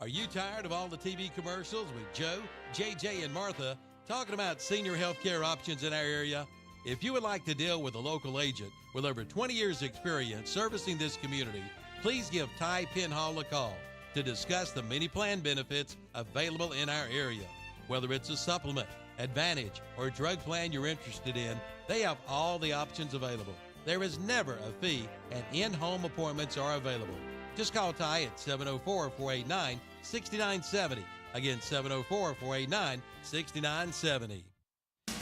Are you tired of all the TV commercials with Joe, JJ, and Martha talking about senior health care options in our area? If you would like to deal with a local agent with over 20 years experience servicing this community, please give Ty Penhall a call to discuss the many plan benefits available in our area. Whether it's a supplement, advantage, or drug plan you're interested in, they have all the options available. There is never a fee, and in-home appointments are available. Just call Ty at 704-489-6970. Again, 704-489-6970.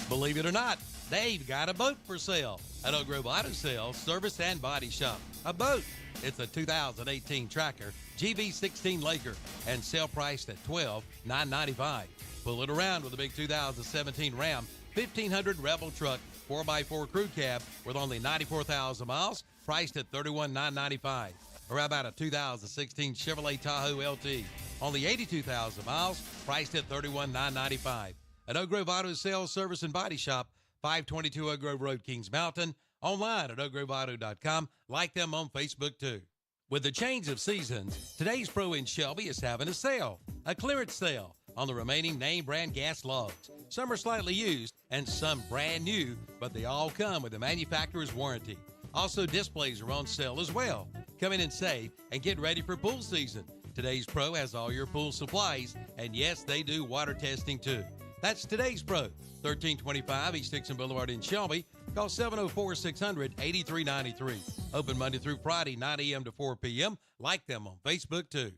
Believe it or not, they've got a boat for sale at Oak Grove Auto Sales Service and Body Shop. A boat. It's a 2018 Tracker GV16 Laker and sale priced at $12,995. Pull it around with a big 2017 Ram 1500 Rebel truck 4x4 crew cab with only 94,000 miles, priced at $31,995. Or how about a 2016 Chevrolet Tahoe LT, only 82,000 miles, priced at $31,995. At Oak Grove Auto Sales Service and Body Shop, 522 Oak Grove Road, Kings Mountain. Online at oakgroveauto.com. Like them on Facebook, too. With the change of seasons, today's Pro in Shelby is having a sale, a clearance sale on the remaining name brand gas logs. Some are slightly used and some brand new, but they all come with a manufacturer's warranty. Also, displays are on sale as well. Come in and save and get ready for pool season. Today's Pro has all your pool supplies, and yes, they do water testing too. That's Today's Pro, 1325 East Dixon Boulevard in Shelby. Call 704-600-8393. Open Monday through Friday, 9 a.m. to 4 p.m. Like them on Facebook too.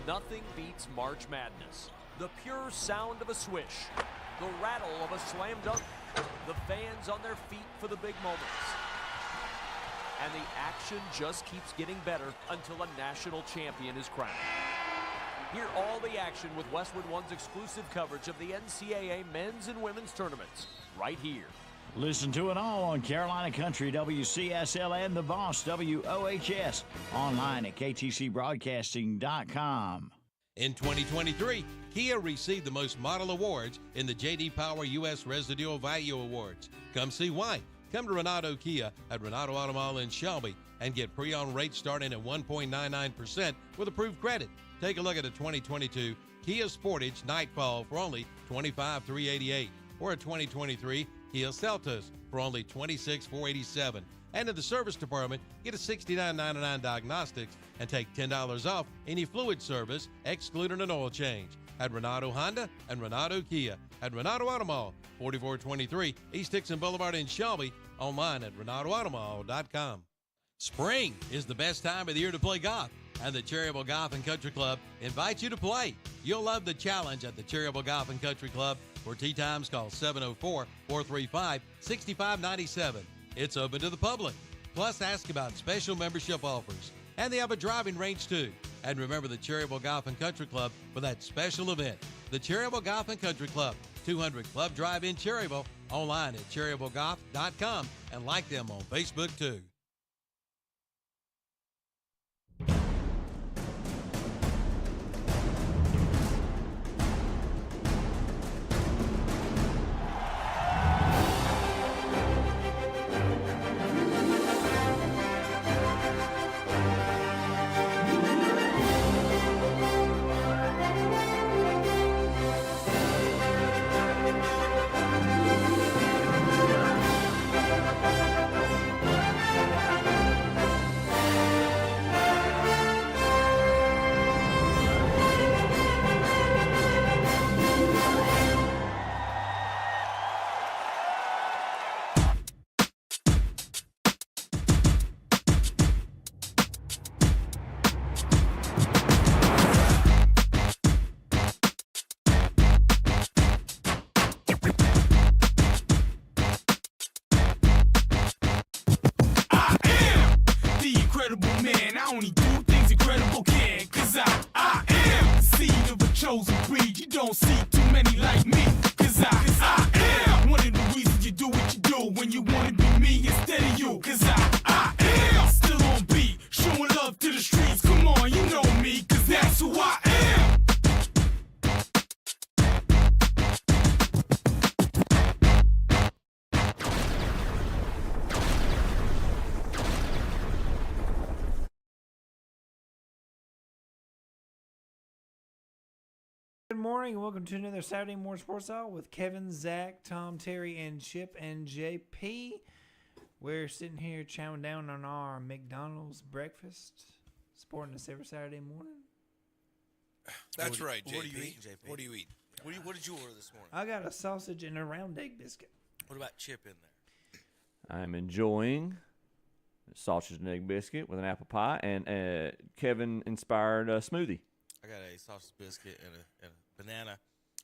Nothing beats March Madness. The pure sound of a swish, the rattle of a slam dunk, the fans on their feet for the big moments. And the action just keeps getting better until a national champion is crowned. Hear all the action with Westwood One's exclusive coverage of the NCAA men's and women's tournaments right here. Listen to it all on Carolina Country, WCSL, and The Boss, WOHS. Online at ktcbroadcasting.com. In 2023, Kia received the most model awards in the J.D. Power U.S. Residual Value Awards. Come see why. Come to Renato Kia at Renato Auto Mall in Shelby and get pre-owned rates starting at 1.99% with approved credit. Take a look at a 2022 Kia Sportage Nightfall for only $25,388 or a 2023 Kia Seltos for only $26,487. And in the service department, get a $69.99 diagnostics and take $10 off any fluid service, excluding an oil change. At Renato Honda and Renato Kia. At Renato Auto Mall, 4423 East Dixon Boulevard in Shelby. Online at RenatoAutomall.com. Spring is the best time of the year to play golf, and the Cherryville Golf and Country Club invites you to play. You'll love the challenge at the Cherryville Golf and Country Club. For tee times, call 704-435-6597. It's open to the public. Plus, ask about special membership offers. And they have a driving range, too. And remember the Cherryville Golf and Country Club for that special event. The Cherryville Golf and Country Club, 200 Club Drive in Cherryville. Online at cherryvillegolf.com and like them on Facebook, too. Good morning and welcome to another Saturday Morning Sports Hour with Kevin, Zach, Tom, Terry, and Chip and JP. We're sitting here chowing down on our McDonald's breakfast, supporting us every Saturday morning. That's right, JP. What are you eating, JP? What do you eat? What did you order this morning? I got a sausage and a round egg biscuit. What about Chip in there? I'm enjoying a sausage and egg biscuit with an apple pie and Kevin-inspired smoothie. I got a sausage biscuit and a banana,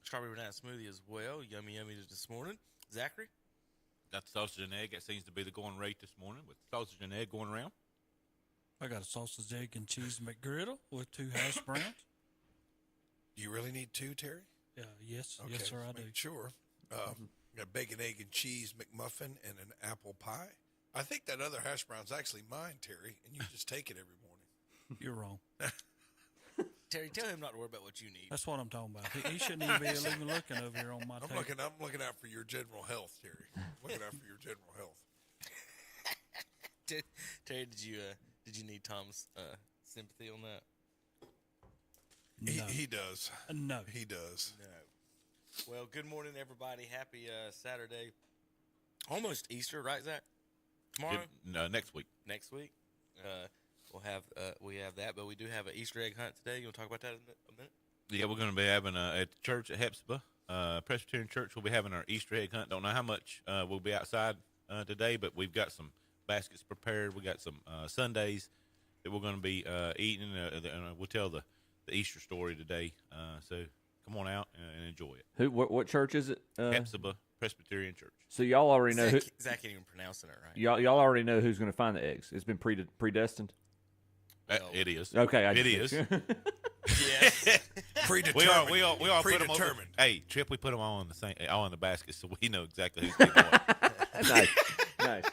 strawberry banana smoothie as well. Yummy this morning. Zachary? Got the sausage and egg. That seems to be the going rate this morning with sausage and egg going around. I got a sausage, egg, and cheese McGriddle with 2 hash browns. Do you really need 2, Terry? Yes, Okay, yes, sir, I do. Sure. Got bacon, egg, and cheese McMuffin and an apple pie. I think that other hash brown's actually mine, Terry, and you just take it every morning. You're wrong. Terry, tell him not to worry about what you need. That's what I'm talking about. He shouldn't even be even looking over here on my I'm table. looking out for your general health, Terry. I'm looking out for your general health. Terry, did you need Tom's sympathy on that? No. He does. No. He does. No. Well, good morning, everybody. Happy Saturday. Almost Easter, right, Zach? Tomorrow? Next week. Next week? We have that, but we do have an Easter egg hunt today. You want to talk about that in a minute? Yeah, we're going to be having at the church at Hepzibah, Presbyterian Church. We'll be having our Easter egg hunt. Don't know how much we'll be outside today, but we've got some baskets prepared. We got some sundaes that we're going to be eating, and we'll tell the Easter story today. So come on out and enjoy it. What church is it? Hepzibah Presbyterian Church. So y'all already know Zach ain't even pronouncing it right. y'all already know who's going to find the eggs. It's been predestined. It is. Okay, it is. Yes. Predetermined. We all put them on. Predetermined. Hey, Trip, we put them all in the basket, so we know exactly who's getting what. Nice.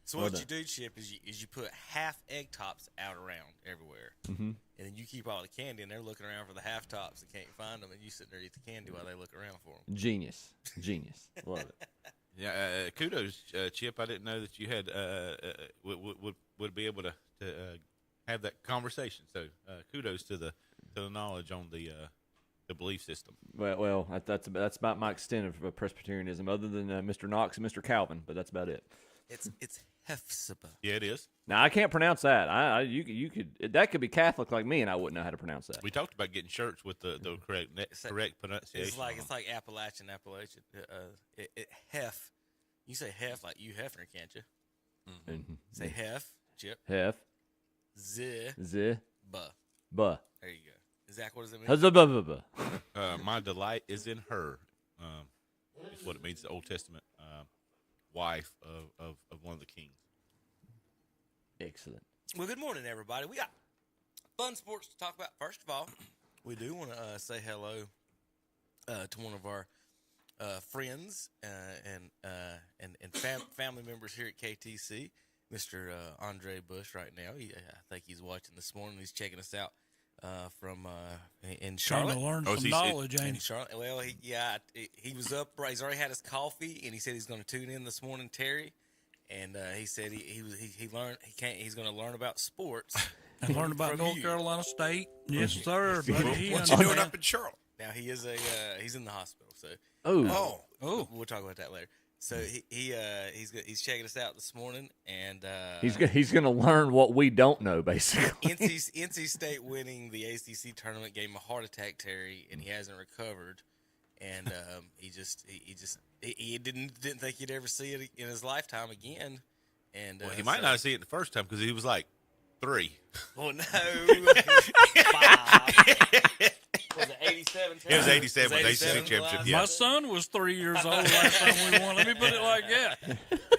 So what you do, Chip, is you put half egg tops out around everywhere, and then you keep all the candy, and they're looking around for the half tops and can't find them, and you sit there and eat the candy while they look around for them. Genius. Love it. Yeah, kudos, Chip. I didn't know that you had would be able to have that conversation. So kudos to the knowledge on the belief system. Well, that's about my extent of Presbyterianism, other than Mr. Knox and Mr. Calvin, but that's about it. It's Hepzibah. Yeah, it is. Now I can't pronounce that. You could that could be Catholic like me, and I wouldn't know how to pronounce that. We talked about getting shirts with the correct pronunciation. It's like Appalachian. Hef. You say hef like you Hefner, can't you? Mm-hmm. Say hef, Chip. Hef. Z. Buh. Buh. There you go. Zach, what does it mean? Huzzah. My delight is in her. Is what it means. The Old Testament wife of one of the kings. Excellent. Well, good morning, everybody. We got fun sports to talk about. First of all, we do want to say hello to one of our friends and family members here at KTC, Mr. Andre Bush. Right now, I think he's watching this morning. He's checking us out from in Charlotte. Trying to learn some knowledge, ain't in he? Charlotte. Well, he was up. He's already had his coffee, and he said he's going to tune in this morning, Terry. And he said he's going to learn about sports. And learn about North Carolina State. Yes, sir. Buddy. What's he doing up in Charlotte? Now he is he's in the hospital. So Oh. we'll talk about that later. So he's checking us out this morning, and He's going to learn what we don't know, basically. NC State winning the ACC tournament gave him a heart attack, Terry, and he hasn't recovered. And he didn't think he'd ever see it in his lifetime again. And Well, he might not see it the first time because he was like 3. Oh no, 5. Was it 87? It was 87 with the ACC championship. Yeah. My son was 3 years old last time we won. Let me put it like that.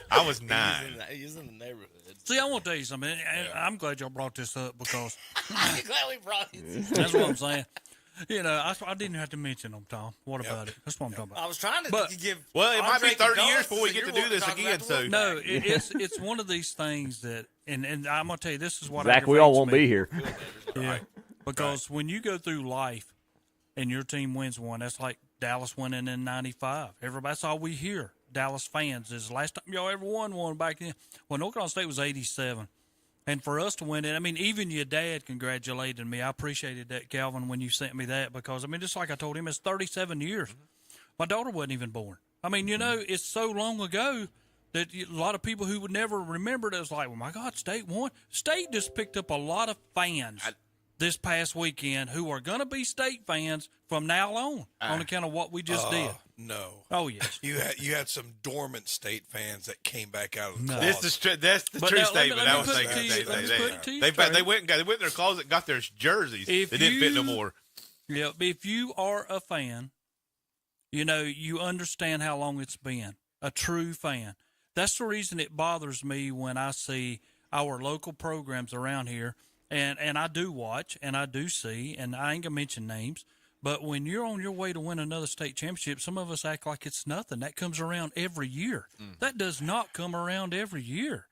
I was 9. He was in the neighborhood. See, I want to tell you something. I'm glad y'all brought this up because I'm glad we brought it. that's what I'm saying. I didn't have to mention them, Tom. What about it? That's what I'm talking about. I was trying to give. Well, it might be Andre 30 condolences, years before we so get to you're do wanting this talk again. about the So Wolfpack. No, it's one of these things that, and I'm gonna tell you, this is what Zach, we all aggravates won't me. be here. Yeah, because when you go through life and your team wins one, that's like Dallas winning in '95. That's all we hear. Dallas fans is the last time y'all ever won one back then. Well, North Carolina State was '87, And for us to win it, I mean, even your dad congratulated me. I appreciated that, Calvin, when you sent me that because, I mean, just like I told him, it's 37 years. My daughter wasn't even born. I mean, you know, it's so long ago that a lot of people who would never remember it was like, well, my God, State won. State just picked up a lot of fans this past weekend who are going to be State fans from now on account of what we just did. No. Oh, yes. You had some dormant State fans that came back out of the closet. That's the But true now, let me- statement. let me I was put it thinking. to you- let me put it to you They straight. went in their closet and got their jerseys. They didn't fit no more. Yeah, if you are a fan, you know, you understand how long it's been. A true fan. That's the reason it bothers me when I see our local programs around here, and I do watch, and I do see, and I ain't going to mention names, but when you're on your way to win another state championship, some of us act like it's nothing. That comes around every year. That does not come around every year.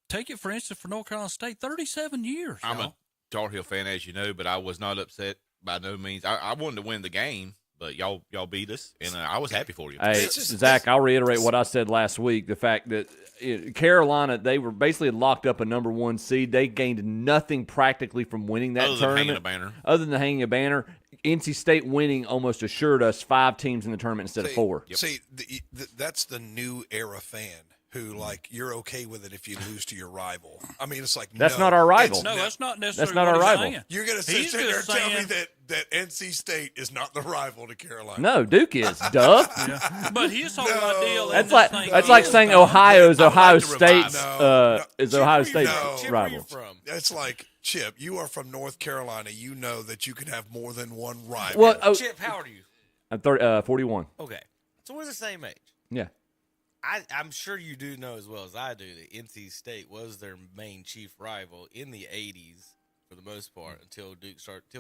Take it, for instance, for North Carolina State, 37 years. I'm y'all. a Tar Heel fan, as you know, but I was not upset by no means. I wanted to win the game, but y'all beat us, and I was happy for you. Hey, Zach, I'll reiterate what I said last week. The fact that Carolina, they were basically locked up a number 1 seed. They gained nothing practically from winning that Other than hanging tournament. a banner. Other than hanging a banner. NC State winning almost assured us 5 teams in the tournament instead of 4. See, that's the new era fan who, like, you're okay with it if you lose to your rival. I mean, it's like, That's no, not our rival. No, that's not necessarily That's not what our he's rival. saying. You're going to He's sit there and just tell me saying- that NC State is not the rival to Carolina. No, Duke is. Duh. But his whole ideal That's in like this thing that's like is, saying Tom, Ohio's I would Ohio like to revive- State's No. is Chip, Ohio you State's know. Chip, where you rival. from? That's like, Chip, you are from North Carolina. You know that you can have more than one rival. Well, Chip, how old are you? I'm 41. Okay. So we're the same age. Yeah. I'm sure you do know as well as I do that NC State was their main chief rival in the 80s for the most part until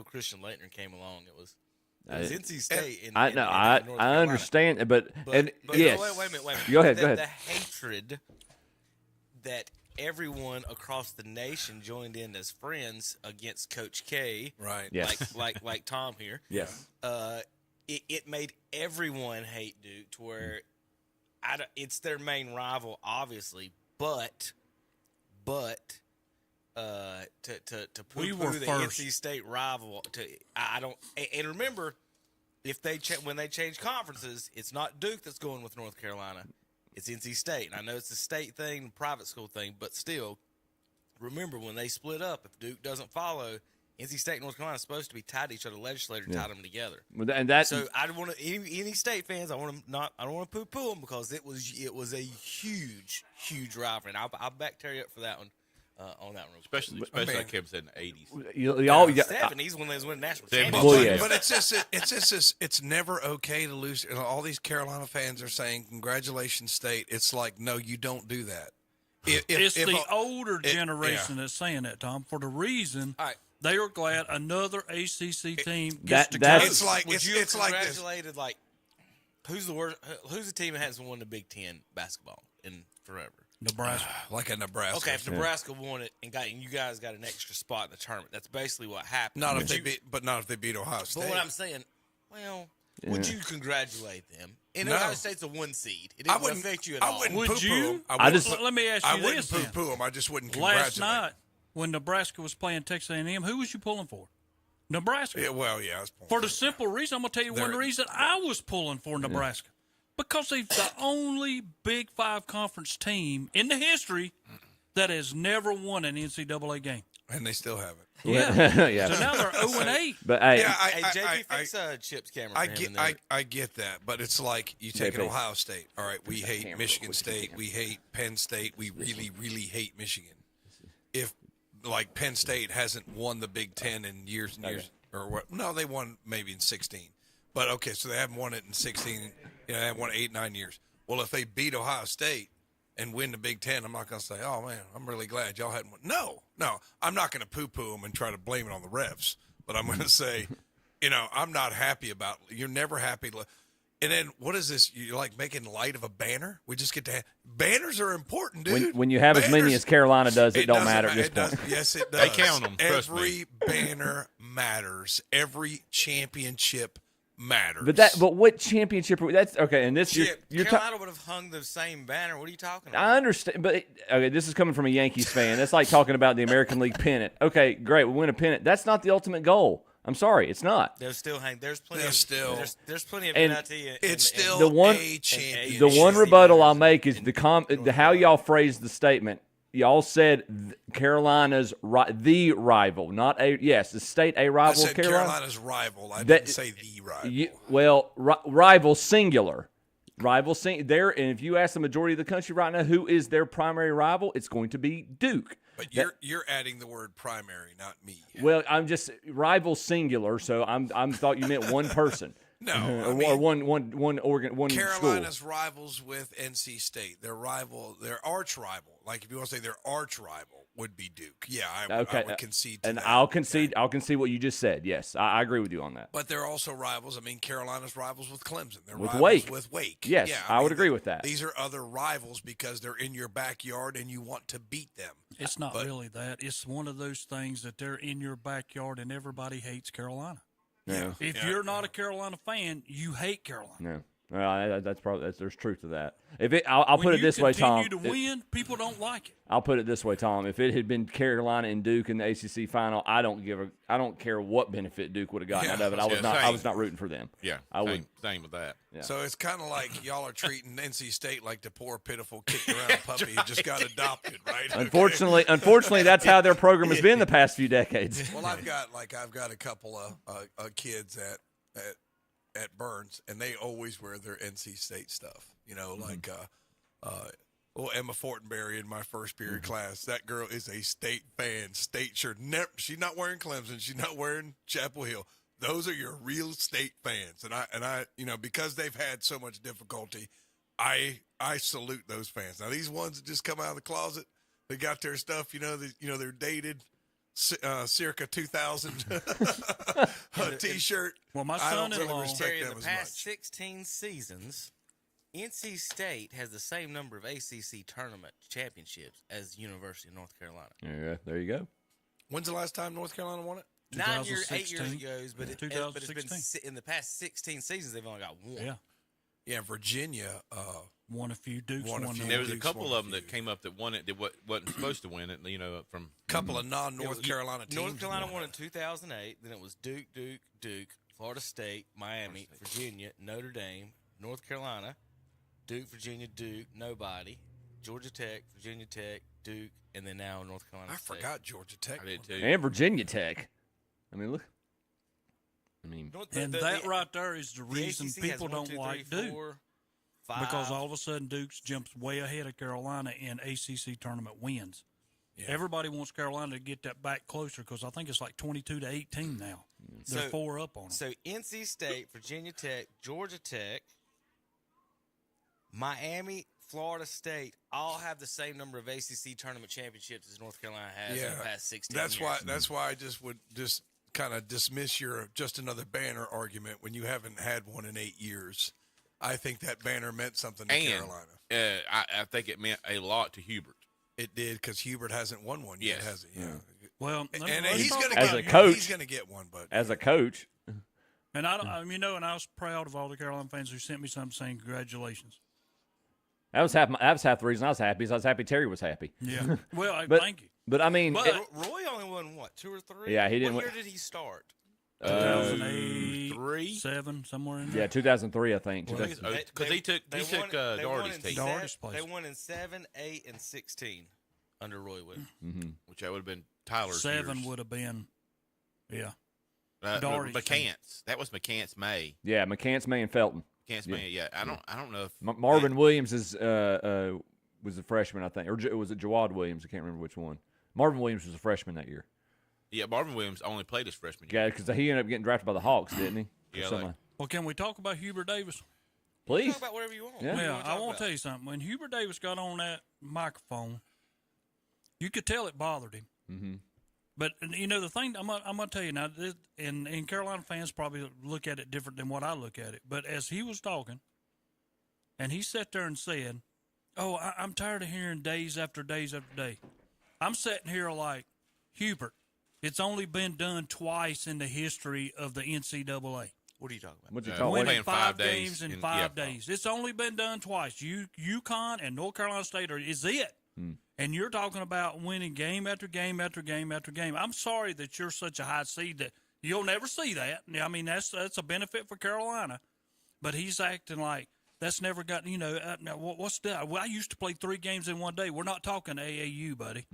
Christian Laettner came along. It was NC State. In I in know. North I Carolina. understand, but yes. Wait a minute. Go ahead. The hatred that everyone across the nation joined in as friends against Coach K, right? Yes. like Tom here. Yes. It made everyone hate Duke to where it's their main rival, obviously, but to We poo-poo were the first. NC State rival, I don't. And remember, if when they change conferences, it's not Duke that's going with North Carolina, it's NC State. And I know it's a state thing, private school thing, but still, remember when they split up, if Duke doesn't follow, NC State and North Carolina is supposed to be tied to each other. Legislature tied them together. And that So I don't want to any state fans. I don't want to poo-poo them because it was a huge rivalry. And I'll back Terry up for that one on that one. Especially like Kevin said in the 80s. y'all, 70s when they was winning national Seventies. championships. Well, yeah. But it's just it's never okay to lose. And all these Carolina fans are saying, "Congratulations, State." It's like, no, you don't do that. It's the older generation that's saying that, Tom, for the reason All right. they are glad another ACC team that- gets to go. that's- It's like Would you it's have like this. congratulated like who's the worst? Who's the team that hasn't won the Big Ten basketball in forever? Nebraska. Like a Nebraska. Okay, if Nebraska won it and you guys got an extra spot in the tournament, that's basically what happened. Not if they beat Ohio State. But what I'm saying, well, would you congratulate them? And No. Ohio State's a 1 seed. It I didn't wouldn't affect you at I all. wouldn't Would poo-poo you? 'em. I just- Let me ask I you wouldn't this then. poo-poo them. I just wouldn't Last congratulate. night when Nebraska was playing Texas A&M, who was you pulling for? Nebraska. Yeah, well, yeah. I was pulling For the simple reason, I'm going to tell you one They're- reason I was pulling for Nebraska. Because they're the only Big Five conference team in the history that has never won an NCAA game. and they still have it. Yeah. yeah. So now they're 0-8. But hey, Yeah, Hey, JP, fix Chip's camera for I him get in there. I get that, but it's like you take an JP. Ohio State. All right, we hate camera Michigan real quick, State. We hate Penn State. We really hate Michigan. If like Penn State hasn't won the Big Ten in years and years, or what? No, they won maybe in 16. But okay, so they haven't won it in 16. They haven't won 8, 9 years. Well, if they beat Ohio State and win the Big Ten, I'm not going to say, oh man, I'm really glad y'all hadn't won. No, I'm not going to poo-poo them and try to blame it on the refs. But I'm going to say, I'm not happy about. You're never happy. And then what is this? You're like making light of a banner? We just get to have banners are important, dude. when you have as many Banners- as Carolina does, it don't doesn't matter at this it does- point. Yes, it does. They count 'em, trust Every banner matters. Every championship matters. But what championship? That's okay. And this Chip, you're Carolina would have hung the same banner. What are you talking about? I understand, but okay, this is coming from a Yankees fan. That's like talking about the American League pennant. Okay, great, we win a pennant. That's not the ultimate goal. I'm sorry, it's not. They'll still hang. There's plenty. They'll Of, still- There's plenty of and NIT. it's still The one- a championship. The one rebuttal I'll make is the how y'all phrased the statement. Y'all said Carolina's the rival, not a the state a I rival said of Carolina. Carolina's rival. I That- didn't say the rival. Rival singular. Rival there, and if you ask the majority of the country right now who is their primary rival, it's going to be Duke. But you're adding the word primary, not me. Well, I'm just rival singular, so I'm thought you meant one person. No, or I mean, one organ, one Carolina's school. rivals with NC State. Their arch rival. Like if you want to say their arch rival would be Duke. Yeah, I would concede to and that. I'll concede what you just said. Yes, I agree with you on that. But they're also rivals. I mean, Carolina's rivals with Clemson. They're With rivals Wake. with Wake. Yes, yeah, I would agree with that. These are other rivals because they're in your backyard and you want to beat them. It's not really that. It's one of those things that they're in your backyard and everybody hates Carolina. Yeah. If you're not a Carolina fan, you hate Carolina. No. Well, there's truth to that. I'll put it this way, Tom. When you continue to win, people don't like it. I'll put it this way, Tom. If it had been Carolina and Duke in the ACC final, I don't care what benefit Duke would have gotten out of it. I was not rooting for them. Yeah, I would. Same with that. Yeah. So it's kind of like y'all are treating NC State like the poor, pitiful, kicked around puppy who just got adopted, right? Unfortunately, that's how their program has been the past few decades. Well, I've got a couple of kids at Burns, and they always wear their NC State stuff. You know, like Emma Fortenberry in my first period class. That girl is a State fan. State shirt. She's not wearing Clemson. She's not wearing Chapel Hill. Those are your real State fans, and I because they've had so much difficulty, I salute those fans. Now these ones that just come out of the closet, they got their stuff. They're dated. Circa 2000 T-shirt. Well, my I don't son-in-law- really respect Terry, in them the as past much. 16 seasons, NC State has the same number of ACC tournament championships as University of North Carolina. Yeah, there you go. When's the last time North Carolina won it? 8 years 2016. ago, but it's been 2016. in the past 16 seasons they've only got one. Yeah. Yeah, Virginia. Won a few Dukes. Won a won few. the- There was a Duke's couple won a of them that few. came up that won it that wasn't supposed to win it. From Couple of non-North Carolina teams. North Carolina won in 2008. Then it was Duke, Florida State, Miami, Virginia, Notre Dame, North Carolina, Duke, Virginia, Duke, nobody, Georgia Tech, Virginia Tech, Duke, and then now North Carolina I State. forgot Georgia Tech. I did won. too. And Virginia Tech. I mean, look. And that right there is the the reason ACC has people 1, don't 2, 3, like Duke. 4, 5. Because all of a sudden Dukes jumps way ahead of Carolina in ACC tournament wins. Yeah. Everybody wants Carolina to get that back closer because I think it's like 22-18 now. They're So- 4 up on them. So NC State, Virginia Tech, Georgia Tech, Miami, Florida State all have the same number of ACC tournament championships as North Carolina has in the past 16 That's years. why I just would just kind of dismiss your just another banner argument when you haven't had one in 8 years. I think that banner meant something to Carolina. I think it meant a lot to Hubert. It did because Hubert hasn't won one yet, Yes. has he? Yeah. Well, And let's he's talk going to about As a get coach- He's going to get one, but As a coach, And I don't, and I was proud of all the Carolina fans who sent me something saying congratulations. that was half the reason I was happy. Is I was happy Terry was happy. Yeah. Well, But- thank you. But I mean, But- Roy only won, what, 2 or 3? Yeah, he didn't What win- year did he start? 2008, 3? 7, somewhere in there. yeah, 2003, I think. Well, 2000 Because he took they won Doherty's in team, Doherty's place. They won in 7, 8, and 16 under Roy Wood. which that would have been Tyler's 7 years. would have been, yeah. Uh, Doherty's McCants. That was McCants May. Yeah, McCants, May, and Felton. McCants May. Yeah, I don't know if Marvin Williams was a freshman, I think, or was it Jawad Williams? I can't remember which one. Marvin Williams was a freshman that year. Yeah, Marvin Williams only played his freshman year. Yeah, because he ended up getting drafted by the Hawks, didn't he? Or Yeah, something like- Well, can we talk about Hubert Davis? Please. Talk about whatever you want. Yeah. What do you Yeah, wanna I talk want about? to tell you something. When Hubert Davis got on that microphone, you could tell it bothered him. Mm-hmm. But the thing I'm gonna tell you now, and Carolina fans probably look at it different than what I look at it. But as he was talking, and he sat there and said, "Oh, I'm tired of hearing days after days after day." I'm sitting here like, Hubert, it's only been done twice in the history of the NCAA. What are you talking about? What you We're talking? Winning playing 5 5 days games in in- 5 yeah. days. It's only been done twice. UConn and North Carolina State is it. And you're talking about winning game after game after game after game. I'm sorry that you're such a high seed that you'll never see that. I mean, that's a benefit for Carolina. But he's acting like that's never got, now what's that? Well, I used to play 3 games in one day. We're not talking AAU, buddy.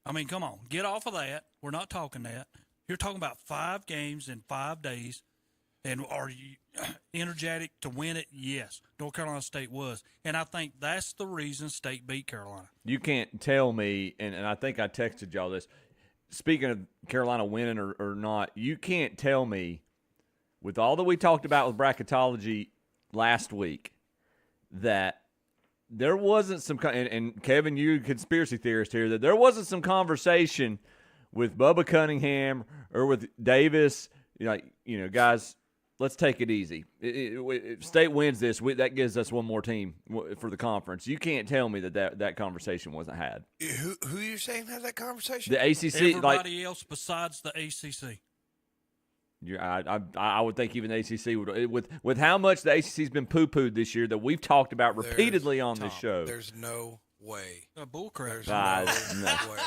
I mean, come on. Get off of that. We're not talking that. You're talking about 5 games in 5 days. And are you energetic to win it? Yes. North Carolina State was. And I think that's the reason State beat Carolina. You can't tell me, and I think I texted y'all this. Speaking of Carolina winning or not, you can't tell me, with all that we talked about with bracketology last week, that there wasn't some, and Kevin, you conspiracy theorist here, that there wasn't some conversation with Bubba Cunningham or with Davis, guys, let's take it easy. If State wins this, that gives us one more team for the conference. You can't tell me that conversation wasn't had. Who you saying had that conversation? The ACC, Everybody else besides the ACC. I would think even the ACC would, with how much the ACC's been poo-pooed this year that we've talked about repeatedly on this show. There's no way. Bull crap. There's Guys, no way.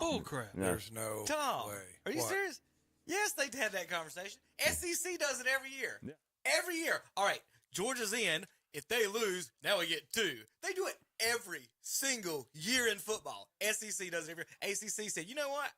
Bull crap. There's no Tom, way. are you What? serious? Yes, they had that conversation. SEC does it every year. Yeah. Every year. All right, Georgia's in. If they lose, now we get 2. They do it every single year in football. SEC does it every year. ACC said, you know what?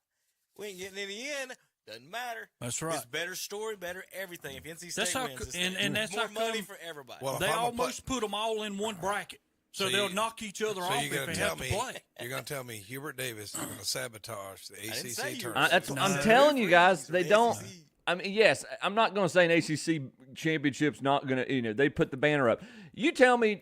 We ain't getting any in. Doesn't matter. That's right. It's better story, better everything. If NC State That's how wins, co- it's and that's more how money come for everybody. Well, if They I'm a almost put them all in one bracket. So they'll knock each other off if they have to play. You're going to tell me Hubert Davis is going to sabotage the didn't say ACC you were- tournament? I'm telling you guys, they The don't. ACC. I mean, yes, I'm not going to say an ACC championship's not going to, they put the banner up. You tell me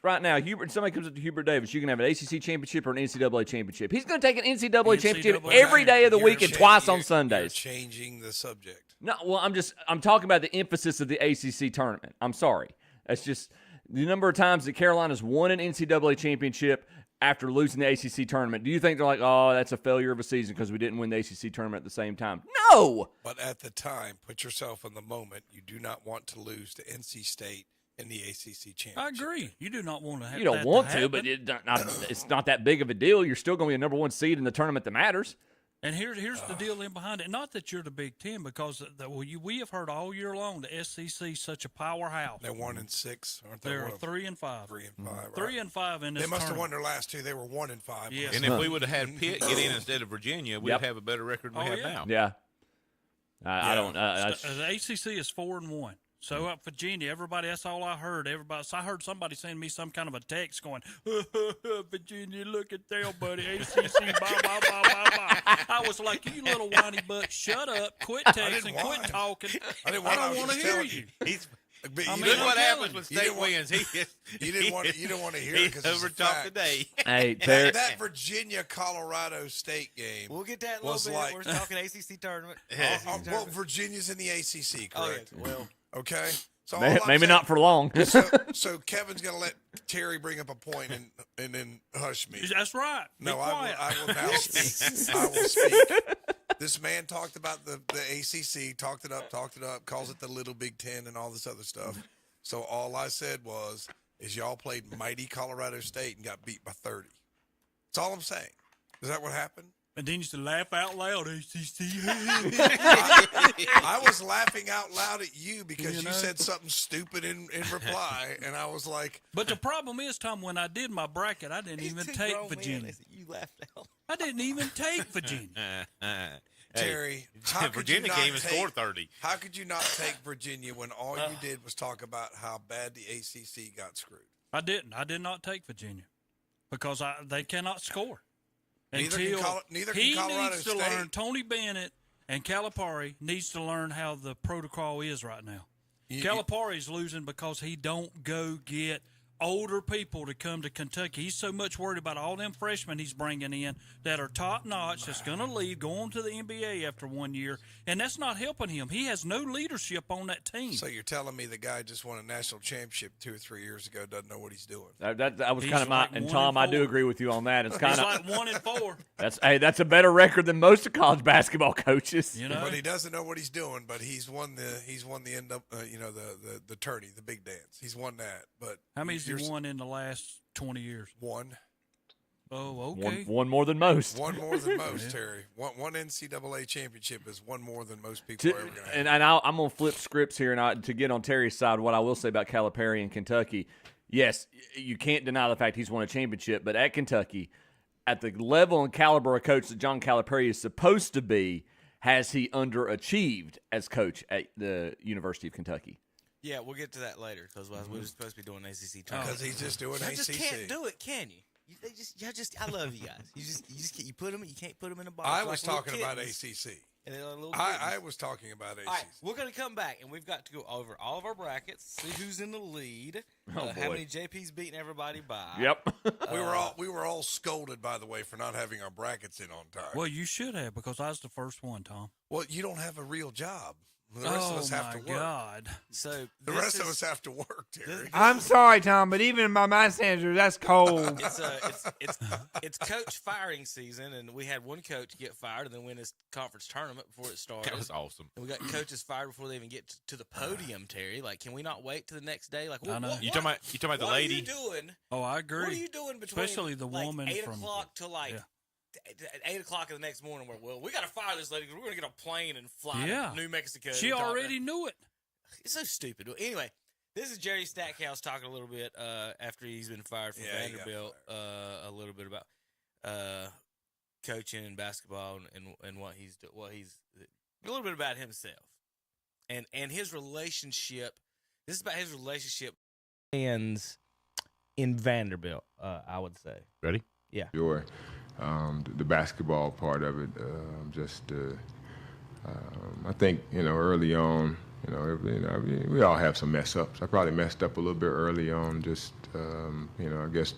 right now, somebody comes up to Hubert Davis, you can have an ACC championship or an NCAA championship. He's going to take an NCAA championship every day of the week and twice on Sundays. You're changing the subject. No, well, I'm talking about the emphasis of the ACC tournament. I'm sorry. That's just the number of times that Carolina's won an NCAA championship after losing the ACC tournament. Do you think they're like, oh, that's a failure of a season because we didn't win the ACC tournament at the same time? No! But at the time, put yourself in the moment. You do not want to lose to NC State in the ACC championship. I agree. You do not want to have You don't that want to, to, but it's not that big of a deal. You're still going to be a number 1 seed in the tournament that matters. And here's the deal in behind it. Not that you're the Big Ten, because we have heard all year long the SEC is such a powerhouse. They're 1-6, aren't they? They're 3 and 5. 3 and 5. Right? 3 and 5 in this They must have won tournament. their last 2. They were 1 and 5. Yes. And if we would have had Pitt get in instead of Virginia, we'd Yep. have a better record than we Oh, have yeah. now. Yeah. I don't. The ACC is 4 and 1. So Virginia, everybody, that's all I heard. Everybody, so I heard somebody send me some kind of a text going, Virginia, look at them, buddy. ACC, blah, blah, blah, blah, blah. I was like, you little whiny butt, shut up, quit texting, whine. quit talking. I didn't I whine. I don't was want to just hear telling you. He's But you I mean, didn't look what I'm happens telling when you. State You didn't wins. You didn't want to hear it He because it's a overtalked fact. today. Hey, Terry. That Virginia Colorado State game. We'll get that in a was little bit. like- We're talking ACC tournament. Well, Virginia's in the ACC, Oh, correct? yeah. Well, Okay. So all Maybe I'm saying- not for long. So Kevin's gonna let Terry bring up a point and then hush me. That's right. No, Be I quiet. will now speak. I will speak. This man talked about the ACC, talked it up, calls it the Little Big Ten and all this other stuff. So all I said is y'all played mighty Colorado State and got beat by 30. That's all I'm saying. Is that what happened? And then you used to laugh out loud, ACC. I was laughing out loud at you because You you know? said something stupid in reply, and I was like, But the problem is, Tom, when I did my bracket, I didn't even take Virginia. You laughed out. I didn't even take Virginia. Terry, how could Virginia you not came and take- scored 30. How could you not take Virginia when all you did was talk about how bad the ACC got screwed? I didn't. I did not take Virginia because they cannot score. Neither can Until neither can he Colorado needs to State. learn. Tony Bennett and Calipari needs to learn how the protocol is right now. You- Calipari's losing because he don't go get older people to come to Kentucky. He's so much worried about all them freshmen he's bringing in that are top notch, that's going to leave, go on to the NBA after 1 year, and that's not helping him. He has no leadership on that team. So you're telling me the guy just won a national championship 2 or 3 years ago doesn't know what he's doing? That was He's kind of my like and 1 Tom. and I do 4. agree with you on that. It's kind He's of like 1-4. that's a better record than most of college basketball coaches. You know, But he doesn't know what he's doing. But he's won the end up the tourney, the big dance. He's won that. But how many's he won in the last 20 years? One. Oh, okay. One more than most. One more than most, Terry. One NCAA championship is one more than most people are ever going to have. And I'm going to flip scripts here, and to get on Terry's side, what I will say about Calipari in Kentucky, yes, you can't deny the fact he's won a championship, but at Kentucky, at the level and caliber of coach that John Calipari is supposed to be, has he underachieved as coach at the University of Kentucky? Yeah, we'll get to that later because we were supposed to be doing ACC Because tournament. he's just doing You ACC. just can't do it, can you? I love you guys. You put them. You can't put them in a box. I like was little talking about kittens. ACC. And they're like little I kittens. was talking about ACC. All right, we're going to come back, and we've got to go over all of our brackets, see who's in the lead, Oh, how boy. many JP's beating everybody by. Yep. We were all scolded, by the way, for not having our brackets in on time. Well, you should have, because I was the first one, Tom. Well, you don't have a real job. The rest of us have to work. God. So The rest of us have to work, Terry. I'm sorry, Tom, but even by my standards, that's cold. It's coach firing season, and we had one coach get fired and then win his conference tournament before it started. That was awesome. And we got coaches fired before they even get to the podium, Terry. Like, can we not wait to the next day? Like, I know. You talking about the what lady? are you doing? Oh, I agree. What are you doing between Especially the like, woman 8 from o'clock to like yeah. 8 o'clock in the next morning? Where we got to fire this lady because we're going to get a plane and fly Yeah. to New Mexico. She and talk to already her. knew it. It's so stupid. Anyway, this is Jerry Stackhouse talking a little bit after he's been fired from Yeah, he got Vanderbilt. A little bit about coaching and basketball and what he's a little bit about himself and his relationship. This is about his relationship fans in Vanderbilt. I would say. Ready? Yeah. Sure. The basketball part of it, I think, early on, we all have some mess ups. I probably messed up a little bit early on, I guess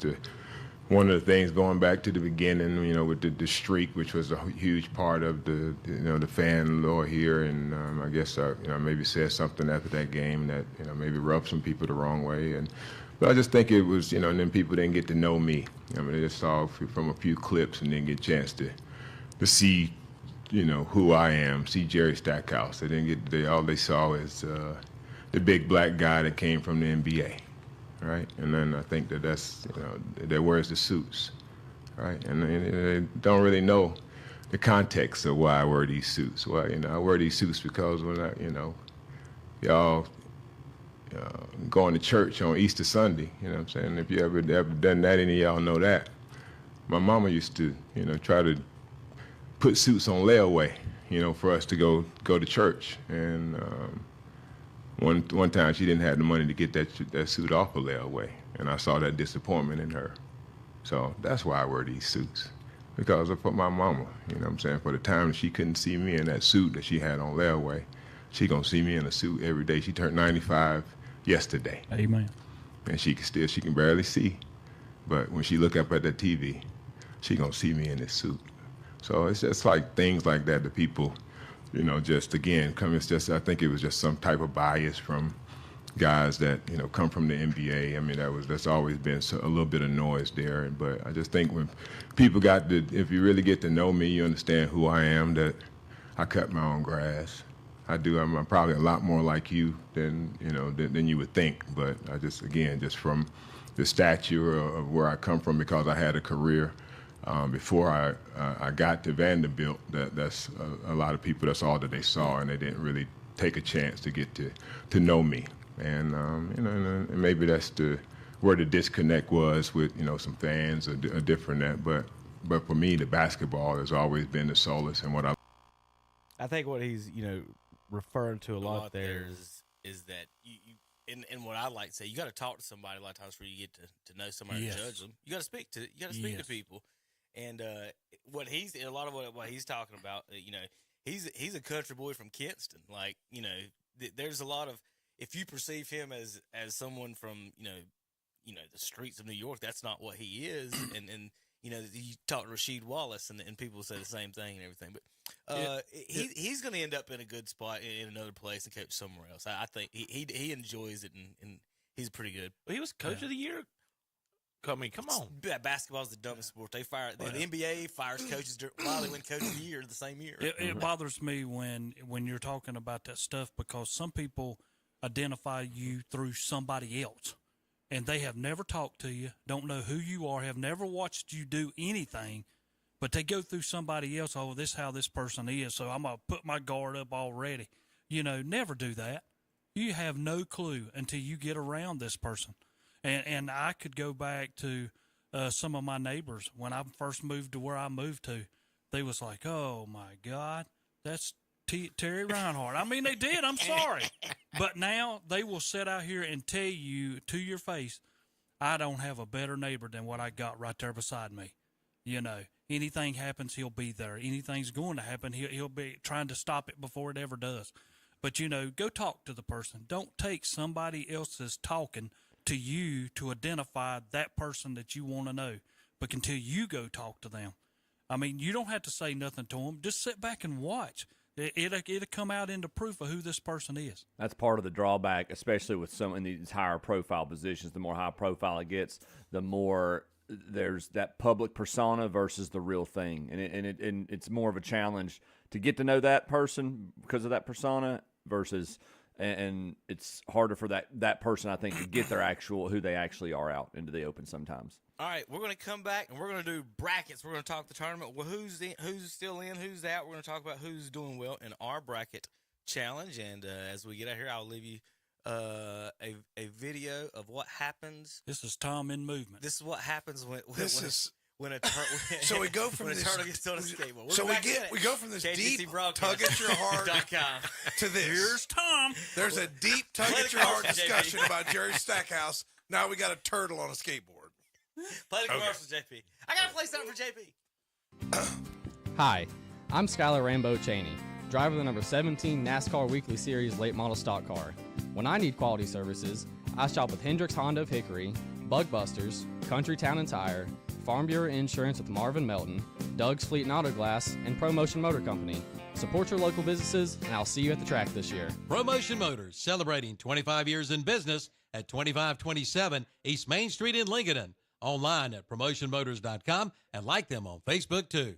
one of the things going back to the beginning, with the streak, which was a huge part of the fan lore here, and I guess I maybe said something after that game that maybe rubbed some people the wrong way, but I just think it was and then people didn't get to know me. They just saw from a few clips and didn't get a chance to see who I am, see Jerry Stackhouse. They didn't get all they saw is the big black guy that came from the NBA. Right, and then I think that's that wears the suits, right, and they don't really know the context of why I wear these suits. Well, I wear these suits because when y'all going to church on Easter Sunday, what I'm saying. If you ever done that, any of y'all know that. My mama used to try to put suits on layaway, for us to go to church, and one time she didn't have the money to get that suit off of layaway, and I saw that disappointment in her. So that's why I wear these suits, because of my mama. For the time she couldn't see me in that suit that she had on layaway, she gonna see me in a suit every day. She turned 95 yesterday. Amen. And she can barely see, but when she look up at the TV, she gonna see me in this suit. So it's just like things like that that people. Just again, I think it was just some type of bias from guys that, come from the NBA. I mean, that's always been a little bit of noise there. But I just think when people if you really get to know me, you understand who I am, that I cut my own grass. I do. I'm probably a lot more like you than you would think. But I just from the stature of where I come from, because I had a career. Before I got to Vanderbilt, that's a lot of people. That's all that they saw, and they didn't really take a chance to get to know me. And and maybe that's where the disconnect was with some fans or different that. But for me, the basketball has always been the solace and what I think what he's referring to a lot there is that you and what I like to say, you got to talk to somebody a lot of times before you get to know somebody Yes. and judge them. You got to speak to people. And what he's talking about, he's a country boy from Kinston. Like, there's a lot of, if you perceive him as someone from, the streets of New York, that's not what he is. and you talk to Rasheed Wallace, and people say the same thing and everything. But he's going to end up in a good spot in another place and coach somewhere else. I think he enjoys it, and he's pretty good. Well, he was coach of the year. I mean, come on. Basketball's the dumbest sport. They fire the NBA fires coaches while they win coach of the year the same year. It bothers me when you're talking about that stuff, because some people identify you through somebody else, and they have never talked to you, don't know who you are, have never watched you do anything, but they go through somebody else. Oh, this is how this person is, so I'm going to put my guard up already. Never do that. You have no clue until you get around this person. And I could go back to some of my neighbors when I first moved to where I moved to. They was like, "Oh my God, that's Terry Reinhardt." I mean, they did. I'm sorry, but now they will sit out here and tell you to your face, "I don't have a better neighbor than what I got right there beside me." Anything happens, he'll be there. Anything's going to happen, he'll be trying to stop it before it ever does. But go talk to the person. Don't take somebody else's talking to you to identify that person that you want to know, but until you go talk to them. I mean, you don't have to say nothing to them. Just sit back and watch. It'll come out into proof of who this person is. That's part of the drawback, especially with some in these higher profile positions. The more high profile it gets, the more there's that public persona versus the real thing, and it's more of a challenge to get to know that person because of that persona versus. And it's harder for that person, I think, to get their who they actually are out into the open sometimes. All right, we're going to come back, and we're going to do brackets. We're going to talk the tournament. Well, who's still in, who's out. We're going to talk about who's doing well in our bracket challenge. And as we get out here, I'll leave you a video of what happens. This is Tom in movement. This is what happens when a so we go from this turtle gets on a skateboard. So we go from this deep tug at your heart to this. Here's Tom. There's a deep tug at your heart discussion about Jerry Stackhouse. Now we got a turtle on a skateboard. Play the commercials, JP. I gotta play something for JP. Hi, I'm Skylar Rambo Cheney, driver of the number 17 NASCAR Weekly Series late model stock car. When I need quality services, I shop with Hendricks Honda of Hickory, Bugbusters, Country Town and Tire, Farm Bureau Insurance with Marvin Melton, Doug's Fleet and Auto Glass, and ProMotion Motor Company. Support your local businesses, and I'll see you at the track this year. ProMotion Motors, celebrating 25 years in business at 2527 East Main Street in Lincoln. Online at promotionmotors.com, and like them on Facebook, too.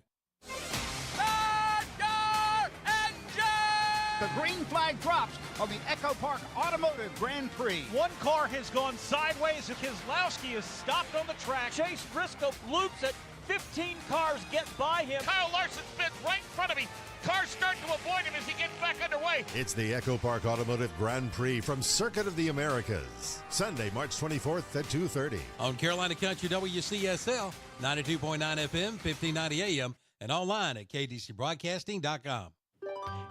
The green flag drops on the Echo Park Automotive Grand Prix. One car has gone sideways. Keselowski is stopped on the track. Chase Briscoe loops it. 15 cars get by him. Kyle Larson spins right in front of me. Cars start to avoid him as he gets back underway. It's the Echo Park Automotive Grand Prix from Circuit of the Americas. Sunday, March 24th at 2:30. On Carolina Country WCSL, 92.9 FM, 1590 AM, and online at kdcbroadcasting.com.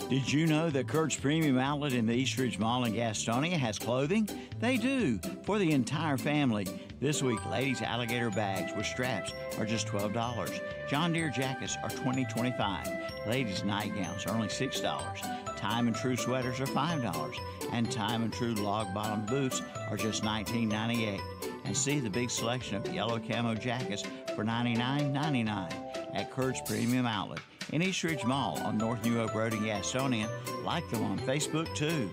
Did you know that Kurt's Premium Outlet in the Eastridge Mall in Gastonia has clothing? They do, for the entire family. This week, ladies' alligator bags with straps are just $12. John Deere jackets are $20.25. Ladies' nightgowns are only $6. Time and True sweaters are $5. And Time and True log bottom boots are just $19.98. And see the big selection of yellow camo jackets for $99.99 at Kurt's Premium Outlet in Eastridge Mall on North New Oak Road in Gastonia. Like them on Facebook, too.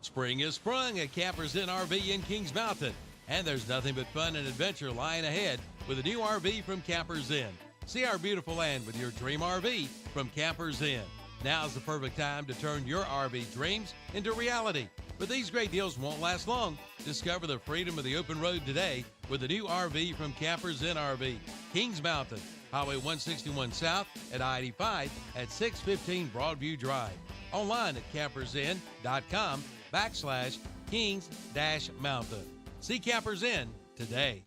Spring is sprung at Campers Inn RV in Kings Mountain, and there's nothing but fun and adventure lying ahead with a new RV from Campers Inn. See our beautiful land with your dream RV from Campers Inn. Now's the perfect time to turn your RV dreams into reality. But these great deals won't last long. Discover the freedom of the open road today with a new RV from Campers Inn RV, Kings Mountain, Highway 161 South at I-85 at 615 Broadview Drive. Online at campersin.com/Kings-Mountain. See Campers Inn today.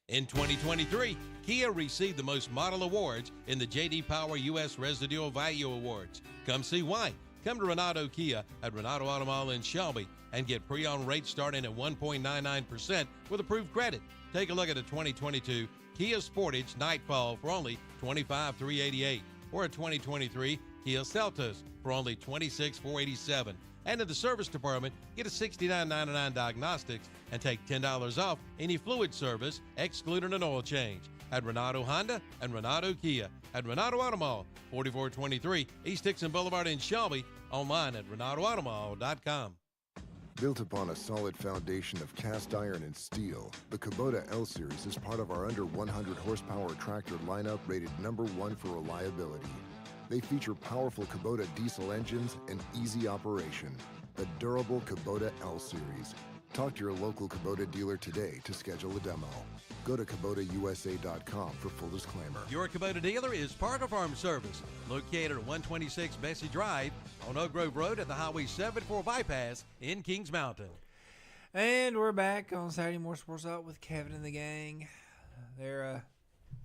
In 2023, Kia received the most model awards in the J.D. Power U.S. Residual Value Awards. Come see why. Come to Renato Kia at Renato Auto Mall in Shelby and get pre-owned rates starting at 1.99% with approved credit. Take a look at a 2022 Kia Sportage Nightfall for only $25,388 or a 2023 Kia Seltos for only $26,487 And in the service department, get a $69.99 diagnostics and take $10 off any fluid service, excluding an oil change. At Renato Honda and Renato Kia. At Renato Automall, 4423 East Dixon Boulevard in Shelby. Online at RenatoAutomall.com. Built upon a solid foundation of cast iron and steel, the Kubota L-Series is part of our under 100 horsepower tractor lineup rated #1 for reliability. They feature powerful Kubota diesel engines and easy operation. The durable Kubota L-Series. Talk to your local Kubota dealer today to schedule a demo. Go to KubotaUSA.com for full disclaimer. Your Kubota dealer is Parker Farm Service, located at 126 Bessie Drive on Oak Grove Road at the Highway 74 bypass in Kings Mountain. And we're back on Saturday Morning Sports Talk with Kevin and the gang. They're, I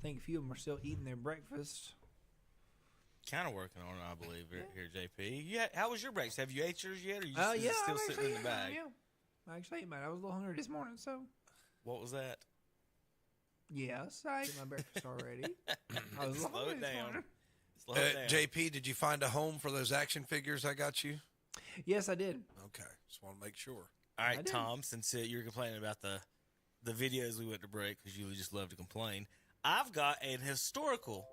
think a few of them are still eating their breakfast. Kind of working on it, I believe, here, JP. Yeah, how was your breakfast? Have you ate yours yet, or you Yeah, still sitting in the bag? Yeah, I actually ate mine. I was a little hungry this morning, so. What was that? Yes, I ate my breakfast already. I was Slow it down. Slow Uh, it down. JP, did you find a home for those action figures I got you? Yes, I did. Okay, just want to make sure. All right, Tom, since you were complaining about the videos we went to break because you just love to complain, I've got an historical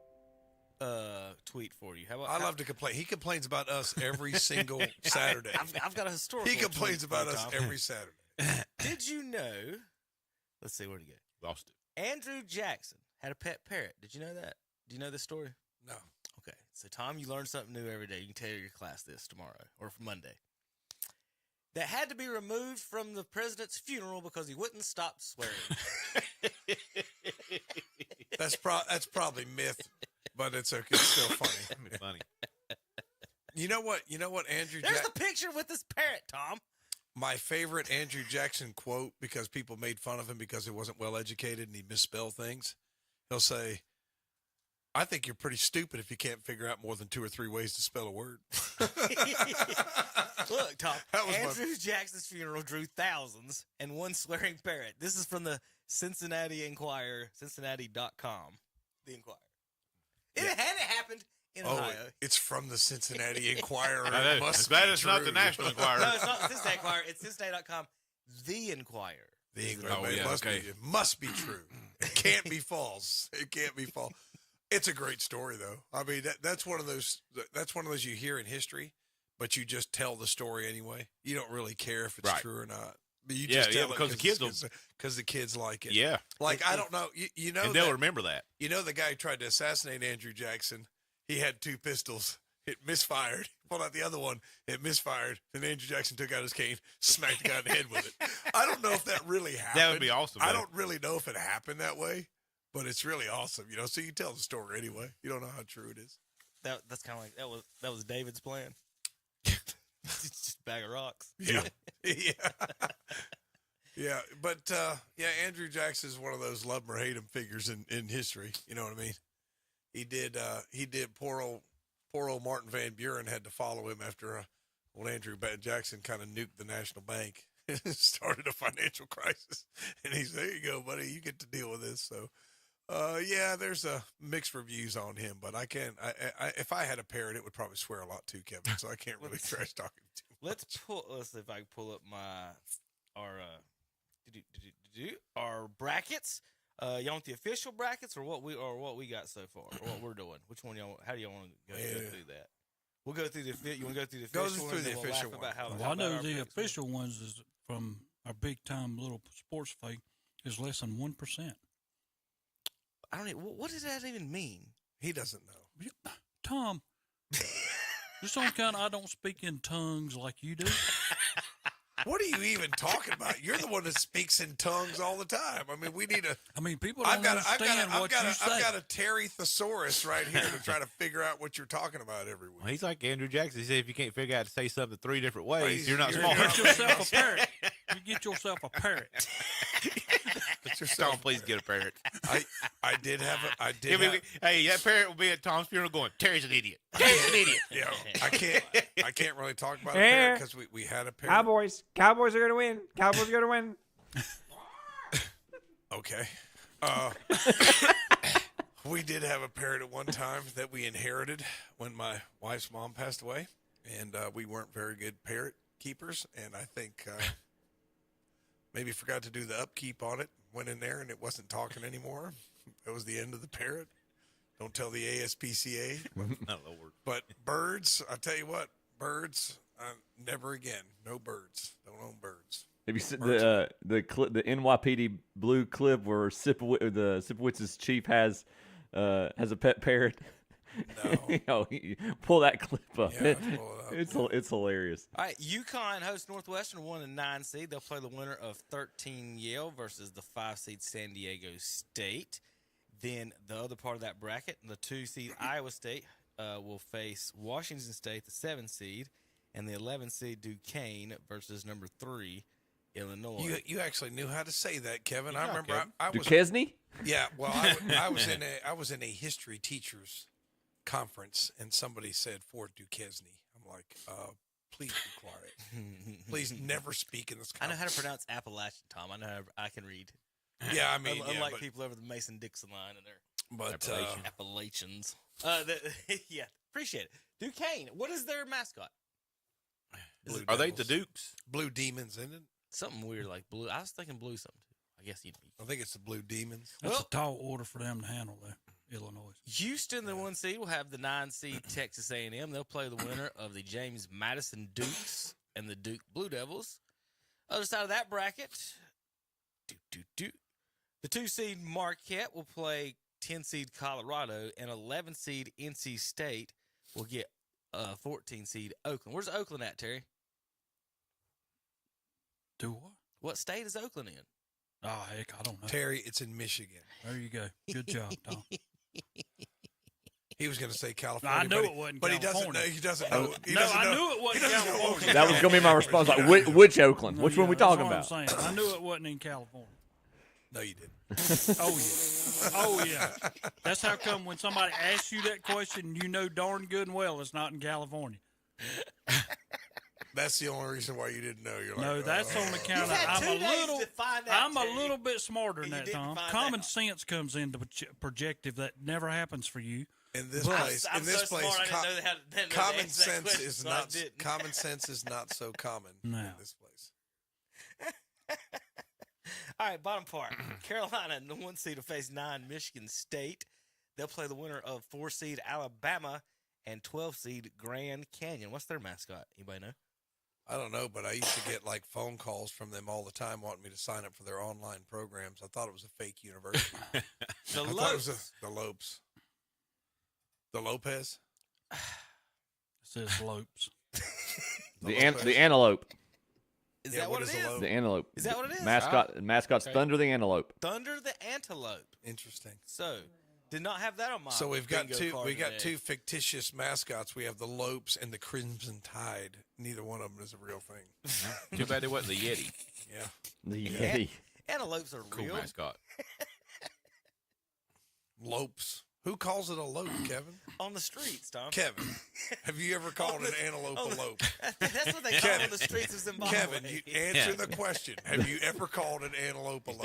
tweet for you. I love to complain. He complains about us every single Saturday. I've got a historical He complains tweet about for you, us Tom. every Saturday. Did you know? Let's see, where'd he go? Lost it. Andrew Jackson had a pet parrot. Did you know that? Do you know this story? No. Okay. So, Tom, you learn something new every day. You can tell your class this tomorrow or Monday. That had to be removed from the president's funeral because he wouldn't stop swearing. That's probably myth, but it's okay. It's still funny. Funny. You know what, Andrew There's the picture with this parrot, Tom. My favorite Andrew Jackson quote, because people made fun of him because he wasn't well educated and he misspelled things. He'll say, I think you're pretty stupid if you can't figure out more than 2 or 3 ways to spell a word. Look, Tom, Andrew Jackson's funeral drew thousands and one swearing parrot. This is from the Cincinnati Enquirer, Cincinnati.com. The Enquirer. It had happened in Ohio. It's from the Cincinnati Enquirer. I know. It's glad it's not the National Enquirer. No, it's not the Cincinnati Enquirer. It's Cincinnati.com. The Enquirer. The Enquirer. It must be true. It can't be false. It can't be false. It's a great story, though. I mean, that's one of those. That's one of those you hear in history, but you just tell the story anyway. You don't really care if it's true or not. But you just tell it because the kids like it. Yeah, like I don't know. You know, and they'll remember that. You know, the guy who tried to assassinate Andrew Jackson. He had 2 pistols. It misfired. Pulled out the other one. It misfired. And Andrew Jackson took out his cane, smacked the guy in the head with it. I don't know if that really happened. That would be awesome. I don't really know if it happened that way, but it's really awesome. You know, so you tell the story anyway. You don't know how true it is. That's kind of like that was David's plan. It's just a bag of rocks. Yeah, yeah. But Andrew Jackson is one of those love 'em or hate 'em figures in history. You know what I mean? He did. Poor old Martin Van Buren had to follow him after old Andrew Jackson kind of nuked the National Bank and started a financial crisis. And he said, "There you go, buddy. You get to deal with this." So, there's mixed reviews on him, but I can't. If I had a parrot, it would probably swear a lot too, Kevin. So I can't really trash talk him too much. Let's see if I can pull up our brackets. Y'all want the official brackets or what we got so far, or what we're doing? Which one y'all? How do y'all want to go through that? We'll go through the. You want to go through the official one? The official one. I know the official ones is from our big time little sports fake is less than 1%. I don't even. What does that even mean? He doesn't know. Tom, just on account I don't speak in tongues like you do. What are you even talking about? You're the one that speaks in tongues all the time. I mean, we need a. I mean, people don't understand what you say. I've got a Terry Thesaurus right here to try to figure out what you're talking about every week. Well, he's like Andrew Jackson. He said if you can't figure out to say something 3 different ways, you're not smart. Get yourself a parrot. You get yourself a parrot. Tom, please get a parrot. I did have. Hey, that parrot will be at Tom's funeral going, Terry's an idiot. Terry's an idiot. Yeah, I can't really talk about a parrot because we had a parrot. Cowboys are going to win. Cowboys are going to win. Okay. We did have a parrot at one time that we inherited when my wife's mom passed away, and we weren't very good parrot keepers, and I think maybe forgot to do the upkeep on it. Went in there, and it wasn't talking anymore. That was the end of the parrot. Don't tell the ASPCA. Lord. But birds, I tell you what, birds, never again. No birds. Don't own birds. Have you seen the NYPD blue clip where Sipowicz's chief has a pet parrot? No. Pull that clip up. Yeah, pull it up. It's hilarious. All right, UConn hosts Northwestern, 1 and 9 seed. They'll play the winner of 13 Yale versus the 5 seed San Diego State. Then the other part of that bracket, the 2 seed Iowa State will face Washington State, the 7 seed, and the 11 seed Duquesne versus number 3 Illinois. You actually knew how to say that, Kevin. I remember Kevin. I was Duquesne? Yeah, well, I was in a history teachers conference, and somebody said Fort Duquesne. I'm like, please be quiet. Please never speak in this conference. I know how to pronounce Appalachian, Tom. I know I can read. Yeah, I mean, unlike but, people over the Mason-Dixon line and their but Appalachians. Yeah, appreciate it. Duquesne, what is their mascot? Are they the Dukes? Blue Demons, isn't it? Something weird like blue. I was thinking blue something too. I guess you'd be. I think it's the Blue Demons. That's a tall order for them to handle there, Illinois. Houston, the 1 seed, will have the 9 seed Texas A&M. They'll play the winner of the James Madison Dukes and the Duke Blue Devils. Other side of that bracket, the 2 seed Marquette will play 10 seed Colorado, and 11 seed NC State will get 14 seed Oakland. Where's Oakland at, Terry? Do what? What state is Oakland in? Oh, heck, I don't know. Terry, it's in Michigan. There you go. Good job, Tom. He was going to say California. I knew it wasn't but California. He doesn't know. I knew it wasn't California. That was going to be my response. Like, which Oakland? Which one are we talking about? That's what I'm saying. I knew it wasn't in California. No, you didn't. Oh, yeah. Oh, yeah. That's how come when somebody asks you that question, you know darn good and well it's not in California. That's the only reason why you didn't know. You're like, no, that's on account of I'm a little bit smarter than that, Tom. Common sense comes into projective that never happens for you. In this place, common sense is not common sense is not so common in this place. All right, bottom part. Carolina, the 1 seed, will face 9 Michigan State. They'll play the winner of 4 seed Alabama and 12 seed Grand Canyon. What's their mascot? Anybody know? I don't know, but I used to get like phone calls from them all the time wanting me to sign up for their online programs. I thought it was a fake university. The Lopes. The Lopes. The Lopez? It says Lopes. The antelope. Is that what it is? The antelope. Is that what it is? Mascot's Okay. Thunder the Antelope. Thunder the Antelope. Interesting. So, did not have that on my So we've got bingo card today. two fictitious mascots. We have the Lopes and the Crimson Tide. Neither one of them is a real thing. Too bad it wasn't the Yeti. Yeah. The Yeti. Antelopes are Cool real. mascot. Lopes. Who calls it a lope, Kevin? On the streets, Tom. Kevin, have you ever called an antelope a lope? That's what they call it on the streets of Zimbabwe. Kevin, you answer the question. Have you ever called an antelope a lope?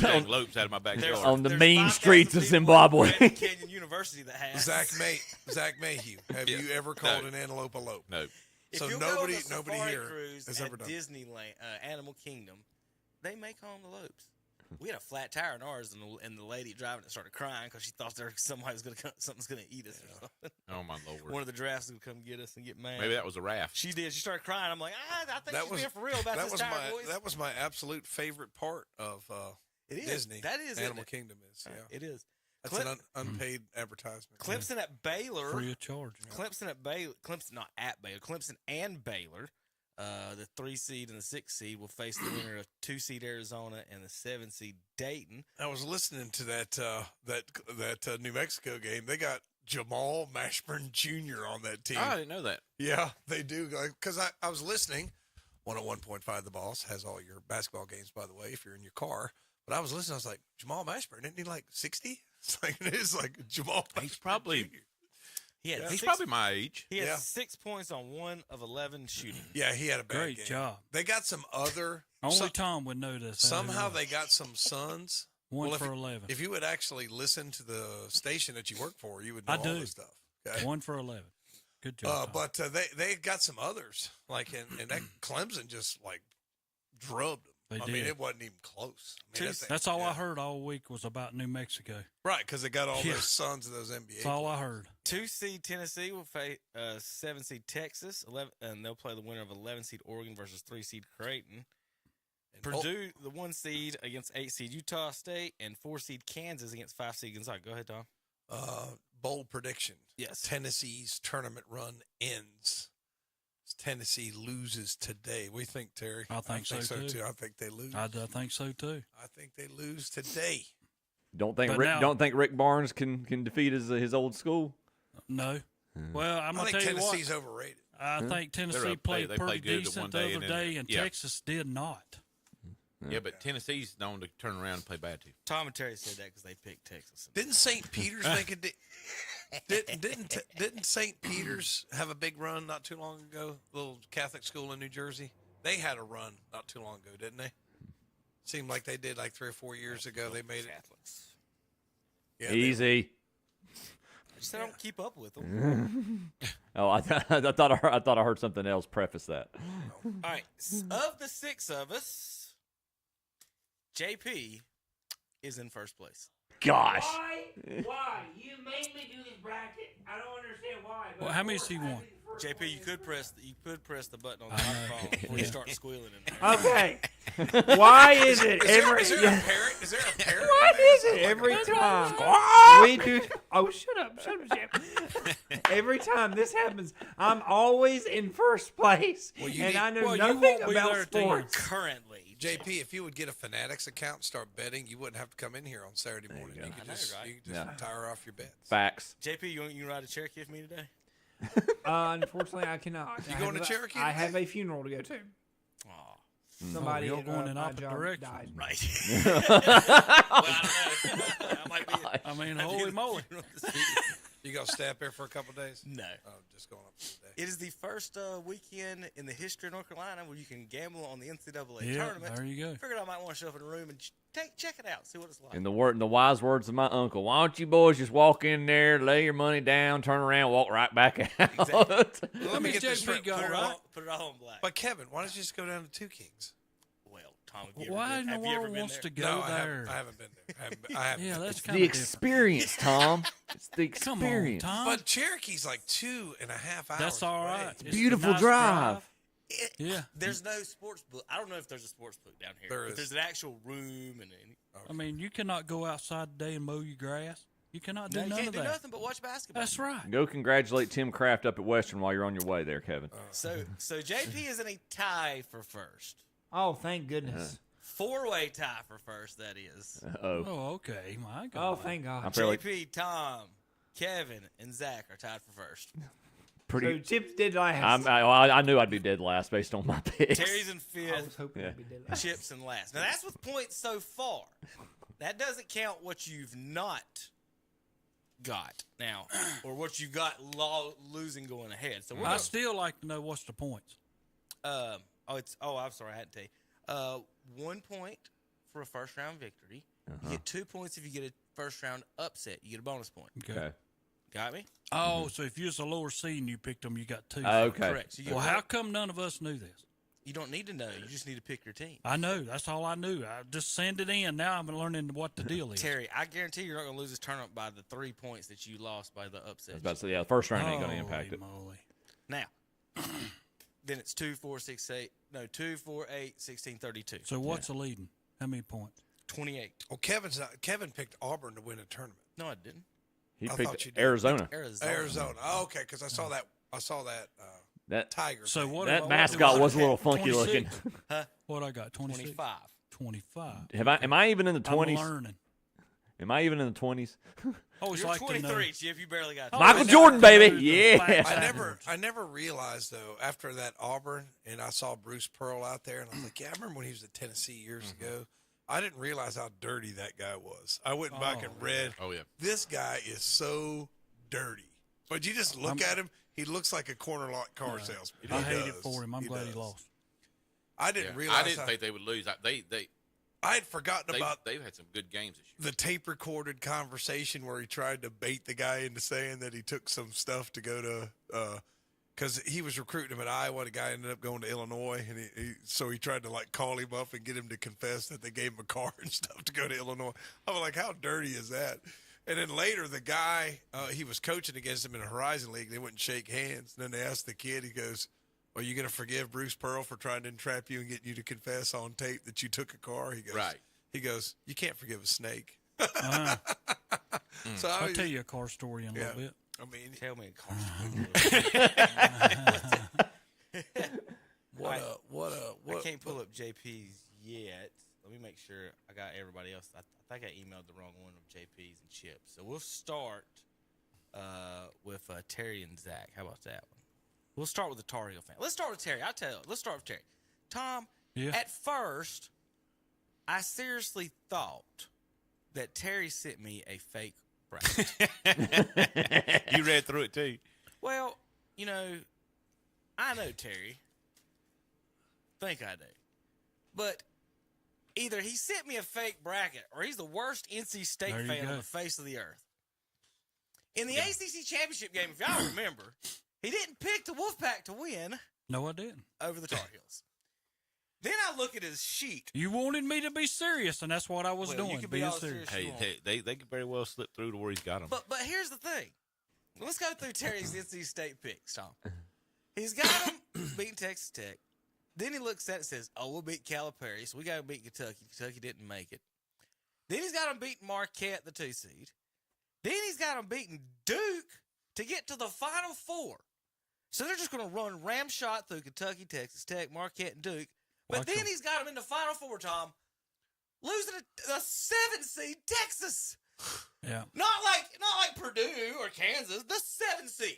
Dang lopes out of my backyard. On the main streets of Zimbabwe. Grand Canyon University that has. Zach Mayhew, have you ever called an antelope a lope? No. If So you nobody go on a here safari cruise has at ever done it. Disneyland, Animal Kingdom, they may call them the Lopes. We had a flat tire in ours, and the lady driving it started crying because she thought something's gonna eat us or something. Oh my Lord! One of the giraffes would come get us and get mad. Maybe that was a raft. She did. She started crying. I'm like, I think she's being for real about that this was tire, my boys. that was my absolute favorite part of It is. Disney. That is Animal isn't it? Kingdom is. Yeah, It is. That's an unpaid advertisement. Clemson at Baylor. Free of charge. Clemson at Baylor. Clemson, not at Baylor. Clemson and Baylor. The 3 seed and the 6 seed will face the winner of 2 seed Arizona and the 7 seed Dayton. I was listening to that New Mexico game. They got Jamal Mashburn Jr. on that team. Oh, I didn't know that. Yeah, they do. Because I was listening. 101.5 The Boss has all your basketball games, by the way, if you're in your car. But I was listening. I was like, Jamal Mashburn, isn't he like 60? It's like Jamal Mashburn. He's probably. Jr. He's probably my age. He had 6 points on 1 of 11 shooting. Yeah, he had a bad Great game. job. They got some other. Only Tom would know this. Somehow they got some sons. 1 for 11. If you would actually listen to the station that you work for, you would know all this stuff. Okay? 1 for 11. Good job. But they got some others, like, and that Clemson just, like, drubbed them. They I did. mean, it wasn't even close. I mean, That's all I heard all week was about New Mexico. Right, because they got all Yeah. those sons of those NBA That's all I heard. 2-seed Tennessee will face 7-seed Texas, and they'll play the winner of 11-seed Oregon versus 3-seed Creighton. And Purdue, the 1-seed against 8-seed Utah State, and 4-seed Kansas against 5-seed Gonzaga. Go ahead, Tom. Bold prediction. Yes. Tennessee's tournament run ends. Tennessee loses today. We think, Terry. I think so, too. I think they lose. I think so too. I think they lose today. Don't think But Rick Barnes can defeat his old school? No. Well, I'm I gonna think tell you what. Tennessee's overrated. I think Tennessee played pretty decent the other day, and Texas did not. Yeah, but Tennessee's known to turn around and play bad too. Tom and Terry said that because they picked Texas. Didn't St. Peter's make a didn't St. Peter's have a big run not too long ago? Little Catholic school in New Jersey. They had a run not too long ago, didn't they? Seemed like they did like 3 or 4 years ago. They made it. Catholics. Yeah, Easy. I just don't keep up with them. Oh, I thought I heard something else preface that. All right. Of the 6 of us, JP is in first place. Gosh. Why? You made me do this bracket. I don't understand why. Well, how many's he won? JP, you could press the button on the microphone before you start squealing in there. Okay. Why is it every? Is there a parrot? Is there a parrot? What is it every time we do? Oh, shut up, Jim. Every time this happens, I'm always in first place, and I know nothing about sports. Currently, JP, if you would get a Fanatics account and start betting, you wouldn't have to come in here on Saturday morning. You could just retire off your bets. Facts. JP, you ride a Cherokee with me today? Unfortunately, I cannot. You going to Cherokee? I have a funeral to go to. Somebody you're going in my opposite job direction. died. Right. Well, I don't know. I might be. I mean, holy moly. You gonna stay up here for a couple days? No. Oh, just going up for the day. It is the first weekend in the history of North Carolina where you can gamble on the NCAA Yeah, tournament. there you go. Figured I might want to show up in a room and check it out, see what it's like. In the wise words of my uncle, why don't you boys just walk in there, lay your money down, turn around, walk right back out? Exactly. Let me get this straight. Put it all in black. But Kevin, why don't you just go down to Two Kings? Well, Tom, Why in the world wants to go No, there? I haven't been there. I haven't. Yeah, that's It's kind the of experience, Tom. It's the Come on, experience. Tom. But Cherokie's like 2.5 hours. That's all away. right. It's a Beautiful nice drive. Yeah. There's no sports book. I don't know if there's a sports book down here. There But is. there's an actual room and. I mean, you cannot go outside today and mow your grass. You cannot do No, you none can't of do that. nothing but watch basketball. That's right. Go congratulate Tim Kraft up at Western while you're on your way there, Kevin. So JP is in a tie for first. Oh, thank goodness. 4-way tie for first, that is. Oh, okay. My God. Oh, thank God. I'm fairly JP, Tom, Kevin, and Zach are tied for first. pretty. So Chips did last. I knew I'd be dead last based on my picks. Terry's in I was fifth. hoping I'd be dead last. Chips in last. Now that's with points so far. That doesn't count what you've not got now, or what you got losing going ahead. So I still like to know what's the points. I'm sorry, I had to tell you. 1 point for a first round victory. You get 2 points if you get a first round upset. You get a bonus point. Okay. Got me? Oh, so if you're a lower seed and you picked them, you got 2. Okay. Correct. So you get Well, one- how come none of us knew this? You don't need to know. You just need to pick your team. I know. That's all I knew. I just send it in. Now I'm learning what the deal is. Terry, I guarantee you're not going to lose this tournament by the 3 points that you lost by the upset. I was about to say, yeah, the first round ain't going to impact it. Moly. Now, then it's 2, 4, 6, 8. No, 2, 4, 8, 16, 32. So what's the leading? How many points? 28. Well, Kevin picked Auburn to win a tournament. No, I didn't. He I thought you picked did. Arizona. Arizona. Oh, okay, because I saw that. That Tiger. So thing. what? that what mascot do I was a little have? funky 26? looking. Huh? What I got? 26? 25. 25. Am I even in the I'm 20s? learning. Am I even in the 20s? Always You're like to know. 23, Chip. You barely got Michael Always Jordan, like to baby. know the Yeah. facts I afterwards. never realized though after that Auburn and I saw Bruce Pearl out there and I was like, yeah, I remember when he was at Tennessee years ago. I didn't realize how dirty that guy was. I went back and read. Oh, yeah. This guy is so dirty. But you just look at him, he looks like a corner lot car salesman. I He hate it does. for him. I'm glad he does. lost. I didn't Yeah. realize. I didn't think they would lose. I had forgotten about. They've had some good games this year. The tape-recorded conversation where he tried to bait the guy into saying that he took some stuff to go to, because he was recruiting him at Iowa. The guy ended up going to Illinois, and so he tried to like call him up and get him to confess that they gave him a car and stuff to go to Illinois. I was like, how dirty is that? And then later, the guy he was coaching against him in a Horizon League. They wouldn't shake hands. And then they asked the kid. He goes, "Are you going to forgive Bruce Pearl for trying to entrap you and get you to confess on tape that you took a car?" He goes, right. He goes, "You can't forgive a snake." So I'll tell you a car story in a little bit. I mean, tell me a car story. I can't pull up JP's yet. Let me make sure I got everybody else. I think I emailed the wrong one of JP's and Chips. So we'll start with Terry and Zach. How about that one? We'll start with the Tar Heel fan. Let's start with Terry. I'll tell you. Let's start with Terry. Tom, at first, I seriously thought that Terry sent me a fake bracket. You read through it, too. Well, you know, I know Terry. Think I do. But either he sent me a fake bracket or he's the worst NC State fan on the face of the earth. In the ACC championship game, if y'all remember, he didn't pick the Wolfpack to win. No, I didn't. Over the Tar Heels. Then I look at his sheet. You wanted me to be serious, and that's what I was doing. You can be all serious. Hey, they could very well slip through to where he's got them. But here's the thing. Let's go through Terry's NC State picks, Tom. He's got them beating Texas Tech. Then he looks at it and says, "Oh, we'll beat Calipari, so we got to beat Kentucky. Kentucky didn't make it." Then he's got them beating Marquette, the 2 seed. Then he's got them beating Duke to get to the Final Four. So they're just going to run ramshot through Kentucky, Texas Tech, Marquette, and Duke. But then he's got them in the Final Four, Tom, losing a 7 seed Texas. Yeah. Not like Purdue or Kansas, the 7 seed.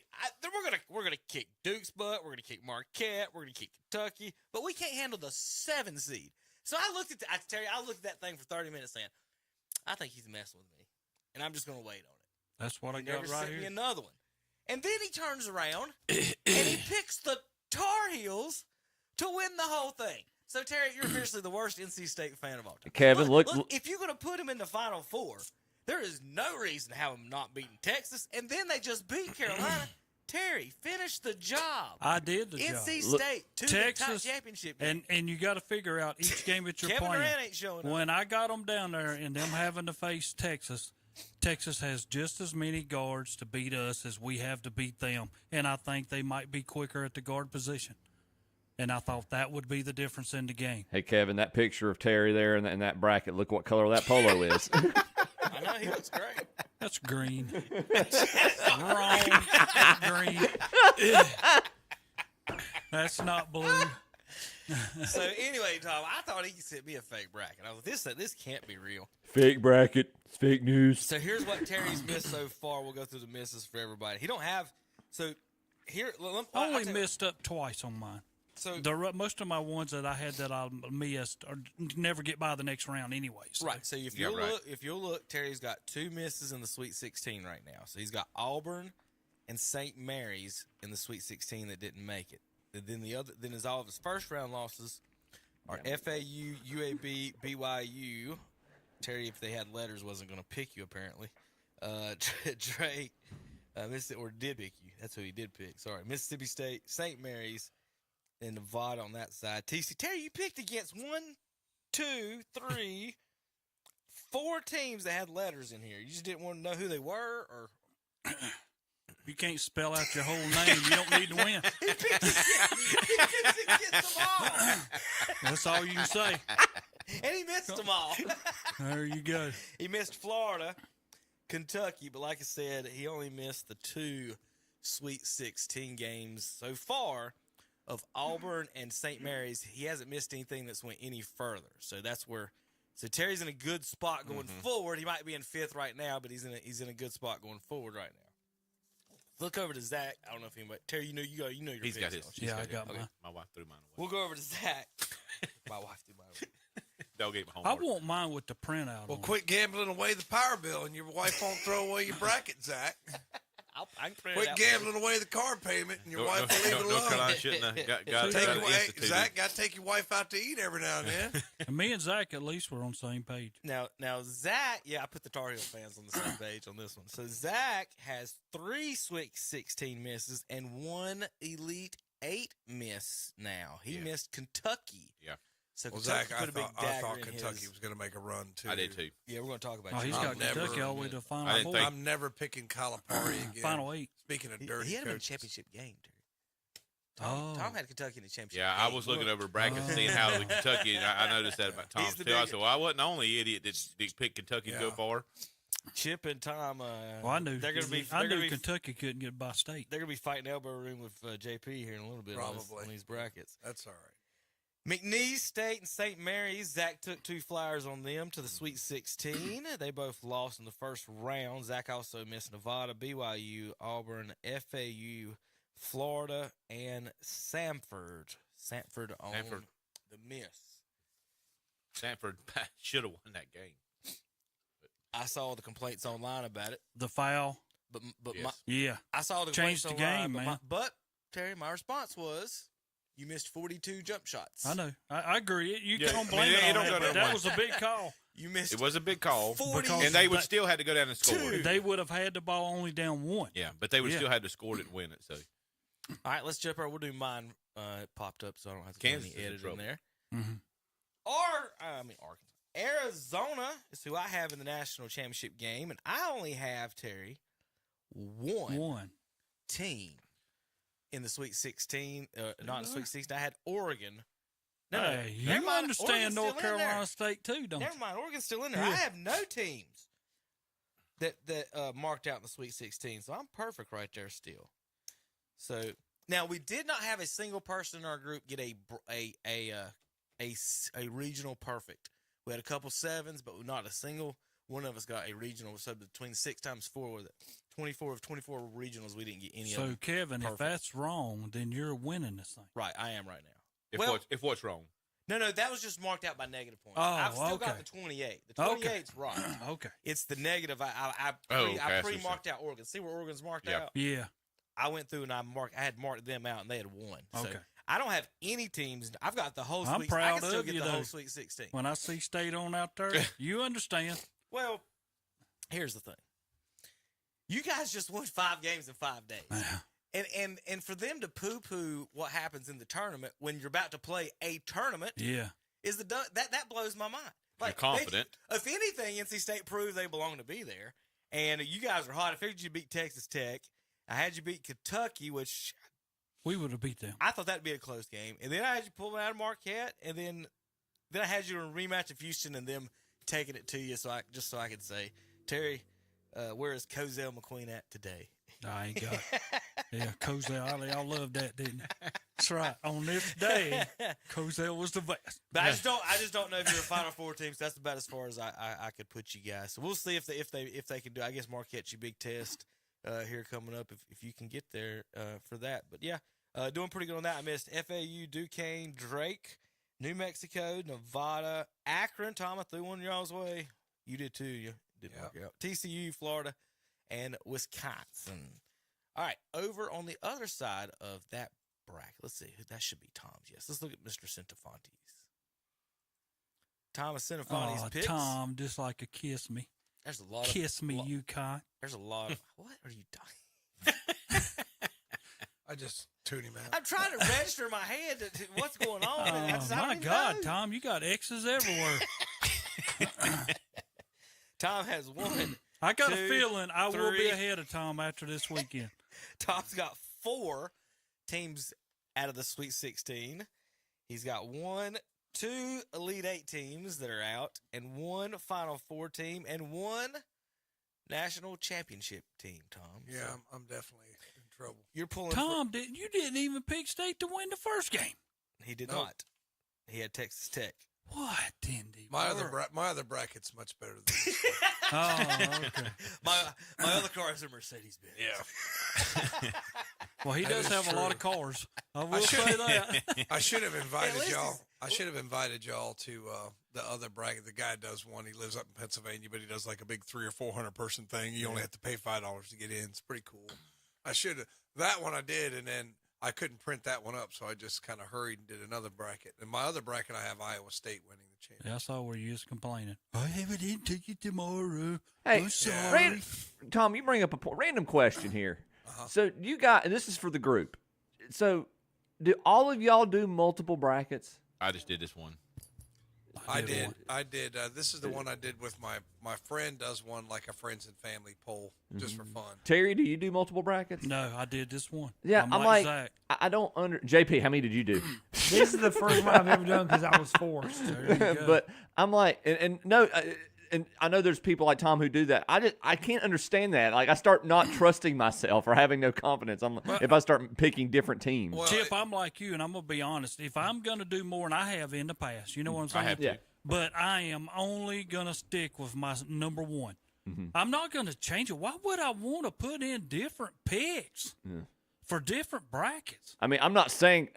We're gonna kick Duke's butt. We're gonna kick Marquette. We're gonna kick Kentucky. But we can't handle the 7 seed. So I looked at that thing for 30 minutes, saying, "I think he's messing with me, and I'm just gonna wait on it." That's what I got never right sent here. me another one, and then he turns around and he picks the Tar Heels to win the whole thing. So Terry, you're officially the worst NC State fan of all time. Kevin, look, if you're gonna put him in the Final Four, there is no reason to have him not beating Texas, and then they just beat Carolina. Terry, finish the job. I did the job. NC State, Texas championship game. And you got to figure out each game that you're Kevin playing. Durant ain't showing up. When I got them down there and them having to face Texas, Texas has just as many guards to beat us as we have to beat them, and I think they might be quicker at the guard position. And I thought that would be the difference in the game. Hey, Kevin, that picture of Terry there in that bracket, look what color that polo is. I know, he looks great. That's green. Wrong. Green. That's not blue. So anyway, Tom, I thought he sent me a fake bracket. I was like, this can't be real. Fake bracket. It's fake news. So here's what Terry's missed so far. We'll go through the misses for everybody. He don't have. So here, I only missed up twice on mine. So most of my ones that I had that I missed or never get by the next round anyway. So. Right. So if you'll look, Terry's got 2 misses in the Sweet 16 right now. So he's got Auburn and St. Mary's in the Sweet 16 that didn't make it. And then all of his first round losses are FAU, UAB, BYU. Terry, if they had letters, wasn't going to pick you apparently. Drake, or did pick you. That's who he did pick. Sorry, Mississippi State, St. Mary's. And Nevada on that side. TC, Terry, you picked against 1, 2, 3, 4 teams that had letters in here. You just didn't want to know who they were, or you can't spell out your whole name. You don't need to win. He picks against them all. That's all you can say. And he missed them all. There you go. He missed Florida, Kentucky, but like I said, he only missed the 2 Sweet 16 games so far. Of Auburn and St. Mary's, he hasn't missed anything that's went any further. So that's where. So Terry's in a good spot going forward. He might be in 5th right now, but he's in a good spot going forward right now. Look over to Zach. I don't know if anybody. Terry, you know your. He's got his. Yeah, I got mine. My wife threw mine away. We'll go over to Zach. My wife threw mine away. Don't get my I homework. want mine with the printout. Well, quit gambling away the power bill, and your wife won't throw away your bracket, Zach. I can print it Quit out. gambling away the car payment, and your wife will leave it alone. North Carolina shouldn't have got Take your wife, instituted. Zach, got to take your wife out to eat every now and then. And me and Zach at least were on the same page. Now, Zach, I put the Tar Heel fans on the same page on this one. So Zach has 3 Sweet 16 misses and 1 Elite 8 miss now. He missed Kentucky. Yeah. So Well, Kentucky Zach, put a big I dagger thought in Kentucky his. was going to make a run, too. I did, too. Yeah, we're going to talk about Oh, you. he's got Kentucky all the way to the Final I didn't Four. I'm never picking Calipari again. Final 8. Speaking of dirty He had him in a coaches. championship game, Terry. Oh. Tom had Kentucky in the championship Yeah, game. I was looking over brackets, seeing how the Kentucky. And I noticed that about Tom He's the too. I big- said, "Well, I wasn't the only idiot that picked Kentucky to go far." Chip and Tom. Well, I knew. They're going to be. I they're knew gonna be- Kentucky couldn't get by state. They're going to be fighting elbow room with JP here in a little bit on Probably. these brackets. That's all right. McNeese State and St. Mary's. Zach took 2 flyers on them to the Sweet 16. They both lost in the first round. Zach also missed Nevada, BYU, Auburn, FAU, Florida, and Samford. Samford on the miss. Sanford should have won that game. I saw the complaints online about it. The foul. But Yes. Yeah. I saw the Changed complaints the online, game, but man. But Terry, my response was, you missed 42 jump shots. I know. I agree. You Yeah, can't I blame mean, it it on don't that, go but that that way. was a big call. You missed. It was a big call, 40 and they would still had to go down and score it. They would have had the ball only down 1. Yeah, but they would Yeah. still have to score it and win it. So All right, let's jump over. We'll do mine. It popped up, so I don't have to Kansas do is any in edit in trouble. there. Mm-hmm. Arkansas. Arizona is who I have in the national championship game, and I only have, Terry, one team in the Sweet 16. Not in the Sweet 16. I had Oregon. Hey, never you mind, understand Oregon's North still in there. Carolina State too, don't Never you? mind, Oregon's still in there. I Yeah. have no teams that marked out in the Sweet 16, so I'm perfect right there still. So now we did not have a single person in our group get a regional perfect. We had a couple 7s, but not a single one of us got a regional. So between 6 times 4 with it, 24 of 24 regionals, we didn't get any of So them. Kevin, perfect. if that's wrong, then you're winning this thing. Right, I am right now. if what's wrong? No, that was just marked out by negative points. Oh, I've still okay. got the 28. The 28's right. Okay. It's the negative. I okay, pre-marked out Oregon. See where Oregon's marked Yeah. out? Yeah. I went through and I had marked them out, and they had won. So Okay. I don't have any teams. I've got the whole. I'm Sweet, I proud can still of get you, the whole though. Sweet 16. When I see State on out there, you understand. Well, here's the thing. You guys just won 5 games in 5 days. And for them to poo-poo what happens in the tournament when you're about to play a tournament Yeah. is that blows my mind. You're confident. If anything, NC State proved they belong to be there. And you guys are hot. I figured you beat Texas Tech. I had you beat Kentucky, which We would have beat them. I thought that'd be a close game. And then I had you pulling out of Marquette, and then I had you in a rematch of Houston and them taking it to you so I could say, Terry, where is Cozell McQueen at today? I ain't got it. Yeah, Cozell. I loved that, didn't you? That's right. On this day, Cozell was the best. But I just don't know if you're a Final Four team. So that's about as far as I could put you guys. So we'll see if they can do. I guess Marquette's your big test here coming up if you can get there for that. But yeah, doing pretty good on that. I missed FAU, Duquesne, Drake, New Mexico, Nevada, Akron. Tom, I threw one y'all's way. You did too. You didn't work out. TCU, Florida, and Wisconsin. All right, over on the other side of that bracket. Let's see. That should be Tom's. Yes. Let's look at Mr. Centifontes. Thomas Centifontes picks. Tom, just like a kiss me. There's a lot Kiss me, UConn. There's a lot of. What are you doing? I just tune him out. I'm trying to register in my head to what's going on. I Oh, don't my even God, know. Tom, you got X's everywhere. Tom has one. I got a 2, feeling I will be 3. ahead of Tom after this weekend. Tom's got 4 teams out of the Sweet 16. He's got 1, 2 Elite 8 teams that are out, and 1 Final Four team, and 1 National Championship team, Tom. Yeah, So I'm definitely in trouble. you're pulling. Tom, you didn't even pick State to win the first game. He did No. not. He had Texas Tech. What didn't he? My work? other bracket's much better than this. Oh, okay. My other car is a Mercedes Benz. Yeah. Well, he That does is have a lot of true. cars. I will say that. I should have At invited least y'all. he's- I should have invited y'all to the other bracket. The guy does one. He lives up in Pennsylvania, but he does like a big 300 or 400 person thing. You only have to pay $5 to get in. It's pretty cool. I should have that one I did, and then I couldn't print that one up, so I just kind of hurried and did another bracket. And my other bracket, I have Iowa State winning the championship. Yeah, I saw where you was complaining. I have it in ticket tomorrow. Hey, I'm sorry. Tom, you bring up a random question here. So you got, and this is for the group. So do all of y'all do multiple brackets? I just did this one. I did. This is the one I did with my friend does one like a friends and family poll just for fun. Terry, do you do multiple brackets? No, I did this one. Yeah, I'm like Zach. I don't JP, how many did you do? This is the first one I've ever done because I was forced. But I'm like, and no, and I know there's people like Tom who do that. I can't understand that. Like I start not trusting myself or having no confidence. If I start picking different teams. Well, Chip, I'm like you, and I'm gonna be honest. If I'm gonna do more, and I have in the past, you know what I'm saying? I have to. Yeah. But I am only gonna stick with my number one. I'm not gonna change it. Why would I want to put in different picks for different brackets? I mean, I'm not saying.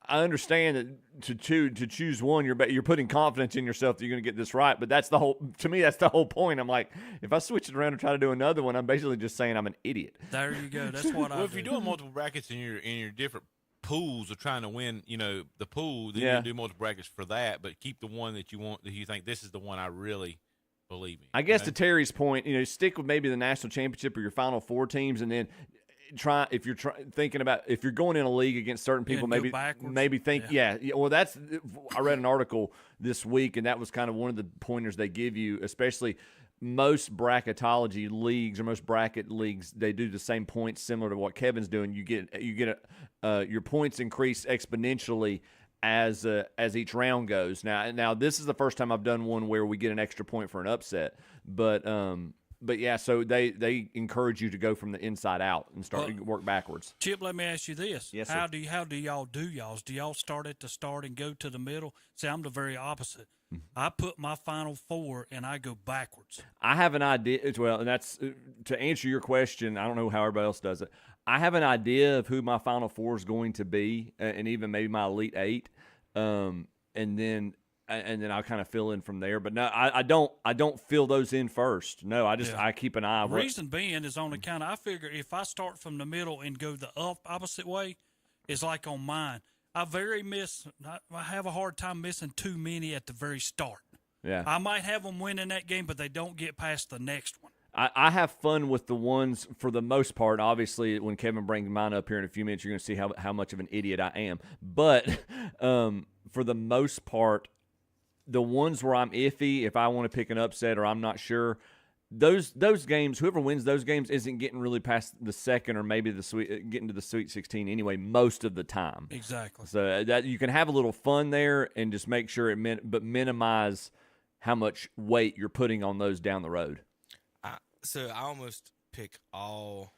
I understand that to choose one, you're putting confidence in yourself that you're going to get this right. But that's the whole. To me, that's the whole point. I'm like, if I switch it around and try to do another one, I'm basically just saying I'm an idiot. There you go. That's what I. Well, if you're doing multiple brackets in your different pools of trying to win, the pool, then you can do multiple brackets for that. But keep the one that you want, that you think this is the one I really believe in. I guess to Terry's point, stick with maybe the national championship or your Final Four teams, and then. Try if you're thinking about if you're going in a league against certain people, maybe think well that's I read an article this week, and that was kind of one of the pointers they give you, especially most bracketology leagues or most bracket leagues, they do the same points similar to what Kevin's doing. You get your points increase exponentially as each round goes. Now this is the first time I've done one where we get an extra point for an upset, but yeah, so they encourage you to go from the inside out and work backwards. Chip, let me ask you this: Yes, how sir. do y'all do y'all's? Do y'all start at the start and go to the middle? See, I'm the very opposite. I put my Final Four and I go backwards. I have an idea as well, and that's to answer your question. I don't know how everybody else does it. I have an idea of who my Final Four is going to be, and even maybe my Elite Eight, and then I'll kind of fill in from there. But no, I don't fill those in first. No, I keep an eye. Reason being is on account. I figure if I start from the middle and go the opposite way, it's like on mine. I have a hard time missing too many at the very start. Yeah, I might have them winning that game, but they don't get past the next one. I have fun with the ones for the most part. Obviously, when Kevin brings mine up here in a few minutes, you're going to see how much of an idiot I am. But for the most part, the ones where I'm iffy, if I want to pick an upset or I'm not sure, those games, whoever wins those games isn't getting really past the second or maybe getting to the Sweet 16 anyway most of the time. Exactly. So that you can have a little fun there and just make sure but minimize how much weight you're putting on those down the road. So I almost pick all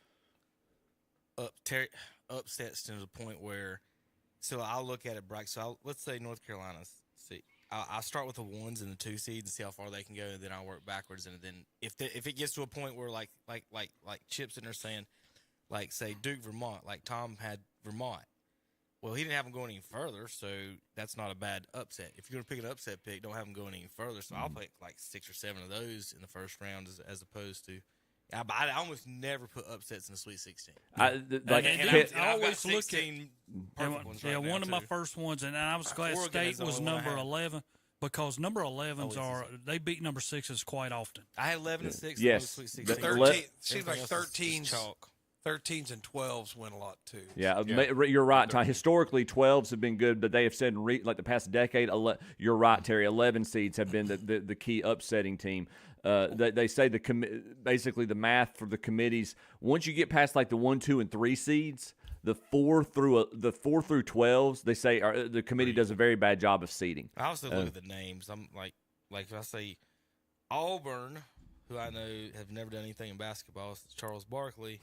upsets to the point where, so I'll look at it, Brack. So let's say North Carolina's. See, I'll start with the 1s and the 2 seeds and see how far they can go, and then I'll work backwards. And then if it gets to a point where like Chip's in there saying, like say Duke, Vermont, like Tom had Vermont. Well, he didn't have them going any further, so that's not a bad upset. If you're going to pick an upset pick, don't have them going any further. So I'll pick like 6 or 7 of those in the first round as opposed to. I almost never put upsets in the Sweet 16. I always look at one of my first ones, and I was glad State was number 11 because number 11s they beat number 6s quite often. I had 11 and 6. Yes, Sweet 16. 13 seems like 13s and 12s win a lot too. Yeah, you're right, Ty. Historically, 12s have been good, but they have said in like the past decade, you're right, Terry. 11 seeds have been the key upsetting team. They say basically the math for the committees. Once you get past like the 1, 2, and 3 seeds, the 4 through 12s, they say the committee does a very bad job of seeding. I also look at the names. I'm like if I say Auburn, who I know have never done anything in basketball, it's Charles Barkley.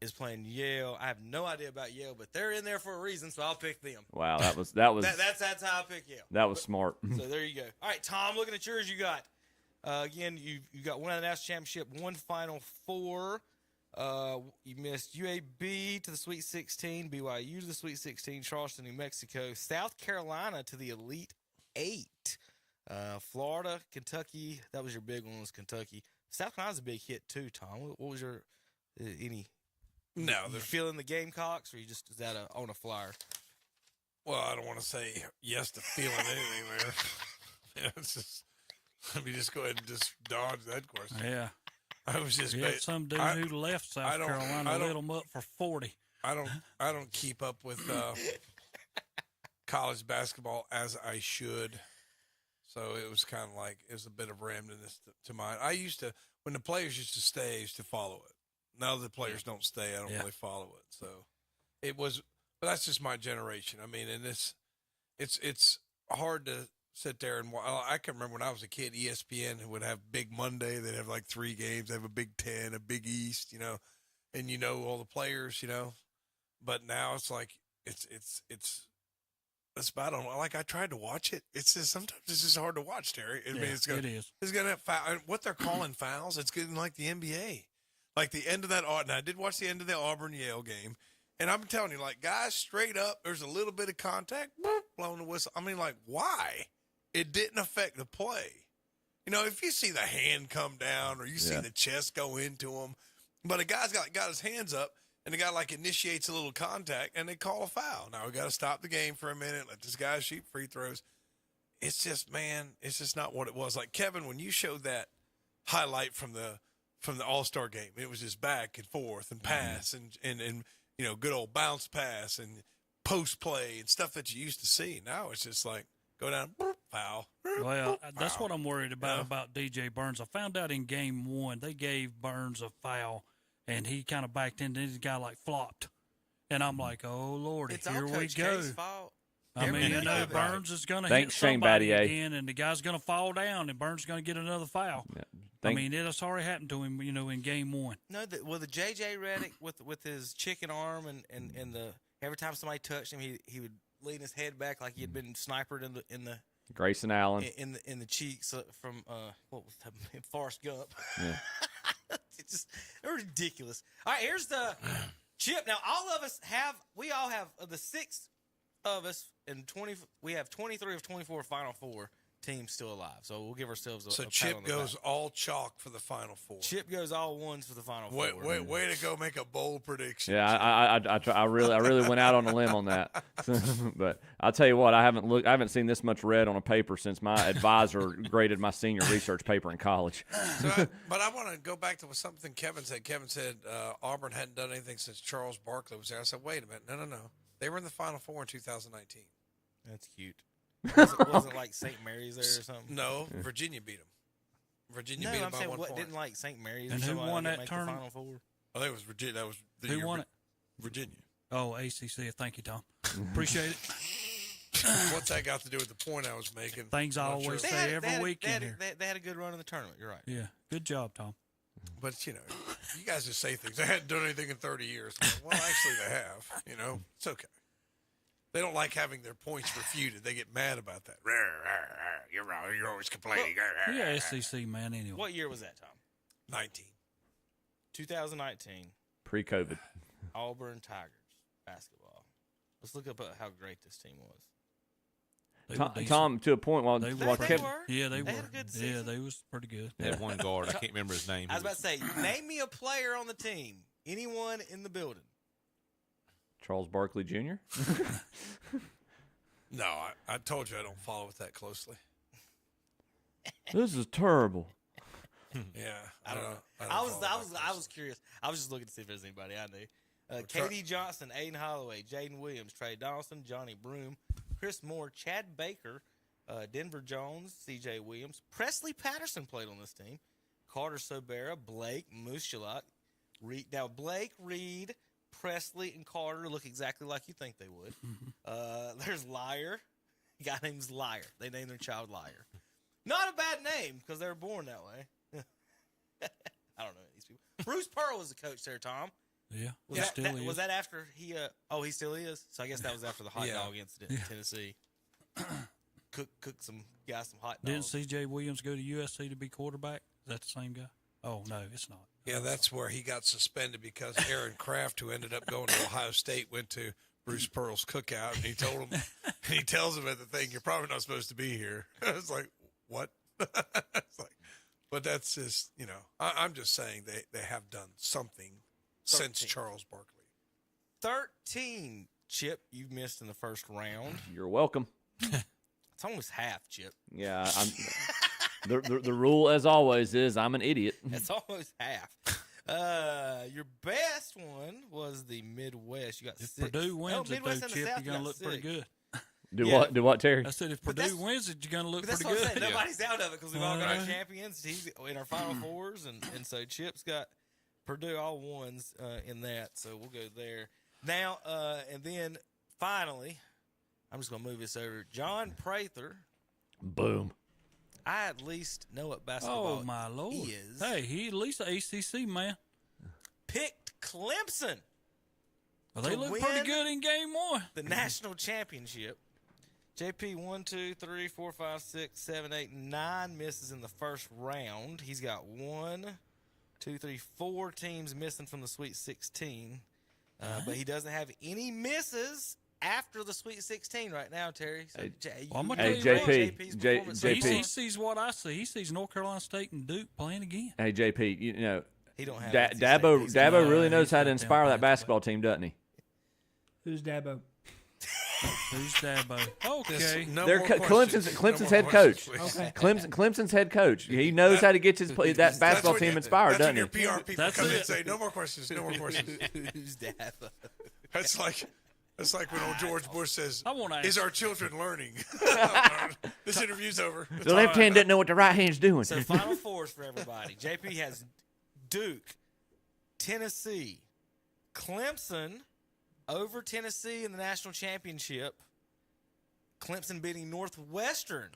Is playing Yale. I have no idea about Yale, but they're in there for a reason, so I'll pick them. Wow, that's how I pick Yale. That was smart. So there you go. All right, Tom, looking at yours, you got again. You got one of the national championship, one Final Four. You missed UAB to the Sweet 16, BYU to the Sweet 16, Charleston, New Mexico, South Carolina to the Elite 8. Florida, Kentucky. That was your big one. Was Kentucky? South Carolina's a big hit too. Tom, what was your any? No, you they're feeling the Gamecocks, or you just is that on a flyer? Well, I don't want to say yes to feeling anything there. Yeah, it's just, let me just go ahead and just dodge that question. Yeah. I was just We had some dude who left South Carolina lit them up for 40. I don't keep up with college basketball as I should. So it was kind of like it was a bit of randomness to mine. I used to, when the players used to stay, I used to follow it. Now that the players don't stay, I don't really follow it. So it was, but that's just my generation. I mean, and it's hard to sit there and I can remember when I was a kid, ESPN would have Big Monday. They'd have like 3 games. They have a Big Ten, a Big East, and all the players, But now it's like it's about like I tried to watch it. It's just sometimes it's just hard to watch, Terry. I mean, it is. It's gonna have foul. What they're calling fouls. It's getting like the NBA, like the end of that. And I did watch the end of the Auburn Yale game, and I'm telling you, like guys, straight up, there's a little bit of contact, blowing the whistle. I mean, like why? It didn't affect the play. If you see the hand come down or you see the chest go into him, but a guy's got his hands up and the guy like initiates a little contact and they call a foul. Now we got to stop the game for a minute, let this guy shoot free throws. It's just, man, it's just not what it was. Like Kevin, when you showed that highlight from the All-Star game, it was just back and forth and pass and good old bounce pass and post play and stuff that you used to see. Now it's just like, go down, foul. Well, that's what I'm worried about DJ Burns. I found out in game 1 they gave Burns a foul, and he kind of backed in, and the guy like flopped. And I'm like, oh, Lordy, here we go. I mean, Burns is going to hit somebody again, and the guy's going to fall down, and Burns is going to get another foul. Yeah. I mean, it's already happened to him, in game 1. No, the J.J. Redick with his chicken arm and the every time somebody touched him, he would lean his head back like he had been snipered in the Grayson Allen in the cheeks from what was that, Forrest Gump. Yeah. It's just ridiculous. All right, here's the chip. Now we all have the 6 of us and we have 23 of 24 Final Four teams still alive. So we'll give ourselves a Chip goes all chalk for the Final Four. Chip goes all ones for the Final Four. Way to go, make a bold prediction. Yeah, I really went out on a limb on that. But I'll tell you what, I haven't seen this much red on a paper since my advisor graded my senior research paper in college. But I want to go back to something Kevin said. Kevin said Auburn hadn't done anything since Charles Barkley was there. I said, wait a minute, no. They were in the Final Four in 2019. That's cute. Wasn't like St. Mary's there or something? No, Virginia beat them. Virginia beat them by 1 point. Didn't like St. Mary's and or who won that make tournament? The Final Four? I think it was Virginia. That was the who year won it? Virginia. Oh, ACC. Thank you, Tom. Appreciate it. What's that got to do with the point I was making? Things I always say every week in here. They had a good run in the tournament. You're right. Yeah, good job, Tom. But, you guys just say things. They hadn't done anything in 30 years. Well, actually, they have. It's okay. They don't like having their points refuted. They get mad about that. You're wrong. You're always complaining. Yeah, SEC, man, anyway. What year was that, Tom? 2019. Pre-COVID. Auburn Tigers basketball. Let's look up how great this team was. Tom, to a point while they were. Yeah, they were. Had a good season. Yeah, they was pretty good. They had one guard. I can't remember his name. I was about to say, name me a player on the team. Anyone in the building. Charles Barkley Jr.? No, I told you I don't follow it that closely. This is terrible. Yeah, I don't know. I was curious. I was just looking to see if there's anybody I knew. Katie Johnson, Aiden Holloway, Jaden Williams, Trey Donaldson, Johnny Broom, Chris Moore, Chad Baker, Denver Jones, C.J. Williams, Presley Patterson played on this team. Carter Sobera, Blake Mushalak. Now Blake, Reed, Presley, and Carter look exactly like you think they would. There's Liar. A guy named Liar. They named their child Liar. Not a bad name because they were born that way. I don't know these people. Bruce Pearl was the coach there, Tom. Yeah. Was that after he he still is? So I guess that was after the hot dog incident in Tennessee. Cook some guys some hot dogs. Didn't C.J. Williams go to USC to be quarterback? Is that the same guy? Oh, no, it's not. Yeah, that's where he got suspended because Aaron Kraft, who ended up going to Ohio State, went to Bruce Pearl's cookout, and he tells him at the thing, "You're probably not supposed to be here." I was like, what? It's like, but that's just, I'm just saying they have done something since Charles Barkley. 13, Chip, you missed in the first round. You're welcome. It's almost half, Chip. Yeah, the rule, as always, is I'm an idiot. That's almost half. Your best one was the Midwest. You got If 6. Purdue wins it, though, Midwest and the Chip, South, you're going to got look pretty 6. good. Do what, Terry? I said if Purdue wins it, you're going to look But that's pretty what I'm good. saying. Nobody's out of it because we've all got our Uh-huh. champions. He's in our Final Fours, and so Chip's got Purdue all ones in that. So we'll go there. Now, and then finally, I'm just going to move this over. John Prather. Boom. I at least know what basketball Oh, my Lord. is. Hey, he at least an ACC man. Picked Clemson. Well, they to look win pretty good in game one. The national championship. JP 1, 2, 3, 4, 5, 6, 7, 8, 9 misses in the first round. He's got 1, 2, 3, 4 teams missing from the Sweet 16. But he doesn't have any misses after the Sweet 16 right now, Terry. So I'm gonna Hey, tell you what, JP. He sees what I see. He sees North Carolina State and Duke playing again. Hey, JP, he don't have Dabo really knows how to inspire that basketball team, doesn't he? Who's Dabo? Who's Dabo? Okay. They're Clemson's head coach. Okay. Clemson's head coach. He knows how to get that basketball team inspired, doesn't he? That's when your PR people come in and say, no more questions, no more questions. Who's Dabo? That's like when old George Bush says, ask. is our children learning? This interview's over. The left hand doesn't know what the right hand's doing. So Final Fours for everybody. JP has Duke, Tennessee, Clemson over Tennessee in the national championship. Clemson beating Northwestern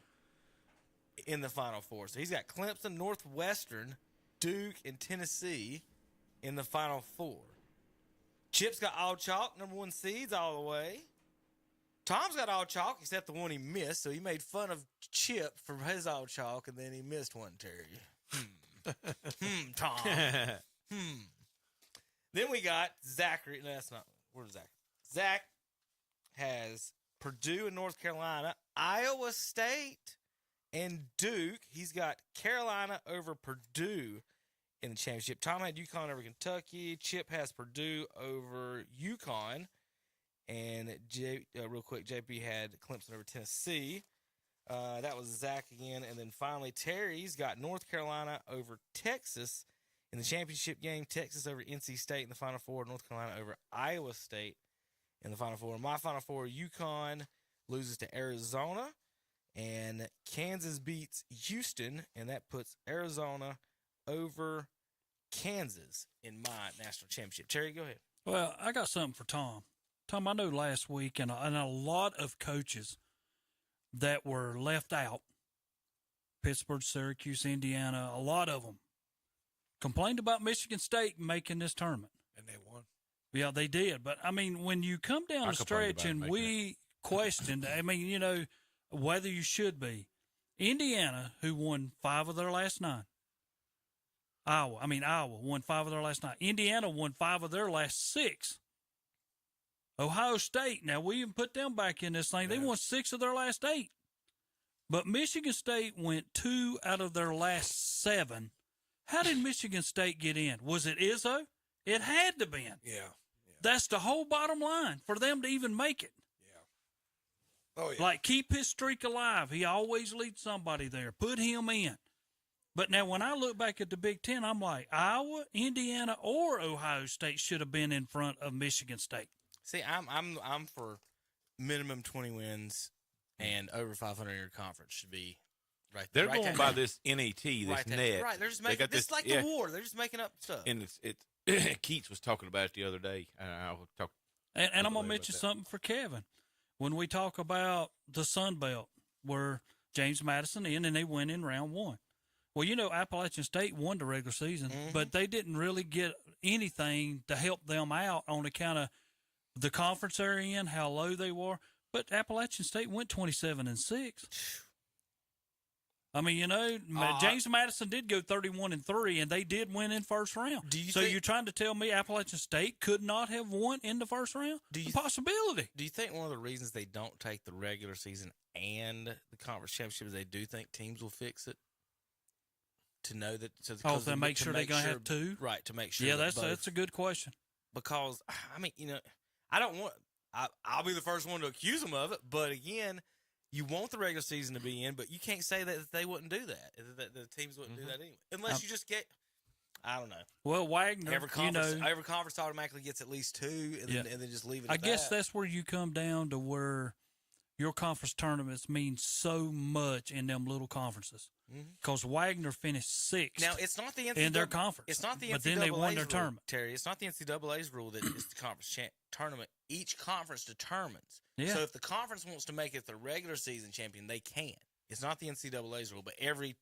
in the Final Four. So he's got Clemson, Northwestern, Duke, and Tennessee in the Final Four. Chip's got all chalk, number 1 seeds all the way. Tom's got all chalk except the one he missed, so he made fun of Chip for his all chalk, and then he missed one, Terry. Tom. Then we got Zachary. No, that's not. Where's Zach? Zach has Purdue and North Carolina, Iowa State, and Duke. He's got Carolina over Purdue in the championship. Tom had UConn over Kentucky. Chip has Purdue over UConn. And real quick, JP had Clemson over Tennessee. That was Zach again. And then finally, Terry's got North Carolina over Texas in the championship game. Texas over NC State in the Final Four. North Carolina over Iowa State in the Final Four. In my Final Four, UConn loses to Arizona. And Kansas beats Houston. And that puts Arizona over Kansas in my national championship. Terry, go ahead. Well, I got something for Tom. Tom, I know last week and a lot of coaches that were left out, Pittsburgh, Syracuse, Indiana, a lot of them complained about Michigan State making this tournament. And they won. Yeah, they did. But, I mean, when you come down the stretch and we questioned, whether you should be, Indiana, who won 5 of their last 9, Iowa won 5 of their last 9. Indiana won 5 of their last 6. Ohio State, now we even put them back in this thing. They won 6 of their last 8. But Michigan State went 2 out of their last 7. How did Michigan State get in? Was it Izzo? It had to be. Yeah. That's the whole bottom line for them to even make it. Yeah. Oh, yeah. Like, keep his streak alive. He always leads somebody there. Put him in. But now when I look back at the Big Ten, I'm like, Iowa, Indiana, or Ohio State should have been in front of Michigan State. See, I'm for minimum 20 wins and over 500 in your conference should be right there. They're going by this NET, this right net. there. Right, they're just making this like the war. They're just making up stuff. And Keats was talking about it the other day. I'll talk. And I'm going to mention something for Kevin. When we talk about the Sun Belt, where James Madison in and they went in round 1. Well, you know, Appalachian State won the regular season, but they didn't really get anything to help them out on account of the conference they're in, how low they were. But Appalachian State went 27-6. I mean, James Madison did go 31-3, and they did win in first round. So you're trying to tell me Appalachian State could not have won in the first round? A possibility. Do you think one of the reasons they don't take the regular season and the conference championship is they do think teams will fix it? To know that, to make sure they're going to have two? Right, to make sure. Yeah, that's a good question. Because, I mean, I don't want – I'll be the first one to accuse them of it, but again – you want the regular season to be in, but you can't say that they wouldn't do that. That the teams wouldn't do that anyway, unless you just get. I don't know. Well, Wagner, every conference automatically gets at least two, and then just leave it. I guess that's where you come down to where your conference tournaments mean so much in them little conferences. Because Wagner finished sixth. Now it's not the NCAA, in their conference. It's not the NCAA's but then they won their tournament. Terry, it's not the NCAA's rule that it's the conference tournament. Each conference determines. Yeah. So if the conference wants to make it the regular season champion, they can. It's not the NCAA's rule, but every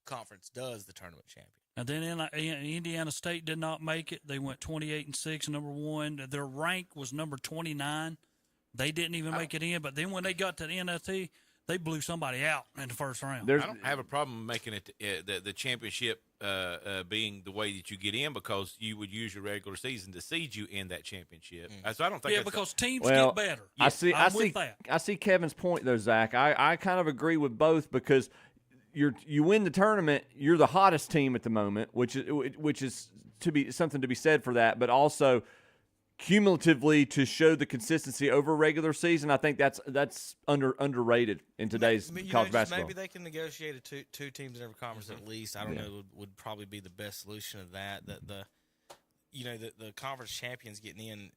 conference does the tournament champion. And then Indiana State did not make it. They went 28-6, number one. Their rank was number 29. They didn't even make it in. But then when they got to the NIT, they blew somebody out in the first round. I don't have a problem making it the championship being the way that you get in, because you would use your regular season to seed you in that championship. So I don't think because teams get better. I see Kevin's point though, Zach. I kind of agree with both, because you win the tournament, you're the hottest team at the moment, which is something to be said for that, but also cumulatively to show the consistency over regular season. I think that's underrated in today's college basketball. Maybe they can negotiate two teams in every conference at least. I don't know. Would probably be the best solution of that. The conference champions getting in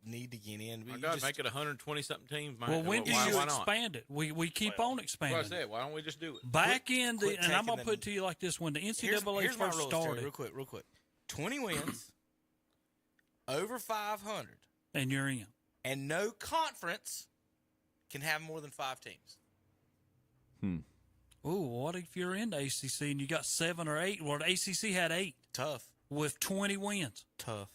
need to get in. My God, make it 120 something teams. Well, when do you expand it? We keep on expanding. That's what I said. Why don't we just do it? Back in the, and I'm gonna put it to you like this: when the NCAA first started, real quick, 20 wins. Over 500. And you're in. And no conference can have more than 5 teams. Ooh, what if you're in the ACC and you got 7 or 8? Well, the ACC had 8. Tough. With 20 wins. Tough.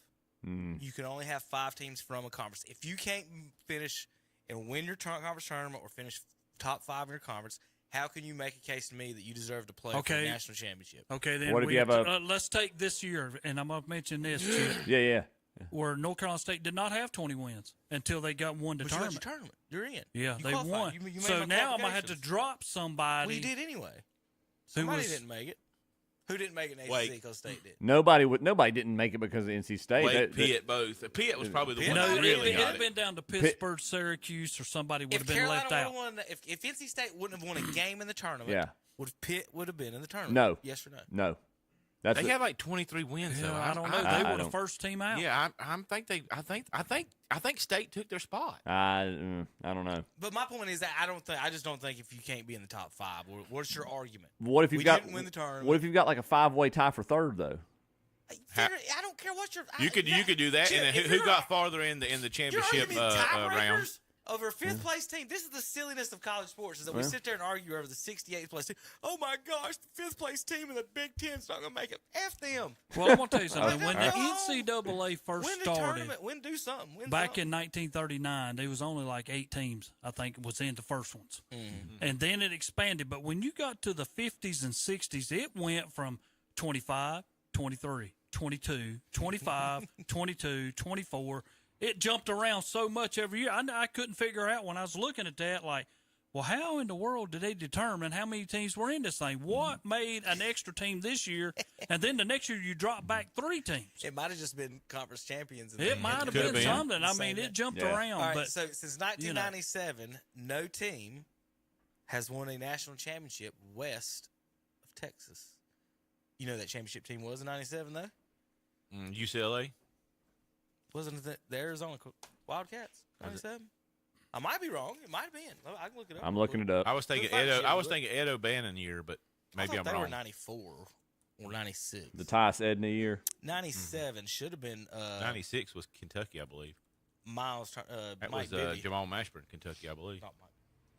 You can only have 5 teams from a conference. If you can't finish and win your conference tournament or finish top 5 in your conference, how can you make a case to me that you deserve to play for the national championship? Okay, then what if you have let's take this year, and I'm going to mention this, Chip. Yeah. Where North Carolina State did not have 20 wins until they won the tournament. You're in. Yeah, you they won. You so now I'm going to have to drop somebody. Well, you did anyway. Somebody didn't make it. Who didn't make it in ACC because State did? Nobody didn't make it because of NC State. Pitt both. Pitt was probably the one that really it had been down to Pittsburgh, Syracuse, or somebody would have been left out. If NC State wouldn't have won a game in the tournament, would Pitt would have been in the tournament? No. Yes or no? No. They had like 23 wins. Yeah, though. I don't know. They were the first team out. Yeah, I think State took their spot. I don't know. But my point is that I just don't think if you can't be in the top 5, what's your argument? What if we didn't win the tournament? What if you've got like a 5-way tie for third though? I don't care what your. You could do that, and then who got farther in the championship round? Over a 5th place team. This is the silliness of college sports, is that we sit there and argue over the 68th place team. Oh my gosh, the 5th place team in the Big Ten's not going to make it. F them. Well, I'm going to tell you something. When the NCAA first started, do something. Back in 1939, there was only like 8 teams, I think, was in the first ones. And then it expanded. But when you got to the 50s and 60s, it went from 25, 23, 22, 25, 22, 24. It jumped around so much every year. I couldn't figure out when I was looking at that, like, well, how in the world did they determine how many teams were in this thing? What made an extra team this year, and then the next year you drop back 3 teams? It might have just been conference champions. It might have been something. I mean, it jumped around. All right, but so since 1997, no team has won a national championship west of Texas. You know who that championship team was in 97, though? UCLA. Wasn't it the Arizona Wildcats? 97? I might be wrong. It might have been. I can look it up. I'm looking it up. I was thinking Ed O'Bannon year, but maybe I'm wrong. They were 94 or 96. The Tice Edna year. 97 should have been. 96 was Kentucky, I believe. That was Jamal Mashburn, Kentucky, I believe.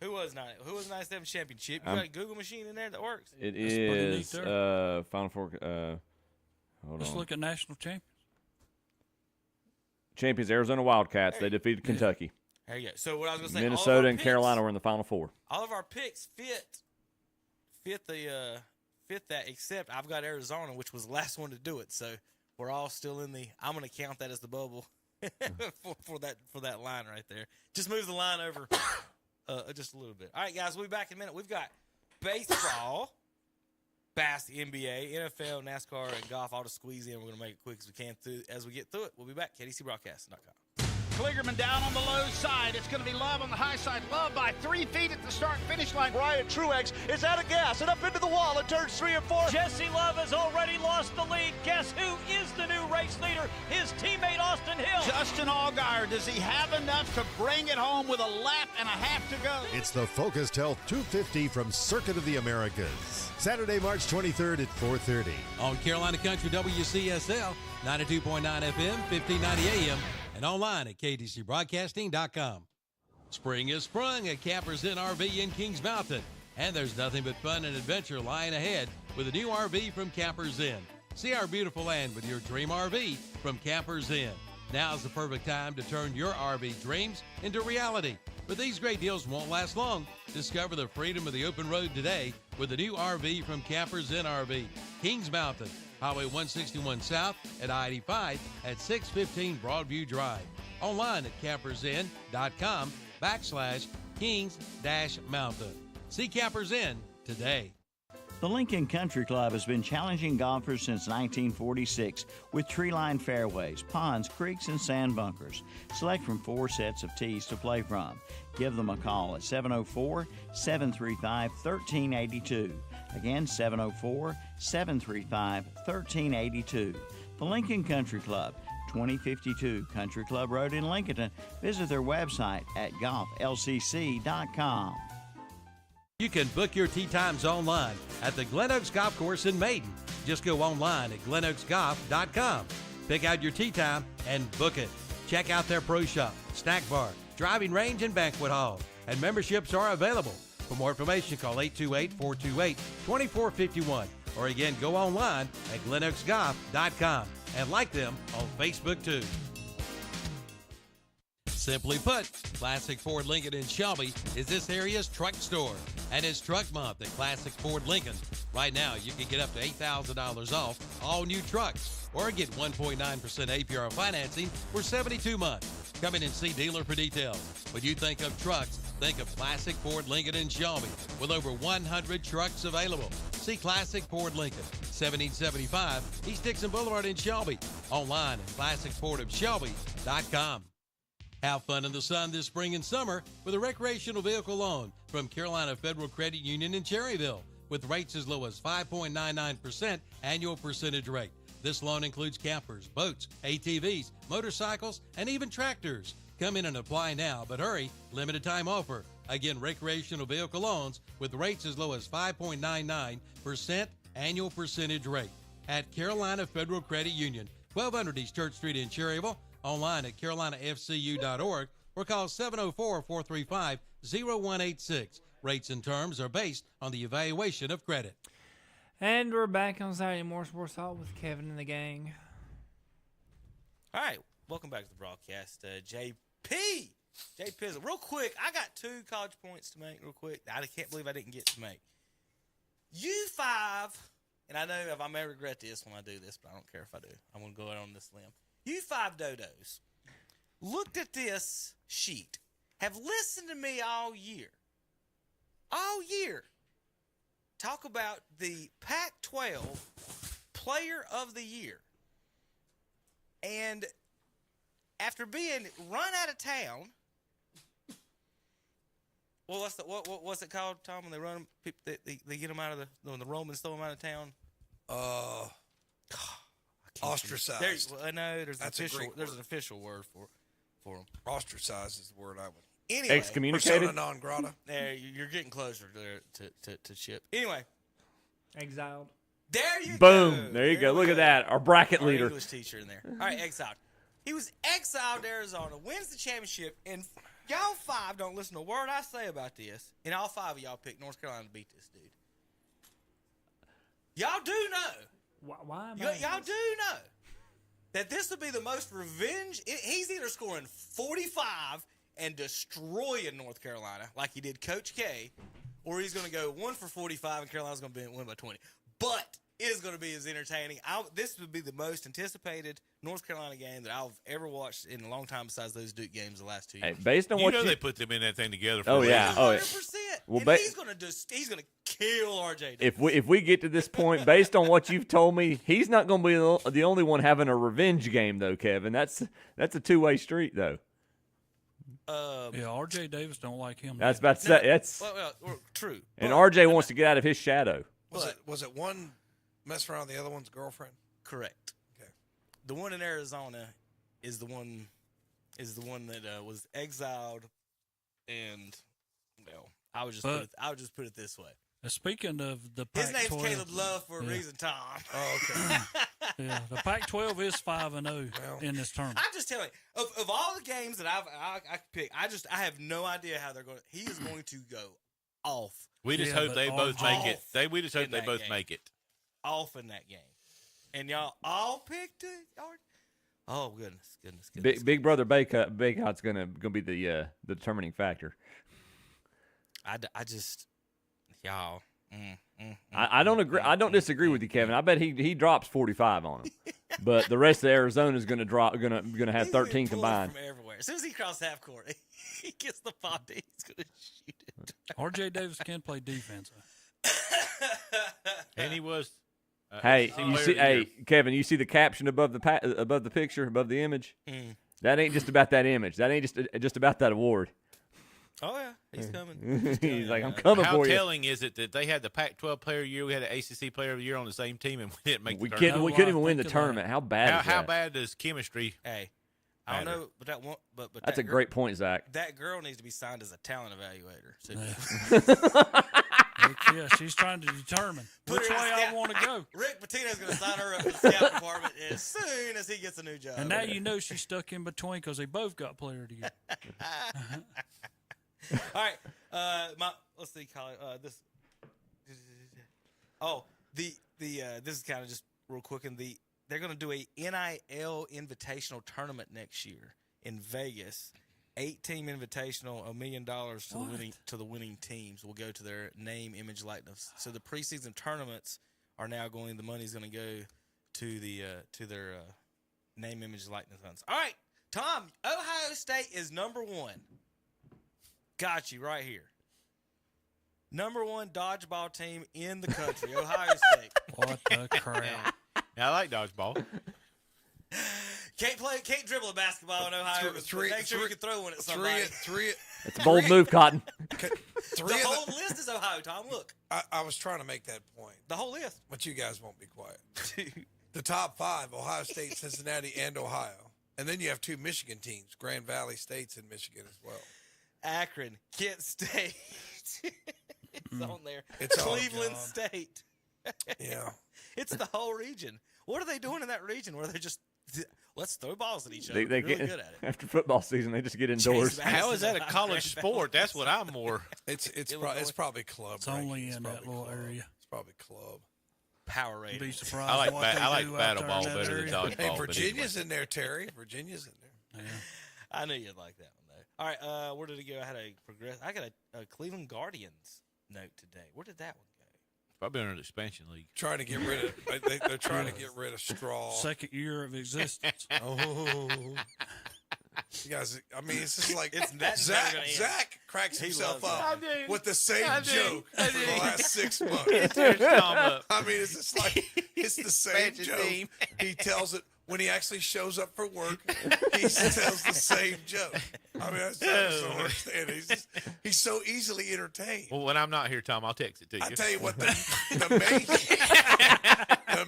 Who was 97 championship? You got a Google machine in there that works? It is Final Four. Let's look at national champions. Champions Arizona Wildcats. They defeated Kentucky. There you go. So what I was going to say, Minnesota and Carolina were in the Final Four. All of our picks fit that, except I've got Arizona, which was the last one to do it. So we're all still in the. I'm going to count that as the bubble for that line right there. Just move the line over just a little bit. All right, guys, we'll be back in a minute. We've got baseball, NBA, NFL, NASCAR, and golf all to squeeze in. We're going to make it quick as we can as we get through it. We'll be back. KDCBroadcast.com. Kligerman down on the low side. It's going to be Love on the high side. Love by 3 feet at the start-finish line. Brian Truex is out of gas and up into the wall at turns 3 and 4. Jesse Love has already lost the lead. Guess who is the new race leader? His teammate Austin Hill. Justin Allgaier, does he have enough to bring it home with a lap and a half to go? It's the Focused Health 250 from Circuit of the Americas. Saturday, March 23rd at 4:30. On Carolina Country WCSL, 92.9 FM, 1590 AM, and online at KDCBroadcasting.com. Spring is sprung at Campers Inn RV in Kings Mountain, and there's nothing but fun and adventure lying ahead with a new RV from Campers Inn. See our beautiful land with your dream RV from Campers Inn. Now's the perfect time to turn your RV dreams into reality. But these great deals won't last long. Discover the freedom of the open road today with the new RV from Campers Inn RV, Kings Mountain, Highway 161 South at I-85 at 615 Broadview Drive. Online at campersinn.com/Kings-Mountain. See Campers Inn today. The Lincoln Country Club has been challenging golfers since 1946 with tree-lined fairways, ponds, creeks, and sand bunkers. Select from 4 sets of tees to play from. Give them a call at 704-735-1382. Again, 704-735-1382. The Lincoln Country Club, 2052 Country Club Road in Lincoln. Visit their website at golflcc.com. You can book your tee times online at the Glen Oaks Golf Course in Maiden. Just go online at glenoaksgolf.com. Pick out your tee time and book it. Check out their pro shop, snack bar, driving range, and banquet hall. And memberships are available. For more information, call 828-428-2451. Or again, go online at glenoaksgolf.com and like them on Facebook too. Simply put, Classic Ford Lincoln in Shelby is this area's truck store. And it's Truck Month at Classic Ford Lincoln. Right now, you can get up to $8,000 off all new trucks or get 1.9% APR financing for 72 months. Come in and see dealer for details. When you think of trucks, think of Classic Ford Lincoln in Shelby with over 100 trucks available. See Classic Ford Lincoln, 1775 East Dixon Boulevard in Shelby. Online at classicfordofshelby.com. Have fun in the sun this spring and summer with a recreational vehicle loan from Carolina Federal Credit Union in Cherryville with rates as low as 5.99% annual percentage rate. This loan includes campers, boats, ATVs, motorcycles, and even tractors. Come in and apply now, but hurry, limited time offer. Again, recreational vehicle loans with rates as low as 5.99% annual percentage rate at Carolina Federal Credit Union, 1200 East Church Street in Cherryville. Online at carolinafcu.org or call 704-435-0186. Rates and terms are based on the evaluation of credit. And we're back on Saturday Morning Sports Talk with Kevin and the gang. All right, welcome back to the broadcast. JP, real quick, I got 2 college points to make real quick. I can't believe I didn't get to make. U5, and I know if I may regret this when I do this, but I don't care if I do. I'm going to go out on this limb. You 5 dodos looked at this sheet, have listened to me all year, talk about the Pac-12 Player of the Year. And after being run out of town, well, what's it called, Tom, when they run them, they get them out of when the Romans throw them out of town? Ostracized. There's an official word for them. Ostracized is the word I would. Anyway, excommunicated. Persona non grata. There, you're getting closer to Chip. Anyway, exiled. There you go. Boom. There you go. Look at that. Our bracket Our leader. English teacher in there. All right, exiled. He was exiled to Arizona, wins the championship, and y'all 5 don't listen to a word I say about this, and all 5 of y'all picked North Carolina to beat this dude. Y'all do know. Why y'all do know that this would be the most revenge. He's either scoring 45 and destroying North Carolina like he did Coach K, or he's going to go 1 for 45 and Carolina's going to win by 20. But it is going to be as entertaining. This would be the most anticipated North Carolina game that I've ever watched in a long time besides those Duke games the last 2 years. Hey, based on what they put them in that thing together. For oh, a yeah. reason. Oh, yeah. 100%. Well, and he's going to kill RJ Davis. If we get to this point, based on what you've told me, he's not going to be the only one having a revenge game, though, Kevin. That's a two-way street, though. Yeah, RJ Davis don't like him. That's about to say that's well, true. And RJ wants to get out of his shadow. Was it one messing around with the other one's girlfriend? Correct. Okay. The one in Arizona is the one that was exiled, and I would just put it this way. Speaking of the Pac-12, his name's Caleb Love for a reason, Tom. Oh, okay. Yeah, the Pac-12 is 5-0 in this tournament. I'm just telling you, of all the games that I pick, I have no idea how they're going. He is going to go off. We just hope they both make it. We just hope they both make it. Off in that game, and y'all all picked it. Oh goodness! Big brother Baycott's gonna be the determining factor. I just y'all. I don't agree. I don't disagree with you, Kevin. I bet he drops 45 on him, but the rest of Arizona is gonna have 13 combined. From everywhere. As soon as he crosses half court, he gets the ball. He's gonna shoot it. RJ Davis can play defense, and he was. Kevin, you see the caption above the picture, above the image? That ain't just about that image. That ain't just about that award. Oh yeah, he's coming. He's like, I'm coming for you. How telling is it that they had the Pac-12 Player of the Year, we had the ACC Player of the Year on the same team, and we didn't make the tournament? We couldn't even win the tournament. How bad is that? How bad does chemistry? Hey, I don't know, but that's a great point, Zach. That girl needs to be signed as a talent evaluator. So yeah, she's trying to determine which way I want to go. Rick Pitino's going to sign her up for the scout department as soon as he gets a new job. And now you know she's stuck in between because they both got Player of the Year. All right, let's see, Colin. This is kind of just real quick. They're going to do a NIL Invitational tournament next year in Vegas. 8-team invitational, $1 million to the winning teams will go to their name, image, likeness. So the preseason tournaments are now going. The money's going to go to their name, image, likeness funds. All right, Tom. Ohio State is number 1. Got you right here. Number 1 dodgeball team in the country, Ohio State. What the crap? Yeah, I like dodgeball. Can't dribble a basketball in Ohio. Make sure you can throw one at somebody. It's a bold move, Cotton. The whole list is Ohio, Tom. Look. I was trying to make that point. The whole list. But you guys won't be quiet. The top 5, Ohio State, Cincinnati, and Ohio. And then you have 2 Michigan teams, Grand Valley State's in Michigan as well. Akron, Kent State. It's on there. It's Cleveland State. Yeah. It's the whole region. What are they doing in that region where they're just let's throw balls at each other? They They're really get, good at it. After football season, they just get indoors. How is that a college sport? That's what I'm more. It's probably club. It's only in that little area. It's probably club. Power rating. Be surprised. I like battle ball better than dodgeball. Hey, Virginia's in there, Terry. Virginia's in there. Yeah. I knew you'd like that one though. All right, where did it go? I got a Cleveland Guardians note today. Where did that one go? Probably under the expansion league. Trying to get rid of. They're trying to get rid of Straw. Second year of existence. Oh, you guys! I mean, it's just like it's Zach cracks himself up with the same joke for the last 6 months. I mean, it's just like it's the same joke. He tells it when he actually shows up for work. He tells the same joke. I mean, I just don't understand. He's so easily entertained. Well, when I'm not here, Tom, I'll text it to you. I tell you what, the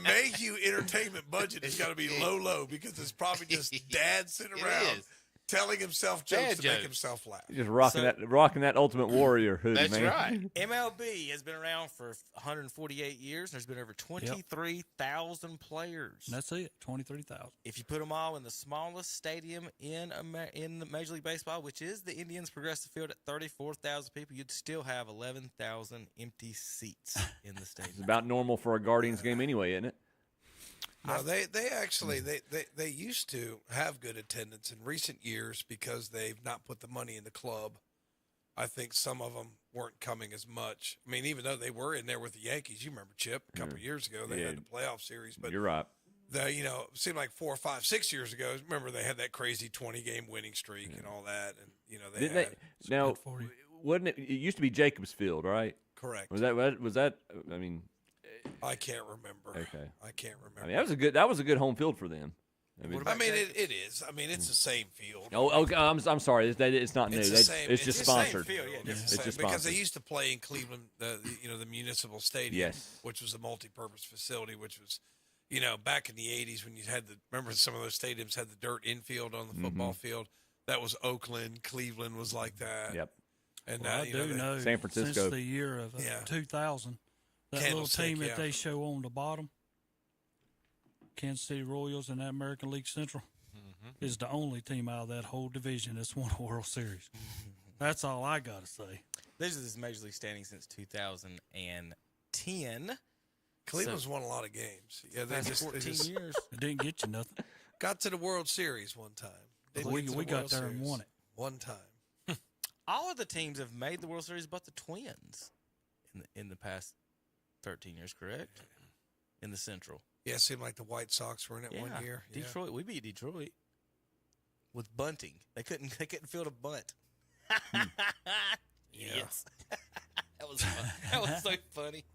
Mayhew entertainment budget has got to be low because it's probably just dad sitting around telling himself jokes to make himself laugh. Just rocking that Ultimate Warrior hoodie, That's man. right. MLB has been around for 148 years. There's been over 23,000 players. That's it, 23,000. If you put them all in the smallest stadium in the Major League Baseball, which is the Indians Progressive Field at 34,000 people, you'd still have 11,000 empty seats in the stadium. It's about normal for a Guardians game anyway, isn't it? No, they actually they used to have good attendance in recent years because they've not put the money in the club I think some of them weren't coming as much. I mean, even though they were in there with the Yankees, you remember, Chip, a couple of years ago, they had the playoff series. But you're right. It seemed like 4 or 5, 6 years ago, remember they had that crazy 20-game winning streak and all that. And, now, wasn't it used to be Jacobs Field, right? Correct. Was that, I mean. I can't remember. Okay. I can't remember. I mean, that was a good home field for them. I mean, it is. I mean, it's the same field. Oh, okay. I'm sorry. It's not new. It's just sponsored. Field, yeah, it's just sponsored. Because they used to play in Cleveland, the Municipal Stadium, which was a multi-purpose facility, which was, back in the 80s when you had remember some of those stadiums had the dirt infield on the football field. That was Oakland. Cleveland was like that. Yep. And well, I do know San Francisco since the year of 2000, that little team that they show on the bottom. Kansas City Royals in that American League Central is the only team out of that whole division that's won a World Series. That's all I got to say. This is Major League standing since 2010. Cleveland's won a lot of games. Yeah, they just 14 years. It didn't get you nothing. Got to the World Series one time. We got there and won it. One time. All of the teams have made the World Series but the Twins in the past 13 years, correct? In the Central. Yeah, it seemed like the White Sox were in it 1 year. Detroit, we beat Detroit with bunting. They couldn't field a bunt. Yes, that was fun. That was so funny.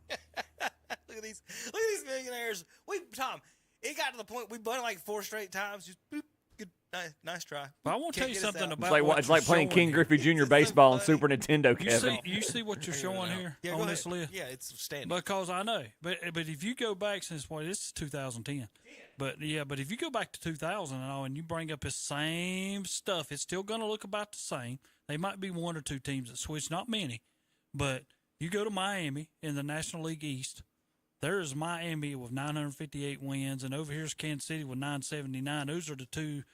Look at these millionaires. Tom, it got to the point we bunted like 4 straight times. Just boop, good, nice try. But I want to tell you something about it's like playing King Griffey Jr. baseball on Super Nintendo, Kevin. You see what you're showing here on this list? Yeah, it's standing. Because I know, but if you go back since this is 2010, but if you go back to 2000 and you bring up the same stuff, it's still going to look about the same. They might be 1 or 2 teams that switch, not many, but you go to Miami in the National League East. There's Miami with 958 wins, and over here's Kansas City with 979. Those are the 2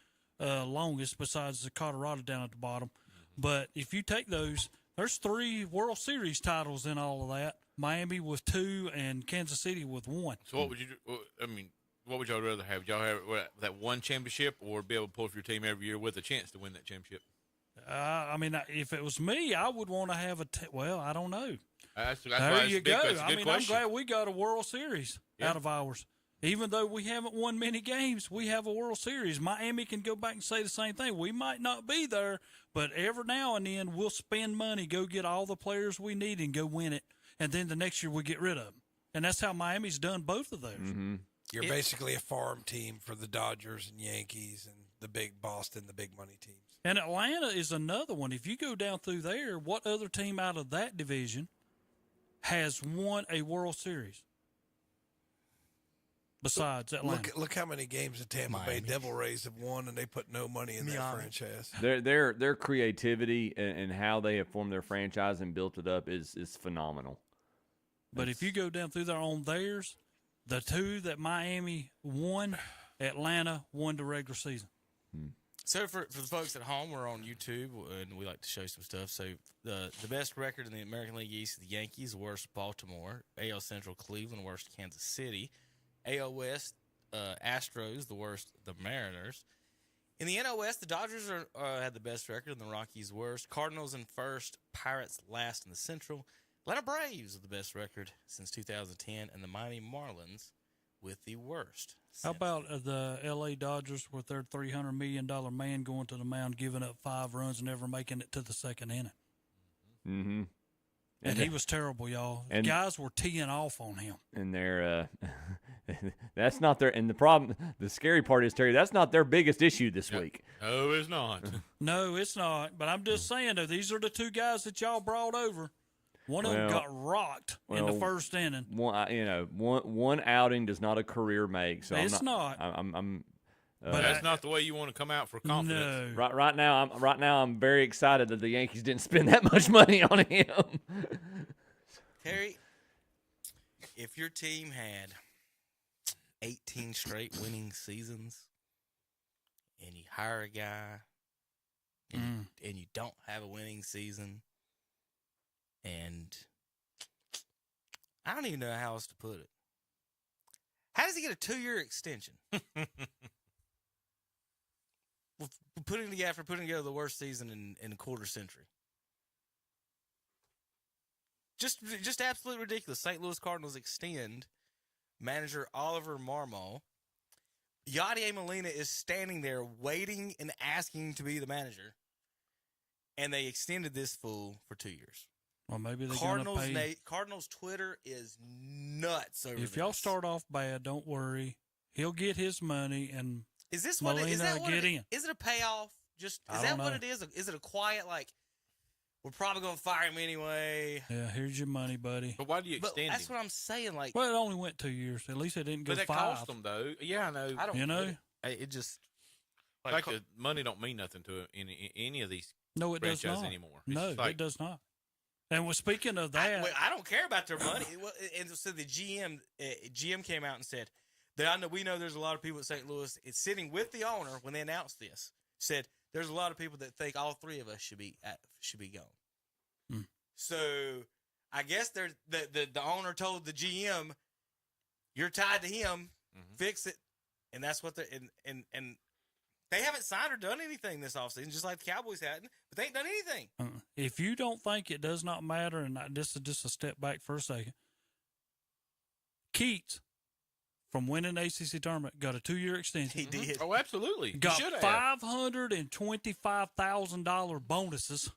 longest besides the Colorado down at the bottom. But if you take those, there's 3 World Series titles in all of that. Miami with 2 and Kansas City with 1. So what would you do? I mean, what would y'all rather have? Y'all have that one championship or be able to pull for your team every year with a chance to win that championship? I mean, if it was me, I would want to have well, I don't know. There you go. That's a good question. I'm glad we got a World Series out of ours. Even though we haven't won many games, we have a World Series. Miami can go back and say the same thing. We might not be there, but every now and then we'll spend money, go get all the players we need, and go win it. And then the next year we get rid of them. And that's how Miami's done both of those. Mm-hmm. You're basically a farm team for the Dodgers and Yankees and the big Boston, the big money teams. And Atlanta is another one. If you go down through there, what other team out of that division has won a World Series besides Atlanta? Look how many games the Tampa Bay Devil Rays have won, and they put no money in their franchise. Their creativity and how they have formed their franchise and built it up is phenomenal. But if you go down through there on theirs, the 2 that Miami won, Atlanta won the regular season. So for the folks at home, we're on YouTube, and we like to show some stuff. So the best record in the American League East, the Yankees, worst Baltimore. AL Central, Cleveland, worst Kansas City. AL West, Astros, the worst the Mariners. In the NL West, the Dodgers had the best record, and the Rockies worst. Cardinals in first, Pirates last in the Central. Atlanta Braves with the best record since 2010, and the Miami Marlins with the worst. How about the L.A. Dodgers with their $300 million man going to the mound, giving up 5 runs, and never making it to the second inning? Mm-hmm. And he was terrible, y'all. And guys were teeing off on him. And they're that's not their. And the problem, the scary part is, Terry, that's not their biggest issue this week. No, it's not. No, it's not. But I'm just saying, though, these are the 2 guys that y'all brought over. One of them got rocked in the first inning. One outing does not a career make. So it's not. But that's not the way you want to come out for confidence. No. Right now, I'm very excited that the Yankees didn't spend that much money on him. Terry, if your team had 18 straight winning seasons, and you hire a guy, and you don't have a winning season, and I don't even know how else to put it. How does he get a 2-year extension? Putting together the worst season in a quarter century. Just absolutely ridiculous. St. Louis Cardinals extend manager Oliver Marmol. Yadier Molina is standing there waiting and asking to be the manager, and they extended this fool for 2 years. Well, maybe they're going to pay. Cardinals Twitter is nuts over If this. y'all start off bad, don't worry. He'll get his money, and Is this Molina what? Is that what get it, in. Is it a payoff? Is I that don't what know. it is? Is it a quiet like? We're probably going to fire him anyway. Yeah, here's your money, buddy. But why do you But extend that's him? what I'm saying. Like, Well, it only went 2 years. At least it didn't go But that 5. cost them, though. Yeah, I know. I don't. You know? get it. It just Like the money don't mean nothing to any of these No, it does franchises not. anymore. It's No, just like, it does not. And well, speaking of that, I don't care about their money. And so the GM came out and said that we know there's a lot of people at St. Louis. It's sitting with the owner when they announced this. Said there's a lot of people that think all three of us should be gone. Hmm. So I guess the owner told the GM, "You're tied to him. Fix it." And that's what they're and they haven't signed or done anything this offseason, just like the Cowboys hadn't. But they ain't done anything. if you don't think it does not matter, and this is just a step back for a second, Keats from winning the ACC tournament got a 2-year extension. He did. Oh, absolutely. He Got should have. $525,000 bonuses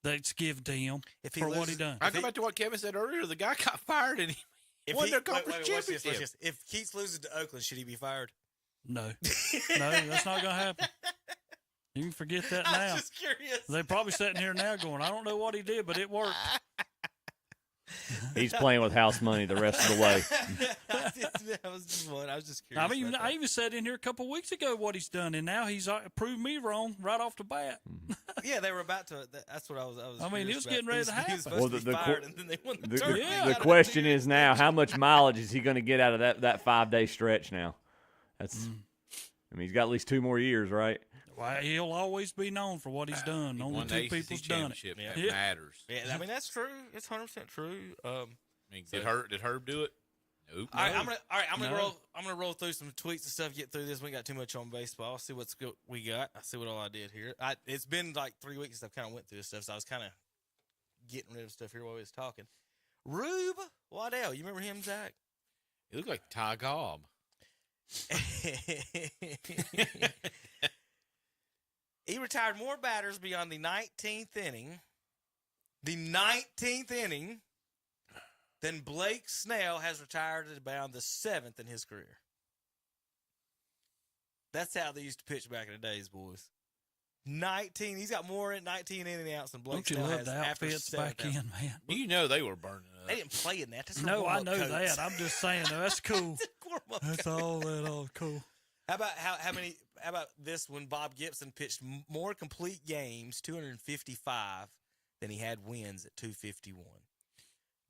that's given to him for what he done. I go back to what Kevin said earlier. The guy got fired and he won their conference championship. Watch this. If Keats loses to Oakland, should he be fired? No, that's not going to happen. You can forget that now. I'm just curious. They're probably sitting here now going, I don't know what he did, but it worked. He's playing with house money the rest of the way. That was just one. I was just curious. I even said in here a couple of weeks ago what he's done, and now he's proved me wrong right off the bat. Yeah, they were about to. That's what I was. I mean, it was getting ready to happen. He was supposed to be fired, and then they won the tournament. The question is now, how much mileage is he going to get out of that 5-day stretch now? That's. I mean, he's got at least 2 more years, right? Well, he'll always be known for what he's done. Only won 2 the ACC people's done it. championship. That matters. Yeah, I mean that's true. It's 100% true. Did Herb do it? Nope. All right, I'm gonna roll through some tweets and stuff. Get through this. We ain't got too much on baseball. I'll see we got. I see what all I did here. It's been like 3 weeks since I've kind of went through this stuff, so I was kind of getting rid of stuff here while we was talking. Rube Waddell, you remember him, Zach? He looked like Ty Cobb. He retired more batters beyond the 19th inning. The 19th inning. Then Blake Snell has retired at about the 7th in his career. That's how they used to pitch back in the days, boys. 19. He's got more at 19 inning outs than Blake Snell has. Don't you love the outfits back in, man? You know they were burning up. They didn't play in that. That's No, I know that. I'm just saying, that's cool. That's all cool. How about this when Bob Gibson pitched more complete games, 255, than he had wins at 251.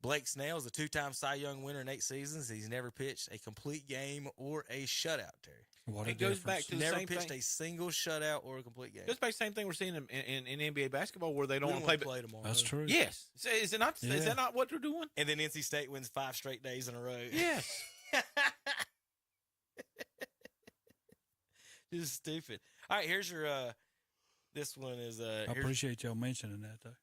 Blake Snell is a 2-time Cy Young winner in 8 seasons. He's never pitched a complete game or a shutout, Terry. It goes back to the never same pitched thing. a single shutout or a complete game. It goes back to the same thing we're seeing in NBA basketball where they don't want to play tomorrow. That's true. Yes. Is it not? Yeah. Is that not what they're doing? And then NC State wins 5 straight days in a row. Yes. Just stupid. All right, here's your. This one is. I appreciate y'all mentioning that, though.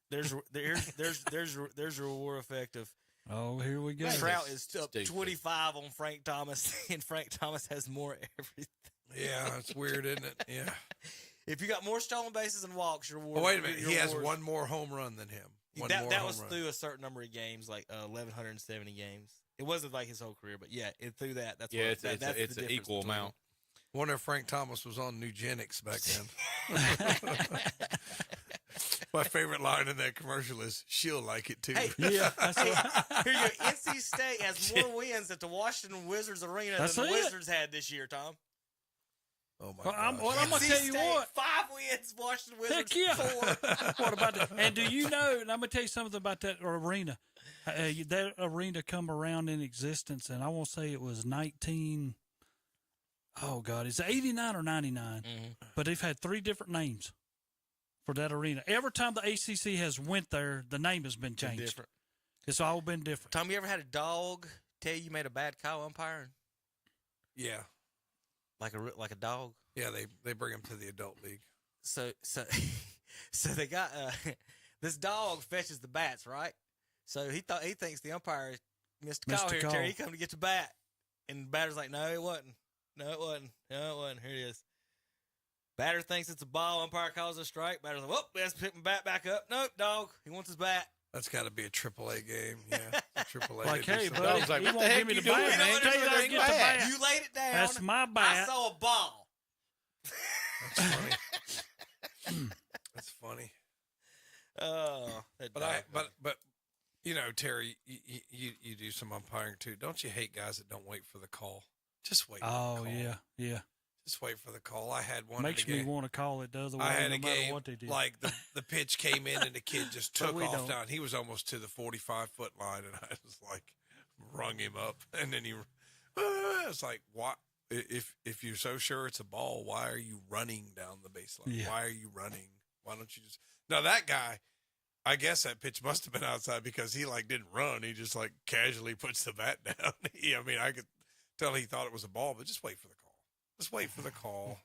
There's your war effect of. Oh, here we go. Trout is up 25 on Frank Thomas, and Frank Thomas has more everything. Yeah, it's weird, isn't it? Yeah. If you got more stolen bases and walks, your war. Oh, wait a minute. He has one more home run than him. That was through a certain number of games, like 1,170 games. It wasn't like his whole career, but yeah, through that. That's it's an equal amount. Wonder if Frank Thomas was on Nugenics back then. My favorite line in that commercial is, "She'll like it too." Hey, yeah, that's here you go. NC State has more wins at the Washington Wizards Arena than the Wizards had this year, Tom. Oh my God! I'm NC gonna tell you State, what. 5 wins, Washington Wizards. Heck yeah. 4. What about that? And do you know? And I'm gonna tell you something about that arena. That arena come around in existence, and I won't say it was 19. Oh God, it's 89 or 99. But they've had 3 different names for that arena. Every time the ACC has went there, the name has been changed. Different. It's all been different. Tom, you ever had a dog tell you made a bad call umpiring? Yeah. Like a dog? Yeah, they bring him to the adult league. So they got this dog fetches the bats, right? So he thinks the umpire missed a call here, Terry. He come to get the bat. And the batter's like, no, it wasn't. No, it wasn't. No, it wasn't. Here it is. Batter thinks it's a ball. Umpire calls a strike. Batter's like, whoop, let's pick my bat back up. Nope, dog. He wants his bat. That's got to be a AAA game. Yeah, AAA. Like, hey, buddy, dog's like, he what the won't heck give me you the doing, bat, man? man. Tell you Bring get the bat. You laid it down. That's my bat. I saw a ball. That's funny. That's funny. Oh, but you know, Terry, you do some umpiring too. Don't you hate guys that don't wait for the call? Just wait. Oh, for the call. yeah. Just wait for the call. I had one. Makes me want to call it the other way. I had no a matter game what they do. like the pitch came in and the kid just took we off don't. down. He was almost to the 45-foot line, and I was like, rung him up, and then he. It's like, what? If you're so sure it's a ball, why are you running down the baseline? Yeah. Why are you running? Why don't you just? Now that guy, I guess that pitch must have been outside because he like didn't run. He just like casually puts the bat down. I mean, I could tell he thought it was a ball, but just wait for the call. Just wait for the call.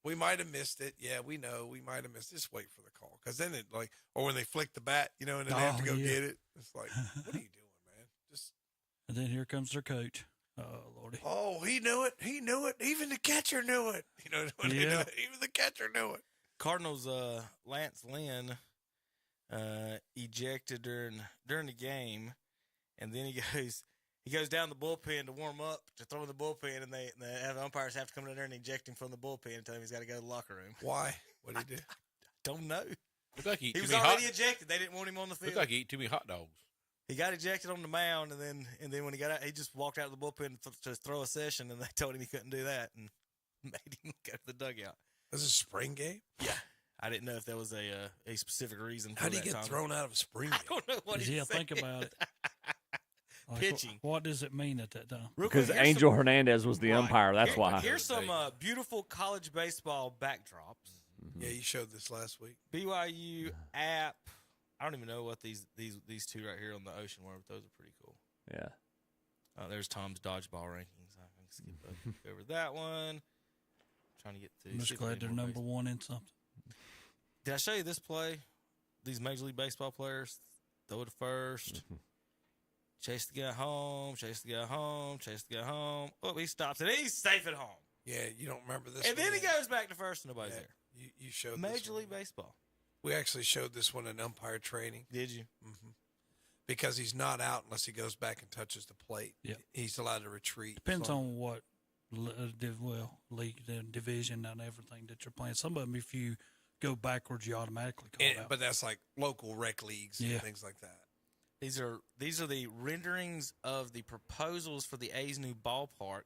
We might have missed it. Yeah, we know we might have missed it. Just wait for the call. Because then it like, or when they flick the bat, you know, and then they have to go get it. It's like, what are you doing, man? Just. And then here comes their coach. Oh, Lordy. Oh, he knew it. He knew it. Even the catcher knew it. You know, when they do it, even the catcher knew it. Cardinals, Lance Lynn ejected during the game, and then he goes down the bullpen to warm up to throw in the bullpen, and the umpires have to come down there and eject him from the bullpen and tell him he's got to go to the locker room. Why? What did he do? I don't know. Looked like he was already ejected. They didn't want him on the field. Looked like he ate too many hot dogs. He got ejected on the mound, and then when he got out, he just walked out of the bullpen to throw a session, and they told him he couldn't do that and made him go to the dugout. This is a spring game? Yeah. I didn't know if there was a specific reason for How do you that get time. thrown out of a spring game? I don't know what he said. Think about it. Like, Pitching. What does it mean at that time? Because Angel Hernandez was the umpire. That's why. Here's some beautiful college baseball backdrops. Yeah, you showed this last week. BYU app. I don't even know what these two right here on the ocean were, but those are pretty cool. Yeah. There's Tom's dodgeball rankings. I can skip over that one. Trying to get to. I'm just glad they're number one in something. Did I show you this play? These Major League Baseball players throw to first, chase the guy home, chase the guy home, chase the guy home. Oh, he stops and he's safe at home. Yeah, you don't remember this. And then he goes back to first and nobody's there. You showed Major League Baseball. We actually showed this one in umpire training. Did you? Mm-hmm. Because he's not out unless he goes back and touches the plate. Yep. He's allowed to retreat. Depends on what league, the division, and everything that you're playing. Some of them, if you go backwards, you automatically call out. But that's like local rec leagues and things like that. These are the renderings of the proposals for the A's new ballpark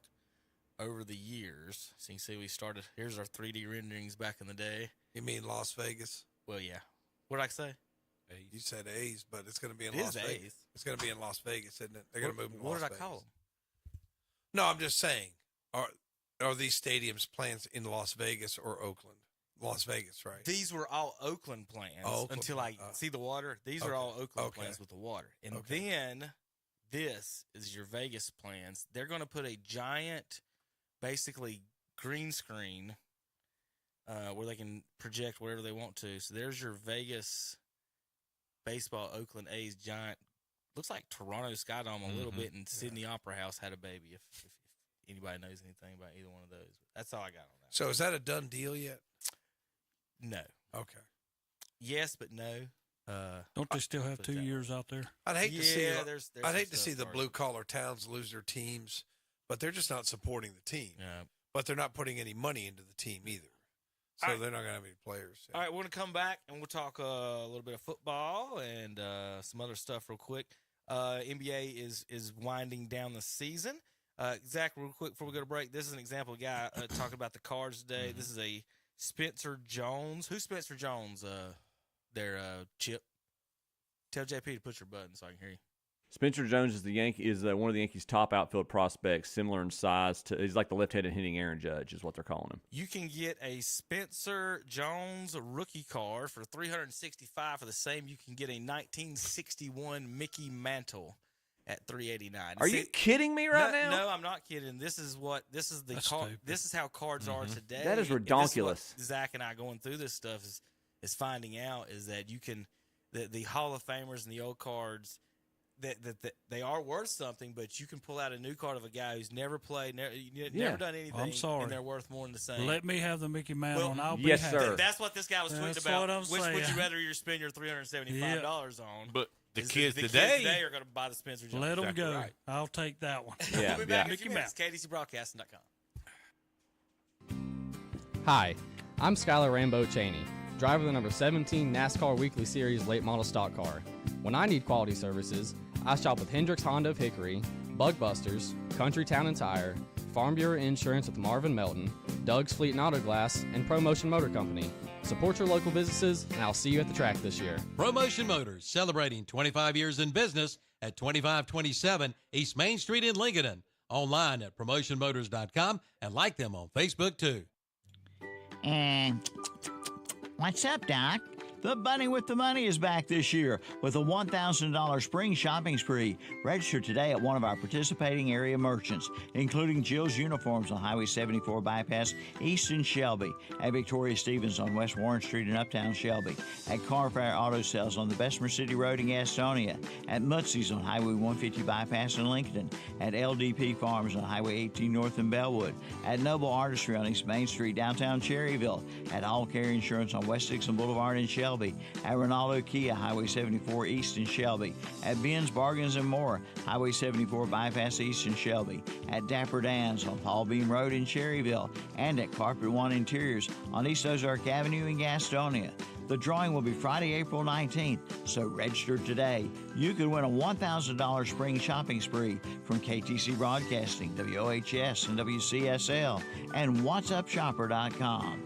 over the years. So you can see we started. Here's our 3D renderings back in the day. You mean Las Vegas? Well, yeah. What did I say? A's. You said A's, but it's going to be in It Las is Vegas. A's. It's going to be in Las Vegas, isn't it? They're going to move them to Las Vegas. What did I call them? No, I'm just saying. Are these stadiums plans in Las Vegas or Oakland? Las Vegas, right? These were all Oakland plans until I see the water. These are all Oakland plans with the water. And then this is your Vegas plans. They're going to put a giant, basically green screen where they can project whatever they want to. So there's your Vegas baseball Oakland A's giant. Looks like Toronto Skydome a little bit, and Sydney Opera House had a baby. If anybody knows anything about either one of those, that's all I got on that. So is that a done deal yet? No. Okay. Yes, but no. Don't they still have 2 years out there? I'd hate to see. There's I'd hate to some see stuff the blue collar towns lose their teams, but they're just not supporting the team. Yeah. But they're not putting any money into the team either, so they're not going to have any players. All right, we're going to come back and we'll talk a little bit of football and some other stuff real quick. NBA is winding down the season. Zach, real quick before we go to break, this is an example of a guy talking about the cards today. This is a Spencer Jones. Who's Spencer Jones? Chip. Tell JP to push your button so I can hear you. Spencer Jones is one of the Yankees' top outfield prospects, similar in size to. He's like the left-handed hitting Aaron Judge, is what they're calling him. You can get a Spencer Jones rookie card for $365 for the same. You can get a 1961 Mickey Mantle at $389. Are you kidding me right now? No, I'm not kidding. This is how cards are today. That is ridiculous. Zach and I going through this stuff is finding out is that you can the Hall of Famers and the old cards. that they are worth something, but you can pull out a new card of a guy who's never played, never done anything. I'm sorry. And they're worth more than the same. Let me have the Mickey Mouse on. I'll yes, be happy. sir. That's what this guy was tweeting That's about. what I'm Which saying. would you rather spend your $375 on? But the Is kids the today, kids today are going to buy the Spencer Jones. Let them Exactly go. right. I'll take that one. Yeah, We'll be back in a Mickey few minutes. Mouse. KDCBroadcasting.com. Hi, I'm Skylar Rambo Cheney, driver of the number 17 NASCAR Weekly Series late model stock car. When I need quality services, I shop with Hendricks Honda of Hickory, Bug Busters, Country Town and Tire, Farm Bureau Insurance with Marvin Melton, Doug's Fleet and Auto Glass, and ProMotion Motor Company. Support your local businesses, and I'll see you at the track this year. ProMotion Motors, celebrating 25 years in business at 2527 East Main Street in Lincoln. Online at promotionmotors.com and like them on Facebook too. What's up, Doc? The Bunny with the Money is back this year with a $1,000 spring shopping spree. Register today at one of our participating area merchants, including Jill's Uniforms on Highway 74 Bypass East in Shelby, at Victoria Stevens on West Warren Street in Uptown Shelby, at Carfair Auto Sales on the Bessemer City Road in Gastonia, at Mutsy's on Highway 150 Bypass in Lincoln, at LDP Farms on Highway 18 North in Bellwood, at Noble Artistry on East Main Street downtown Cherryville, at All Care Insurance on West Dixon Boulevard in Shelby, at Ronaldo Kia, Highway 74 East in Shelby, at Ben's Bargains and More, Highway 74 Bypass East in Shelby, at Dapper Dan's on Paul Beam Road in Cherryville, and at Carpet One Interiors on East Ozark Avenue in Gastonia. The drawing will be Friday, April 19th, so register today. You could win a $1,000 spring shopping spree from KTC Broadcasting, WOHS, and WCSL, and whatsupshopper.com.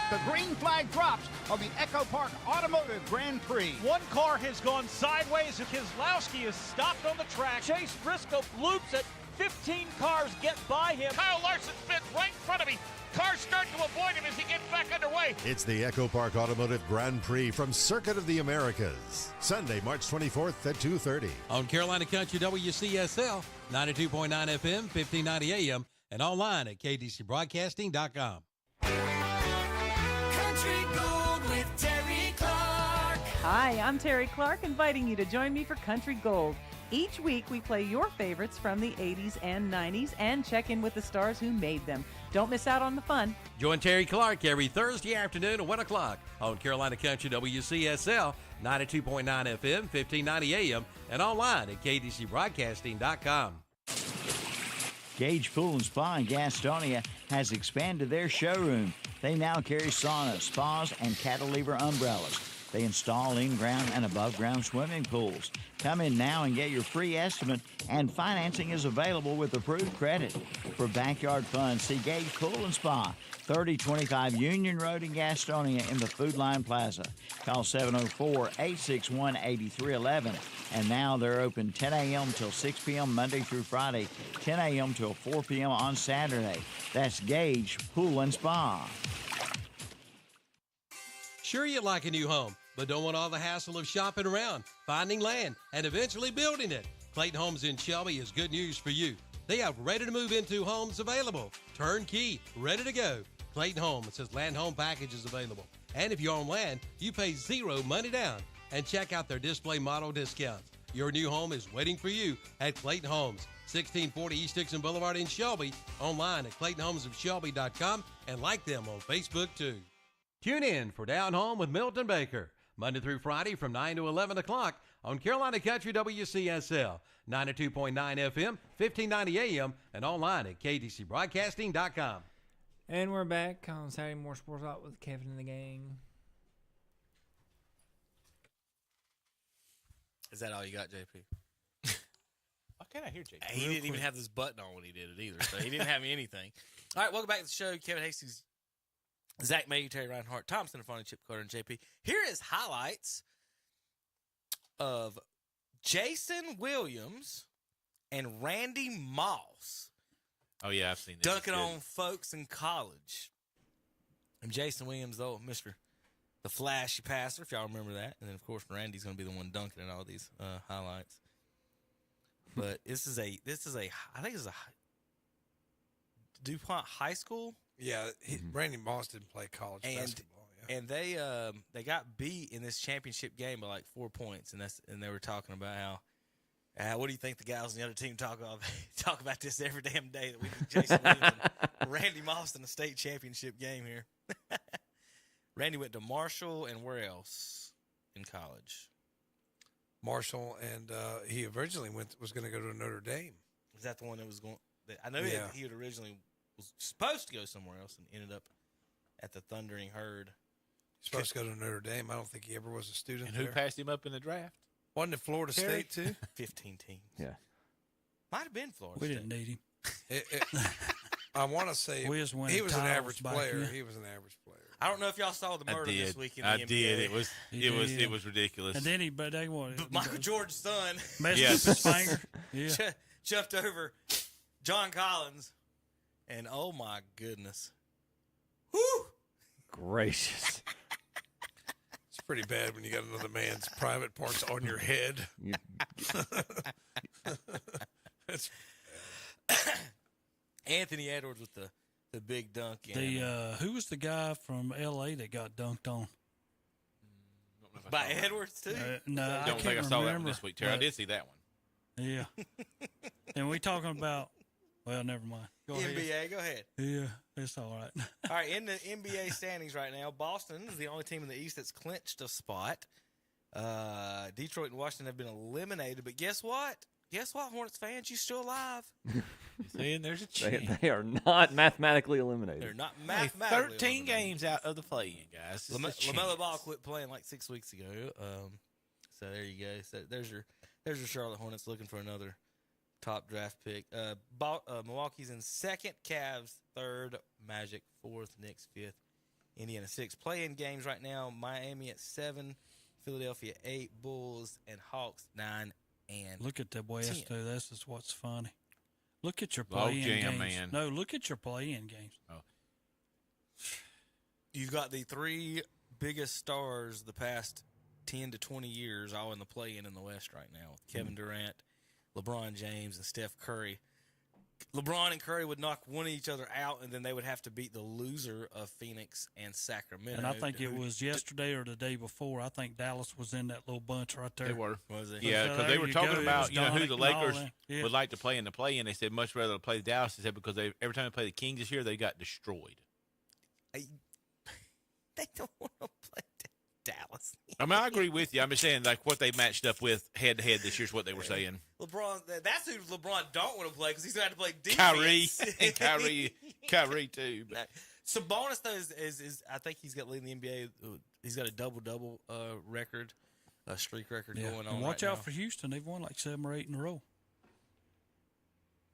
The green flag drops of the Echo Park Automotive Grand Prix. One car has gone sideways. Keselowski is stopped on the track. Chase Briscoe loops it. 15 cars get by him. Kyle Larson spins right in front of him. Cars start to avoid him as he gets back underway. It's the Echo Park Automotive Grand Prix from Circuit of the Americas. Sunday, March 24th at 2:30. On Carolina Country WCSL, 92.9 FM, 1590 AM, and online at KDCBroadcasting.com. Country Gold with Terry Clark. Hi, I'm Terry Clark, inviting you to join me for Country Gold. Each week, we play your favorites from the 80s and 90s and check in with the stars who made them. Don't miss out on the fun. Join Terry Clark every Thursday afternoon at 1 o'clock on Carolina Country WCSL, 92.9 FM, 1590 AM, and online at KDCBroadcasting.com. Gage Pool and Spa in Gastonia has expanded their showroom. They now carry saunas, spas, and cantilever umbrellas. They install in-ground and above-ground swimming pools. Come in now and get your free estimate, and financing is available with approved credit. For backyard fun, see Gage Pool and Spa, 3025 Union Road in Gastonia in the Food Line Plaza. Call 704-861-8311. And now they're open 10 a.m. till 6 p.m. Monday through Friday, 10 a.m. till 4 p.m. on Saturday. That's Gage Pool and Spa. Sure, you'd like a new home, but don't want all the hassle of shopping around, finding land, and eventually building it. Clayton Homes in Shelby is good news for you. They have ready-to-move-into homes available, turnkey, ready to go. Clayton Homes has land home packages available. And if you own land, you pay zero money down. And check out their display model discounts. Your new home is waiting for you at Clayton Homes, 1640 East Dixon Boulevard in Shelby. Online at ClaytonHomesofShelby.com and like them on Facebook too. Tune in for Down Home with Milton Baker, Monday through Friday from 9 to 11 o'clock on Carolina Country WCSL, 92.9 FM, 1590 AM, and online at KDCBroadcasting.com. And we're back on Saturday More Sports Talk with Kevin and the gang. Is that all you got, JP? Why can't I hear JP? He didn't even have this button on when he did it either, so he didn't have anything. All right, welcome back to the show. Kevin Hastings, Zach Mayhew, Terry Reinhardt, Thompson, Funny, Chip Carter, and JP. Here is highlights of Jason Williams and Randy Moss. Oh, yeah, I've seen this. Dunking on folks in college. And Jason Williams, though, the flashy passer, if y'all remember that. And then, of course, Randy's going to be the one dunking in all these highlights. But I think this is a DuPont High School. Yeah, Randy Moss didn't play college basketball. Yeah. And they got beat in this championship game by like 4 points, and they were talking about how. What do you think the guys on the other team talk about this every damn day that we beat Jason Williams and Randy Moss in the state championship game here? Randy went to Marshall and where else in college? Marshall, and he originally was going to go to Notre Dame. Was that the one that was going? I know he had originally was supposed to go somewhere else and ended up at the Thundering Herd. He's supposed to go to Notre Dame. I don't think he ever was a student. And who passed him up in the draft? Wasn't it Florida State too? 15 teams. Yeah, might have been Florida. We State. didn't need him. I want to say he was an average player. Then. He was an average player. I don't know if y'all saw the murder this week in the I NBA. did. It was ridiculous. And then but Michael Jordan's son messed up his finger. Yeah. Jumped over John Collins, and oh my goodness, whoo! Gracious. It's pretty bad when you got another man's private parts on your head. That's Anthony Edwards with the big dunk. Who was the guy from L.A. that got dunked on? By Edwards too? No, I don't think I saw that one this week, Terry. I did see that one. Yeah. And we talking about? Well, never mind. Go NBA, ahead. go ahead. Yeah, it's all right. All right, in the NBA standings right now, Boston is the only team in the East that's clinched a spot. Detroit and Washington have been eliminated, but guess what? Guess what, Hornets fans? You're still alive. Saying there's a chance. They are not mathematically eliminated. They're not mathematically 13 eliminated. games out of the play-in, guys. LaMelo Ball quit playing like 6 weeks ago. So there you go. So there's your Charlotte Hornets looking for another top draft pick. Milwaukee's in second, Cavs third, Magic fourth, Knicks fifth, Indiana sixth. Play-in games right now: Miami at 7, Philadelphia 8, Bulls and Hawks 9 and look at the West, 10. too. This is what's funny. Look at your Log play-in jam, games. man. No, look at your play-in games. Oh. You've got the 3 biggest stars the past 10 to 20 years all in the play-in in the West right now with Kevin Durant, LeBron James, and Steph Curry. LeBron and Curry would knock one of each other out, and then they would have to beat the loser of Phoenix and Sacramento. And I think it was yesterday or the day before. I think Dallas was in that little bunch right there. They were. Was it? Yeah, because they were talking about who the Lakers Yeah. would like to play in the play-in. They said much rather play Dallas. They said because every time they play the Kings this year, they got destroyed. They don't want to play Dallas. I mean, I agree with you. I'm just saying, like, what they matched up with head-to-head this year is what they were saying. LeBron, that's who LeBron don't want to play because he's going to have to play defense. Kyrie too. But. Sabonis, though, is I think he's got leading the NBA. He's got a double-double record, a streak record going on. And watch right out now. for Houston. They've won like 7 or 8 in a row.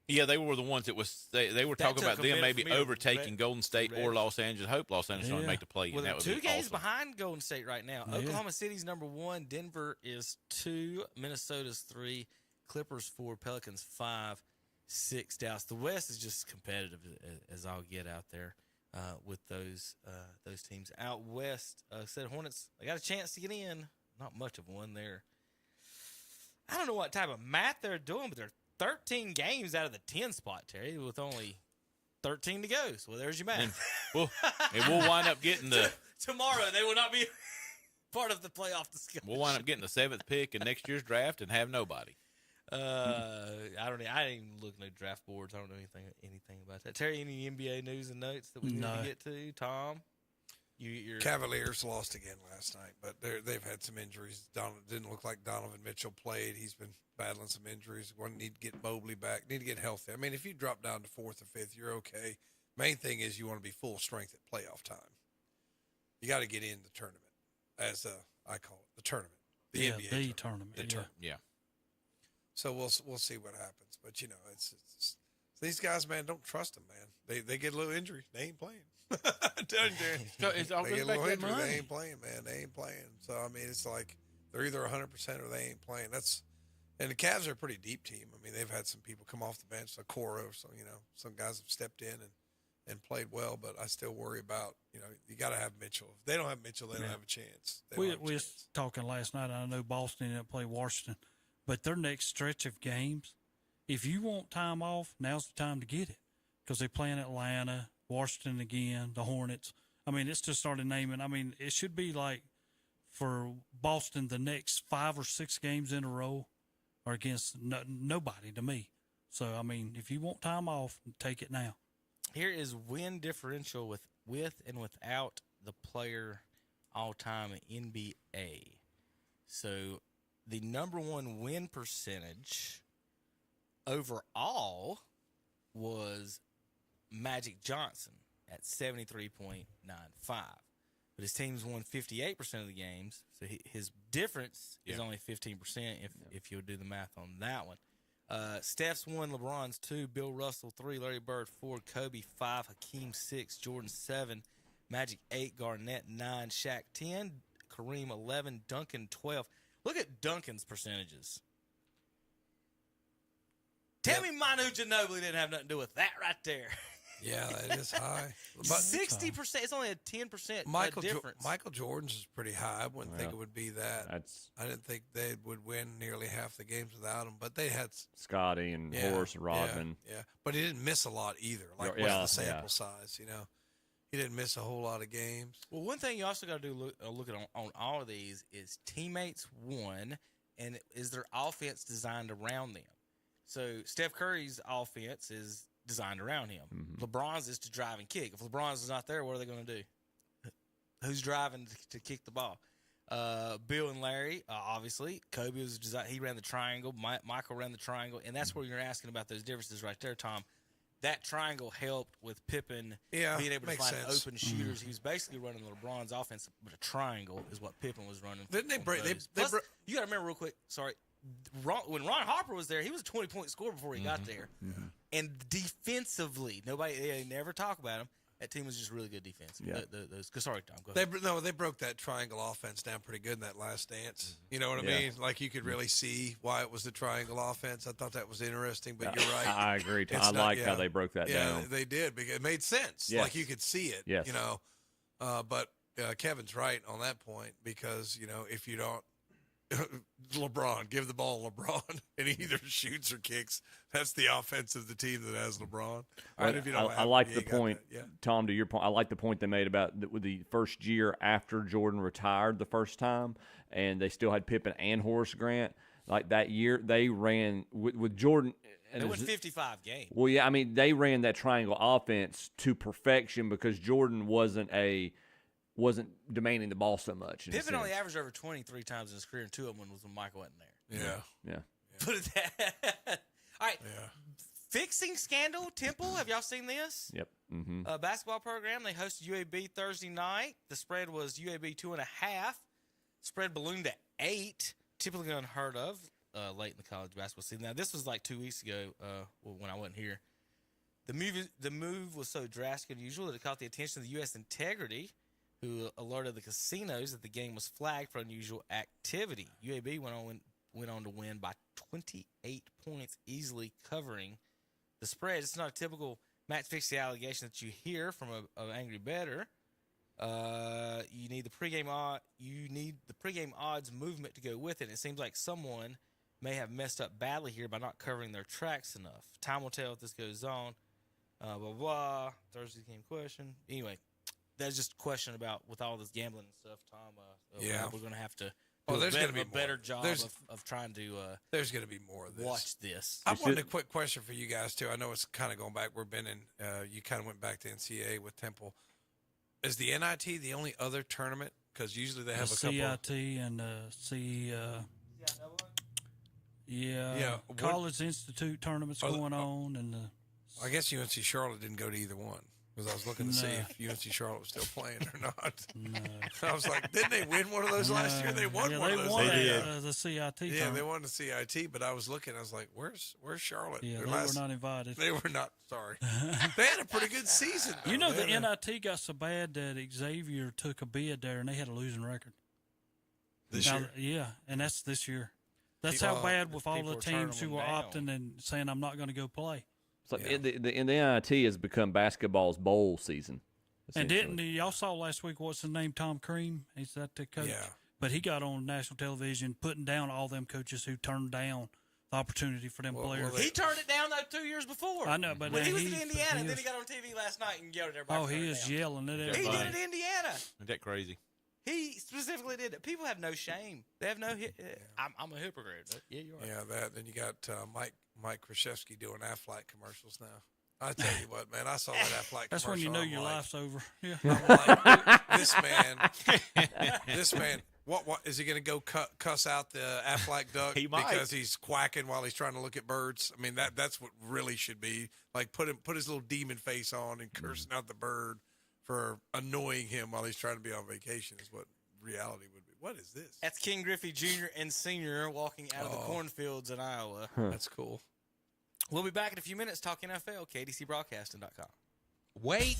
Yeah, they were the ones that was they were talking about them maybe overtaking Golden State or Los Angeles. I hope Los Angeles don't make the play. Well, That would two be games awesome. behind Golden State right now. Yeah. Oklahoma City's number 1, Denver is 2, Minnesota's 3, Clippers 4, Pelicans 5, 6 Dallas. The West is just competitive as I'll get out there with those teams. Out west, said Hornets, they got a chance to get in. Not much of one there. I don't know what type of math they're doing, but they're 13 games out of the 10 spot, Terry, with only 13 to go. So there's your math. And we'll wind up getting the tomorrow. They will not be part of the playoff discussion. We'll wind up getting the 7th pick in next year's draft and have nobody. I didn't even look at no draft boards. I don't know anything about that. Terry, any NBA news and notes that we need to get to? Tom, your Cavaliers lost again last night, but they've had some injuries. Didn't look like Donovan Mitchell played. He's been battling some injuries. One need to get Mobley back. Need to get healthy. I mean, if you drop down to 4th or 5th, you're okay. Main thing is you want to be full strength at playoff time. You got to get in the tournament, as I call it, the tournament. The NBA tournament. Yeah. So we'll see what happens. But it's these guys, man. Don't trust them, man. They get a little injury, they ain't playing. I'm telling you, So it's all they get a back little to injury, money. they ain't playing, man. They ain't playing. So I mean, it's like they're either 100% or they ain't playing. And the Cavs are a pretty deep team. I mean, they've had some people come off the bench, like Coro. So some guys have stepped in and played well. But I still worry about you got to have Mitchell. If they don't have Mitchell, they don't have a chance. We was talking last night. I know Boston didn't play Washington, but their next stretch of games, if you want time off, now's the time to get it because they play in Atlanta, Washington again, the Hornets, I mean, it's just started naming. I mean, it should be like for Boston the next 5 or 6 games in a row are against nobody to me. So, I mean, if you want time off, take it now. Here is win differential with and without the player all-time NBA. So the number one win percentage overall was Magic Johnson at 73.95. But his team's won 58% of the games, so his difference is only 15% if you'll do the math on that one. Steph's 1, LeBron's 2, Bill Russell 3, Larry Bird 4, Kobe 5, Hakeem 6, Jordan 7, Magic 8, Garnett 9, Shaq 10, Kareem 11, Duncan 12. Look at Duncan's percentages. Tell me Manu Ginobili didn't have nothing to do with that right there. Yeah, that is high. 60%. It's only a 10% difference. Michael Jordan's is pretty high. I wouldn't think it would be that. I didn't think they would win nearly half the games without him. But they had Scotty and Horace and Rodman. Yeah, but he didn't miss a lot either. Like, what's the sample size? You know, he didn't miss a whole lot of games. Well, one thing you also got to do look at on all of these is teammates won, and is their offense designed around them. So Steph Curry's offense is designed around him. Mm-hmm. LeBron's is to drive and kick. If LeBron's is not there, what are they going to do? Who's driving to kick the ball? Bill and Larry, obviously. Kobe was designed. He ran the triangle. Michael ran the triangle, and that's where you're asking about those differences right there, Tom. That triangle helped with Pippen being able to find open shooters. He was basically running LeBron's offense, but a triangle is what Pippen was running. Didn't they break? Plus, you got to remember real quick. Sorry. When Ron Harper was there, he was a 20-point scorer before he got there. Mm-hmm. And defensively, they never talk about him. That team was just really good defense. Yeah. Sorry, Tom. Go ahead. They broke that triangle offense down pretty good in that last dance. You know what I mean? Like, you could really see why it was the triangle offense. I thought that was interesting, but you're right. I agree. I like how they broke that down. Yeah, they did because it made sense. Yes. Like, you could see it. Yes. You know, but Kevin's right on that point because, you know, if you don't, LeBron, give the ball to LeBron, and he either shoots or kicks. That's the offense of the team that has LeBron. Right, if you don't I like the point, Tom, to your point. I like the point they made about with the first year after Jordan retired the first time, and they still had Pippen and Horace Grant. Like that year, they ran with Jordan. They won 55 games. Well, yeah, I mean, they ran that triangle offense to perfection because Jordan wasn't demanding the ball so much. Pippen only averaged over 23 times in his career, and 2 of them was when Michael wasn't there. Yeah. Put it that. All right. Yeah. Fixing scandal. Temple. Have y'all seen this? Yep. Mm-hmm. Basketball program. They hosted UAB Thursday night. The spread was UAB 2.5. Spread ballooned to 8. Typically unheard of late in the college basketball season. Now, this was like 2 weeks ago when I wasn't here. The move was so drastic and unusual that it caught the attention of the U.S. Integrity, who alerted the casinos that the game was flagged for unusual activity. UAB went on to win by 28 points, easily covering the spread. It's not a typical match fixing allegation that you hear from an angry bettor. You need the pregame odds movement to go with it. It seems like someone may have messed up badly here by not covering their tracks enough. Time will tell if this goes on. Blah blah. Thursday's game question. Anyway. That's just a question about with all this gambling and stuff, Tom. We're going to have to do a better job of trying to. There's going to be more of this. Watch this. I wanted a quick question for you guys too. I know it's kind of going back. We've been in. You kind of went back to NCAA with Temple. Is the NIT the only other tournament? Because usually they have a couple. CIT and CE. College Institute tournaments going on, and I guess UNC Charlotte didn't go to either one. Because I was looking to see if UNC Charlotte was still playing or not. No. I was like, didn't they win one of those last year? They won one of those. They won the CIT. Yeah, they won the CIT. But I was looking. I was like, where's Charlotte? Yeah, they were not invited. They were not. Sorry. They had a pretty good season, though. You know, the NIT got so bad that Xavier took a bid there, and they had a losing record. This year? Yeah, and that's this year. That's how bad with all the teams who were opting and saying, I'm not going to go play. So the NIT has become basketball's bowl season. And didn't y'all saw last week, what's his name, Tom Crean? He's that the coach. Yeah. But he got on national television putting down all them coaches who turned down the opportunity for them players. He turned it down, though, 2 years before. I know, but when he was in he Indiana, is- then he got on TV last night and yelled at everybody. Oh, to he turn it is down. yelling at He everybody. did it in Indiana. Isn't that crazy? He specifically did it. People have no shame. They have no. I'm a hypocrite. But yeah, you are. Yeah, that. Then you got Mike Krzyzewski doing Aflac commercials now. I tell you what, man, I saw that Aflac That's commercial. when you know I'm your like, life's over. Yeah. I'm like, this man. What is he going to go cuss out the Aflac duck He might. because he's quacking while he's trying to look at birds? I mean, that's what really should be like. Put his little demon face on and cursing out the bird for annoying him while he's trying to be on vacation is what reality would be. What is this? That's King Griffey Jr. and Sr. walking out of the cornfields in Iowa. That's cool. We'll be back in a few minutes talking NFL. KDCBroadcasting.com. Wait.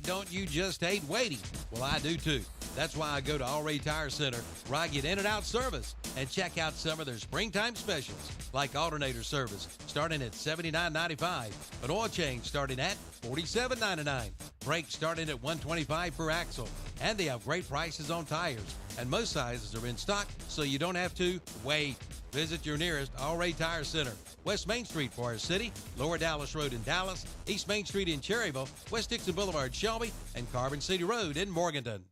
Don't you just hate waiting? Well, I do too. That's why I go to Alray Tire Center, where I get in and out service and check out some of their springtime specials, like alternator service starting at $79.95, an oil change starting at $47.99, brakes starting at $125 per axle, and they have great prices on tires. And most sizes are in stock, so you don't have to wait. Visit your nearest Alray Tire Center, West Main Street, Forest City, Lower Dallas Road in Dallas, East Main Street in Cherryville, West Dixon Boulevard, Shelby, and Carbon City Road in Morganton.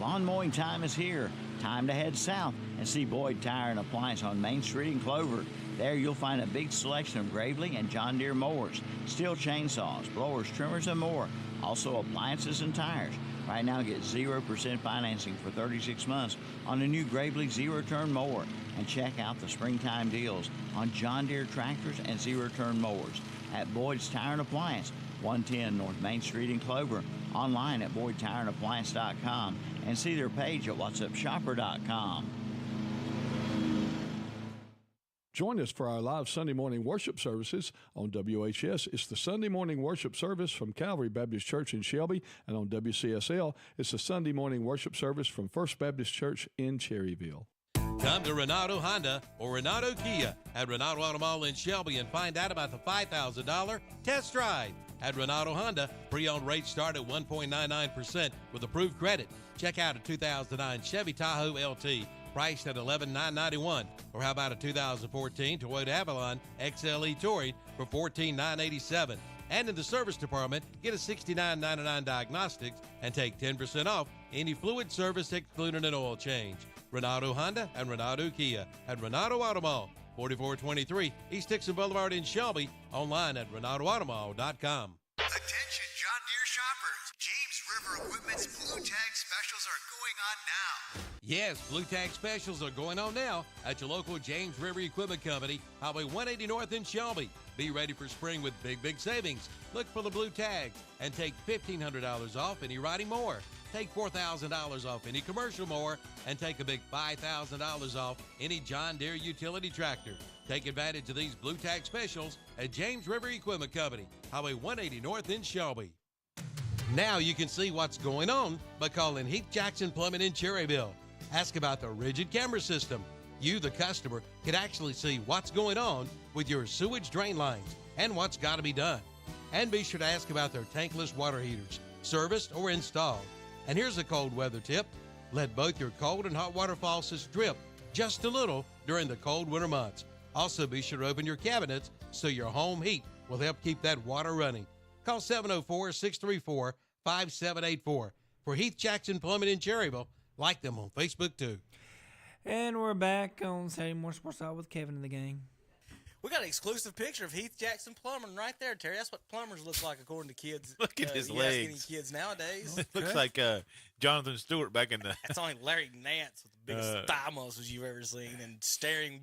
Lawn mowing time is here. Time to head south and see Boyd Tire and Appliance on Main Street in Clover. There you'll find a big selection of Gravely and John Deere mowers, steel chainsaws, blowers, trimmers, and more. Also appliances and tires. Right now get 0% financing for 36 months on a new Gravely zero-turn mower. And check out the springtime deals on John Deere tractors and zero-turn mowers at Boyd's Tire and Appliance, 110 North Main Street in Clover. Online at BoydTireandAppliance.com and see their page at WhatsUpShopper.com. Join us for our live Sunday morning worship services on WHS. It's the Sunday morning worship service from Calvary Baptist Church in Shelby, and on WCSL, it's the Sunday morning worship service from First Baptist Church in Cherryville. Come to Renato Honda or Renato Kia at Renato Auto Mall in Shelby and find out about the $5,000 test drive. At Renato Honda, pre-owned rates start at 1.99% with approved credit. Check out a 2009 Chevy Tahoe LT, priced at $11,991. Or how about a 2014 Toyota Avalon XLE Touring for $14,987. And in the service department, get a $69.99 diagnostics and take 10% off any fluid service excluding an oil change. Renato Honda and Renato Kia at Renato Auto Mall, 4423 East Dixon Boulevard in Shelby. Online at RenatoAutomall.com. Attention John Deere shoppers. James River Equipment's Blue Tag specials are going on now. Yes, Blue Tag specials are going on now at your local James River Equipment Company, Highway 180 North in Shelby. Be ready for spring with big savings. Look for the Blue Tags and take $1,500 off any riding mower. Take $4,000 off any commercial mower and take a big $5,000 off any John Deere utility tractor. Take advantage of these Blue Tag specials at James River Equipment Company, Highway 180 North in Shelby. Now you can see what's going on by calling Heath Jackson Plumbing in Cherryville. Ask about the rigid camera system. You, the customer, can actually see what's going on with your sewage drain lines and what's got to be done. And be sure to ask about their tankless water heaters, serviced or installed. And here's a cold weather tip. Let both your cold and hot water faucets drip just a little during the cold winter months. Also, be sure to open your cabinets so your home heat will help keep that water running. Call 704-634-5784 for Heath Jackson Plumbing in Cherryville. Like them on Facebook, too. And we're back on Saturday Morning Sports Talk with Kevin and the gang. We got an exclusive picture of Heath Jackson plumbing right there, Terry. That's what plumbers look like according to kids. Look at his you ask any legs. kids nowadays. It looks like Jonathan Stewart back in the. That's only Larry Nance with the biggest thigh muscles you've ever seen and staring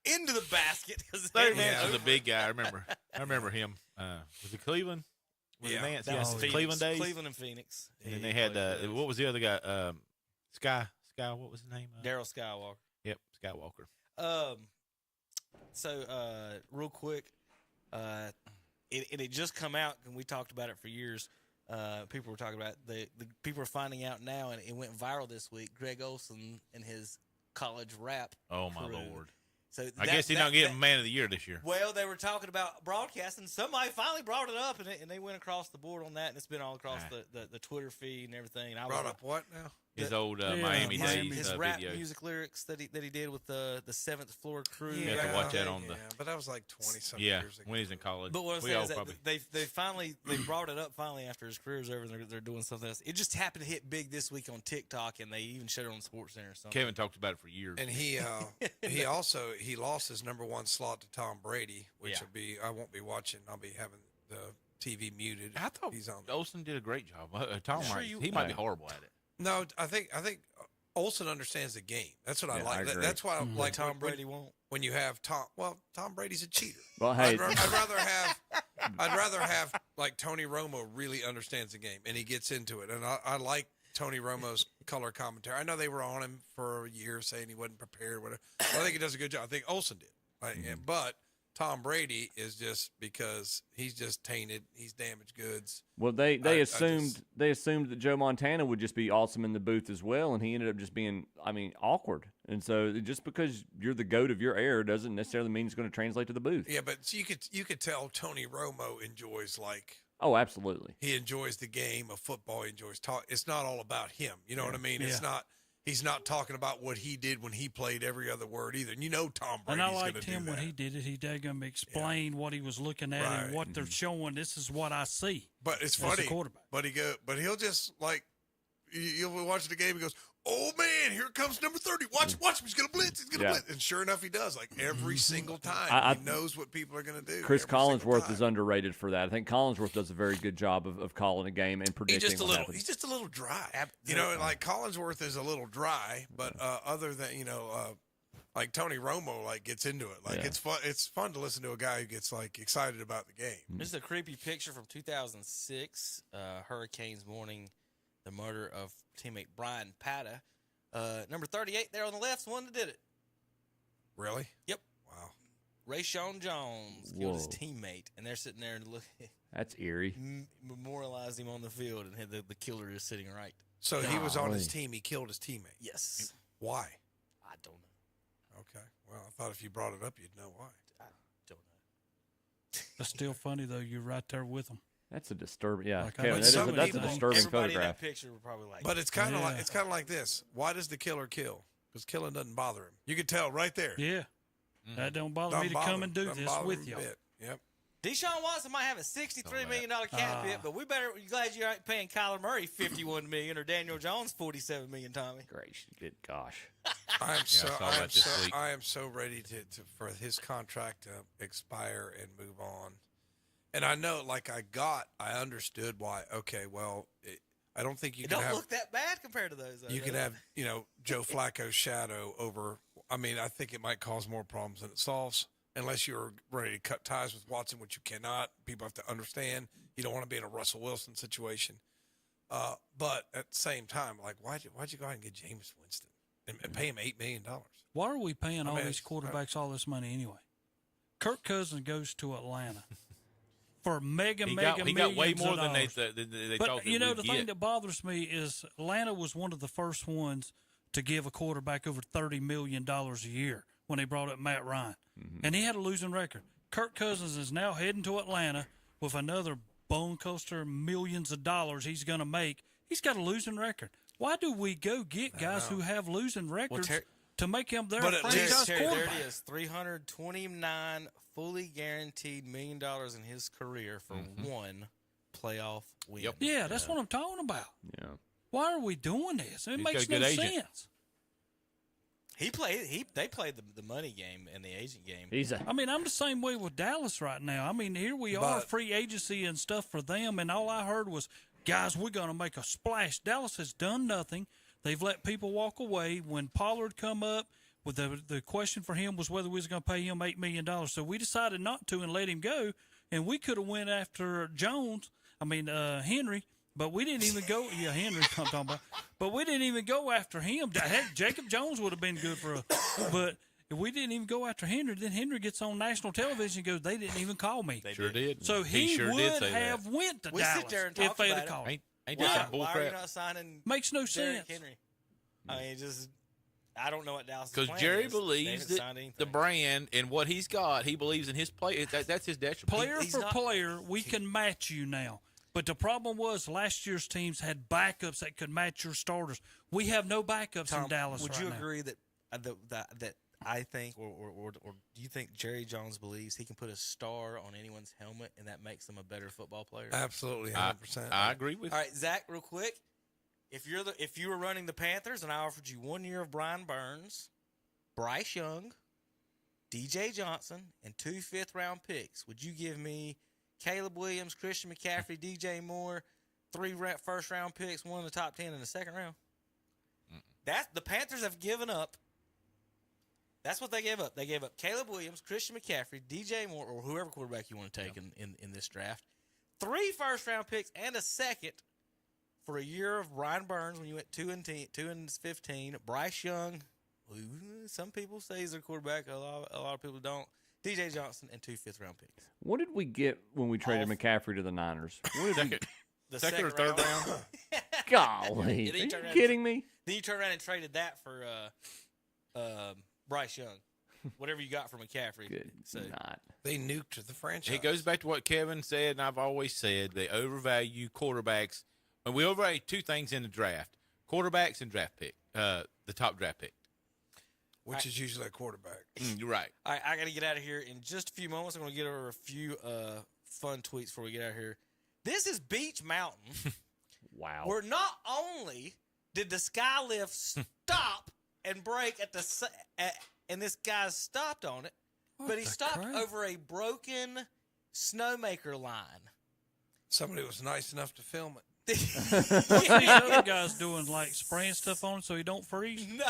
into the basket. Larry Nance was a big guy. I remember him. Was it Cleveland? Was it Nance? That was Phoenix. Cleveland days. Cleveland and Phoenix. And then they had what was the other guy? Sky. What was his name? Daryl Skywalker. Yep, Skywalker. So real quick, it just come out, and we talked about it for years. People were talking about it. The people are finding out now, and it went viral this week. Greg Olson and his college rap. Oh my crew. Lord! So I guess he's not getting Man of the Year this year. Well, they were talking about broadcasting. Somebody finally brought it up, and they went across the board on that, and it's been all across the Twitter feed and everything. And I brought up what now? his old Miami days his rap video. music lyrics that he did with the Seventh Floor Crew. You have to watch that on the. But that was like 20-some Yeah, years ago. when he's in college. But what I'm We saying all is that probably. they brought it up finally after his career's over, and they're doing something else. It just happened to hit big this week on TikTok, and they even showed it on SportsCenter or something. Kevin talked about it for years. And he lost his number one slot to Tom Brady, which will be I won't be watching. I'll be having the TV muted. I thought he's on. Olsen did a great job. Tom Sure might, you- he might be horrible at it. No, I think Olsen understands the game. That's what I Yeah, like. I agree. That's why I like Tom Brady won't. when you have Tom. Well, Tom Brady's a cheater. Well, hey, I'd rather have like Tony Romo really understands the game and he gets into it. And I like Tony Romo's color commentary. I know they were on him for a year saying he wasn't prepared. Whatever. Well, I think he does a good job. I think Olsen did. But Tom Brady is just because he's just tainted. He's damaged goods. Well, they assumed that Joe Montana would just be awesome in the booth as well, and he ended up just being, awkward. And so just because you're the GOAT of your era doesn't necessarily mean it's going to translate to the booth. Yeah, but you could tell Tony Romo enjoys Oh, absolutely. he enjoys the game of football. He enjoys talk. It's not all about him. You know what I mean? Yeah. It's not. He's not talking about what he did when he played every other word either. And you know Tom And Brady's I going to liked do him that. when he did it. He daggum explained what he was looking at Right. and what they're showing. This is what I see. But it's as a funny. quarterback. But he'll just you'll be watching the game. He goes, "Oh man, here comes number 30. Watch him. He's gonna blitz. He's gonna blitz." And sure enough, he does. Like every single time, he knows what people are gonna do. Chris Collinsworth is underrated for that. I think Collinsworth does a very good job of calling a game and predicting what happens. He's just a little dry. You know, like Collinsworth is a little dry, but other than like Tony Romo gets into it. It's fun. It's fun to listen to a guy who gets excited about the game. This is a creepy picture from 2006. Hurricanes mourning the murder of teammate Brian Pata. Number 38 there on the left's the one that did it. Really? Yep. Wow. Rayshon Jones killed his teammate, and they're sitting there and That's eerie. memorialized him on the field, and had the killer is sitting right. So he was on his team. He killed his teammate. Yes. Why? I don't know. Okay. Well, I thought if you brought it up, you'd know why. I don't know. That's still funny, though. You're right there with them. That's a disturbing. Yeah, Like, Kevin, that's a that's a disturbing Everybody in photograph. that picture were probably like. But it's kind of like this. Why does the killer kill? Because killing doesn't bother him. You can tell right there. Yeah. That don't bother me to come and do this with you. Yep. Deshaun Watson might have a $63 million cap hit, but we're glad you ain't paying Kyler Murray $51 million or Daniel Jones $47 million, Tommy. Gracious, good gosh. I I am so ready to for his contract to expire and move on. And I know, I understood why. Okay, well, I don't think you It can don't have. look that bad compared to those. Though, You can does it? have, Joe Flacco's shadow over. I mean, I think it might cause more problems than it solves unless you're ready to cut ties with Watson, which you cannot. People have to understand you don't want to be in a Russell Wilson situation. But at the same time, why'd you go ahead and get Jameis Winston and pay him $8 million? Why are we paying all these it's- quarterbacks all this money anyway? Kirk Cousins goes to Atlanta for mega He millions got way more of than they dollars. thought. But they the would thing get. that bothers me is Atlanta was one of the first ones to give a quarterback over $30 million a year when they brought up Matt Ryan. And he had a losing record. Kirk Cousins is now heading to Atlanta with another bone coaster, millions of dollars he's going to make. He's got a losing record. Why do we go get guys who have losing records to make him their franchise Terry, quarterback? there it is, $329 fully guaranteed $1 million in his career for one playoff win. Yeah, that's what I'm talking about. Yeah. Why are we doing this? It He's makes got a no good agent. sense. They played the money game and the agent game. I'm the same way with Dallas right now. I mean, here we are, free agency and stuff for them, and all I heard was, guys, we're going to make a splash. Dallas has done nothing. They've let people walk away. When Pollard come up, with the question for him was whether we was going to pay him $8 million. So we decided not to and let him go, and we could have went after Henry. But we didn't even go. Yeah, Henry, I'm talking about. But we didn't even go after him. Heck, Jacob Jones would have been good for us. But if we didn't even go after Henry, then Henry gets on national television and goes, they didn't even call me. They sure did. So he sure would did say have that. went to We Dallas sit there and if talk they'd about have it. called him. Ain't Why, that some bull why are you crap? not signing Makes no Derrick sense. Henry? I mean, I don't know what Dallas is Because plan Jerry is. They believes haven't that signed anything. the brand and what he's got, he believes in his play. That's his detriment. Player for player, we can match you now. But the problem was last year's teams had backups that could match your starters. We have no backups Tom, in Dallas would right you now. agree that that I think, or do you think Jerry Jones believes he can put a star on anyone's helmet and that makes them a better football player? Absolutely, 100%. I agree with you. All right, Zach, real quick. If you were running the Panthers and I offered you 1 year of Brian Burns, Bryce Young, DJ Johnson, and 2 fifth-round picks, would you give me Caleb Williams, Christian McCaffrey, DJ Moore, 3 first-round picks, 1 in the top 10 in the second round? That's the Panthers have given up. That's what they gave up. They gave up Caleb Williams, Christian McCaffrey, DJ Moore, or whoever quarterback you want to take in this draft. 3 first-round picks and a second for a year of Brian Burns when you went 2 and 15. Bryce Young, who some people say he's a quarterback, a lot of people don't. DJ Johnson and 2 fifth-round picks. What did we get when we traded McCaffrey to the Niners? What did we The second or third round? Golly. Are you kidding me? Then you turn around and traded that for Bryce Young. Whatever you got for McCaffrey. Good. So They nuked the franchise. It goes back to what Kevin said, and I've always said they overvalue quarterbacks. And we overvalue 2 things in the draft: quarterbacks and draft pick, the top draft pick. Which is usually a quarterback. You're right. All right, I got to get out of here in just a few moments. I'm going to get over a few fun tweets before we get out of here. This is Beach Mountain. Wow. Where not only did the sky lift stop and break and this guy stopped on it, but he stopped over a broken snowmaker line. Somebody was nice enough to film it. What's these other guys doing, like spraying stuff on so he don't freeze? No,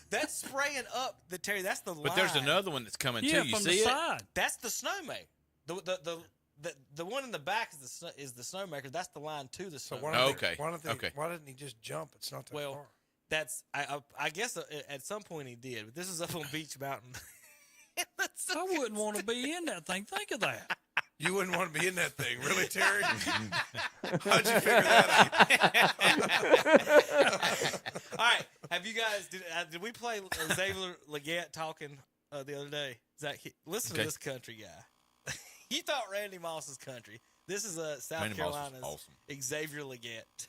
that's spraying up the Terry. That's the line. But there's another one that's coming Yeah, too. You from see the it? side. That's the snowmaker. The one in the back is the snowmaker. That's the line to the snowmaker. Why didn't he just jump? It's not that far. That's I guess at some point he did. But this is up on Beach Mountain. I wouldn't want to be in that thing. Think of that. You wouldn't want to be in that thing, really, Terry? How'd you figure that out? All right, have you guys did we play Xavier Leggett talking the other day? Zach, listen to this country guy. You thought Randy Moss is country. This is South Randy Moss is Carolina's awesome. Xavier Leggett.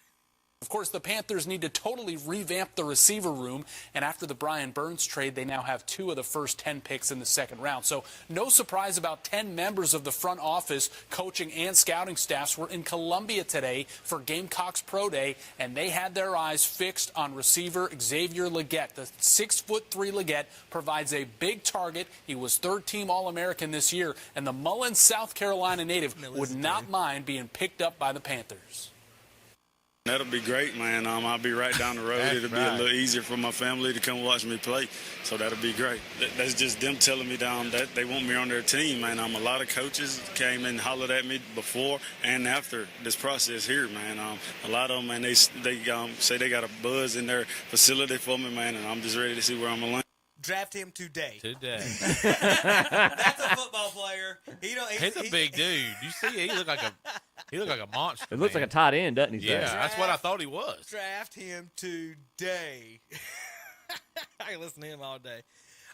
Of course, the Panthers need to totally revamp the receiver room, and after the Brian Burns trade, they now have 2 of the first 10 picks in the second round. So no surprise about 10 members of the front office, coaching, and scouting staffs were in Columbia today for Gamecocks Pro Day, and they had their eyes fixed on receiver Xavier Leggett. The 6'3" Leggett provides a big target. He was 3rd-team All-American this year, and the Mullins, South Carolina native would not mind being picked up by the Panthers. That'll be great, man. I'll be right down the road. It'll be a little easier for my family to come watch me play, so that'll be great. That's just them telling me that they want me on their team, man. A lot of coaches came and hollered at me before and after this process here, man. A lot of them, man, they say they got a buzz in their facility for me, man, and I'm just ready to see where I'm going to land. Draft him today. That's a football player. He's a big dude. You see, he looked like a monster. It looks like a tight end, doesn't he? Yeah, that's what I thought he was. Draft him today. I can listen to him all day.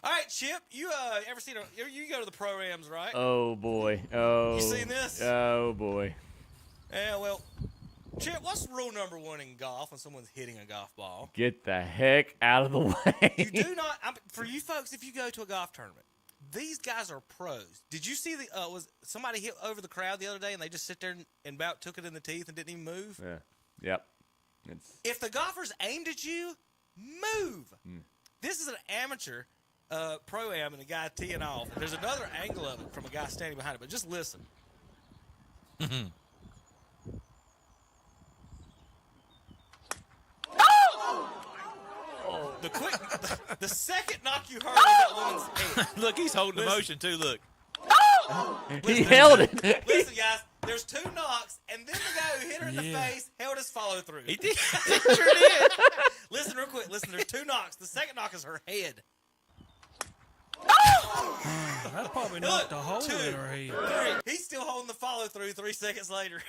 All right, Chip, you ever seen you go to the programs, right? Oh boy. Oh. You seen this? Oh boy. Yeah, well, Chip, what's rule number 1 in golf when someone's hitting a golf ball? Get the heck out of the way. You do not. For you folks, if you go to a golf tournament, these guys are pros. Did you see was somebody hit over the crowd the other day and they just sit there and about took it in the teeth and didn't even move? Yeah. Yep. If the golfer's aimed at you, move. This is an amateur pro-am and a guy teeing off. And there's another angle of it from a guy standing behind it, but just listen. The second knock you heard was that woman's head. Look, he's holding the motion too. Look. He held it. Listen, guys, there's 2 knocks, and then the guy who hit her in the face held his follow through. He did. He sure did. Listen real quick. Listen, there's 2 knocks. The second knock is her head. That probably knocked a hole in her head. 3. He's still holding the follow through 3 seconds later.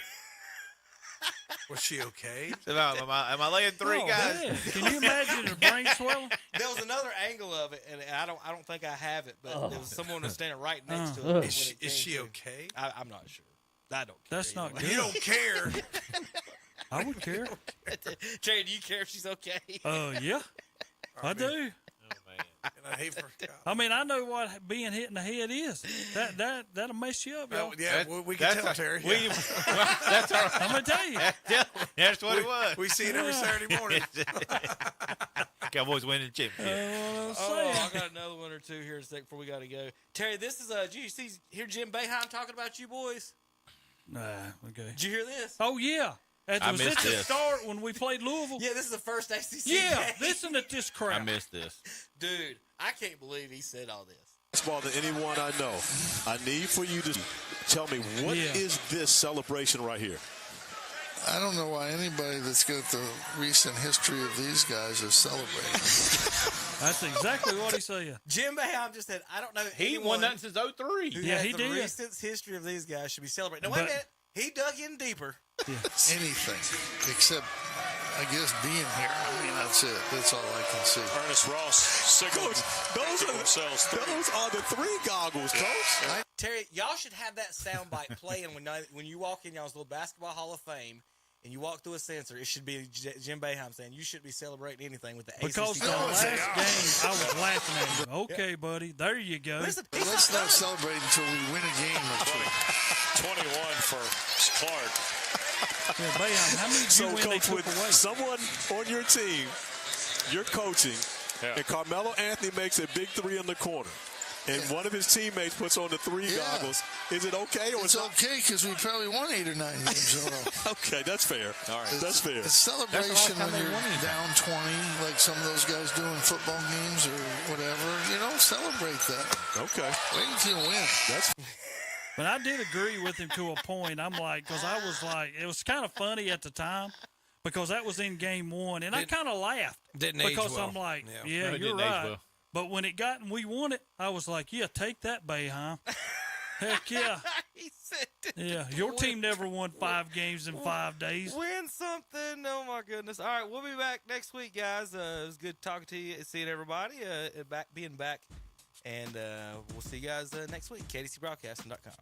Was she okay? Am I laying 3 guys? Man. Can you imagine her brain swelling? There was another angle of it, and I don't think I have it, but there was someone was standing right next to it. Is she okay? I'm not sure. I don't care. That's not good. You don't care. I would care. Terry, do you care if she's okay? Yeah. I do. And I hate for. I mean, I know what being hit in the head is. That'll mess you up, y'all. Yeah, we can tell, Terry. That's our. I'm gonna tell you. That's what it was. We see it every Saturday morning. Cowboys winning the championship. I got another one or two here in a second before we got to go. Terry, this is did you hear Jim Boeheim talking about you boys? Nah, okay. Did you hear this? Oh yeah. Was this the start when we played Louisville? Yeah, this is the first ACC Yeah, game. listen to this crap. I missed this. Dude, I can't believe he said all this. Baseball than anyone I know. I need for you to tell me what is this celebration right here? I don't know why anybody that's got the recent history of these guys is celebrating. That's exactly what he said. Jim Boeheim just said, I don't know. He won that since 03. Yeah, he the did. recent history of these guys should be celebrated. Now, wait a minute. He dug in deeper. Yeah. Anything except, I guess, being here. I mean, that's it. That's all I can see. Ernest Ross signaled. Those are the three goggles, Coach. Terry, y'all should have that soundbite playing when you walk in y'all's little Basketball Hall of Fame and you walk through a sensor. It should be Jim Boeheim saying you shouldn't be celebrating anything with the because ACC. the last game I was laughing at him. Okay, buddy, there you go. Listen, let's not celebrate until we win a game or two. 21 for Clark. Yeah, Boeheim, how many did you win they Coach, took with away? someone on your team, you're coaching, and Carmelo Anthony makes a big three in the corner, and one of his teammates puts on the three goggles. Is it okay? Or it's okay because we probably won 8 or 9 games in a row. Okay, that's fair. All right, that's fair. It's celebration when you're down 20, like some of those guys do in football games or whatever. You know, celebrate that. Okay. Wait until you win. That's. But I did agree with him to a point. I'm like, because I was like, it was kind of funny at the time because that was in game one, and I kind of laughed because I'm like, yeah, you're right. Well. But when it got and we won it, I was like, yeah, take that, Boeheim. Heck yeah. He said it. Yeah, your team never won 5 games in 5 days. Win something. Oh, my goodness. All right, we'll be back next week, guys. It was good talking to you, seeing everybody, being back. And we'll see you guys next week, KDCBroadcasting.com.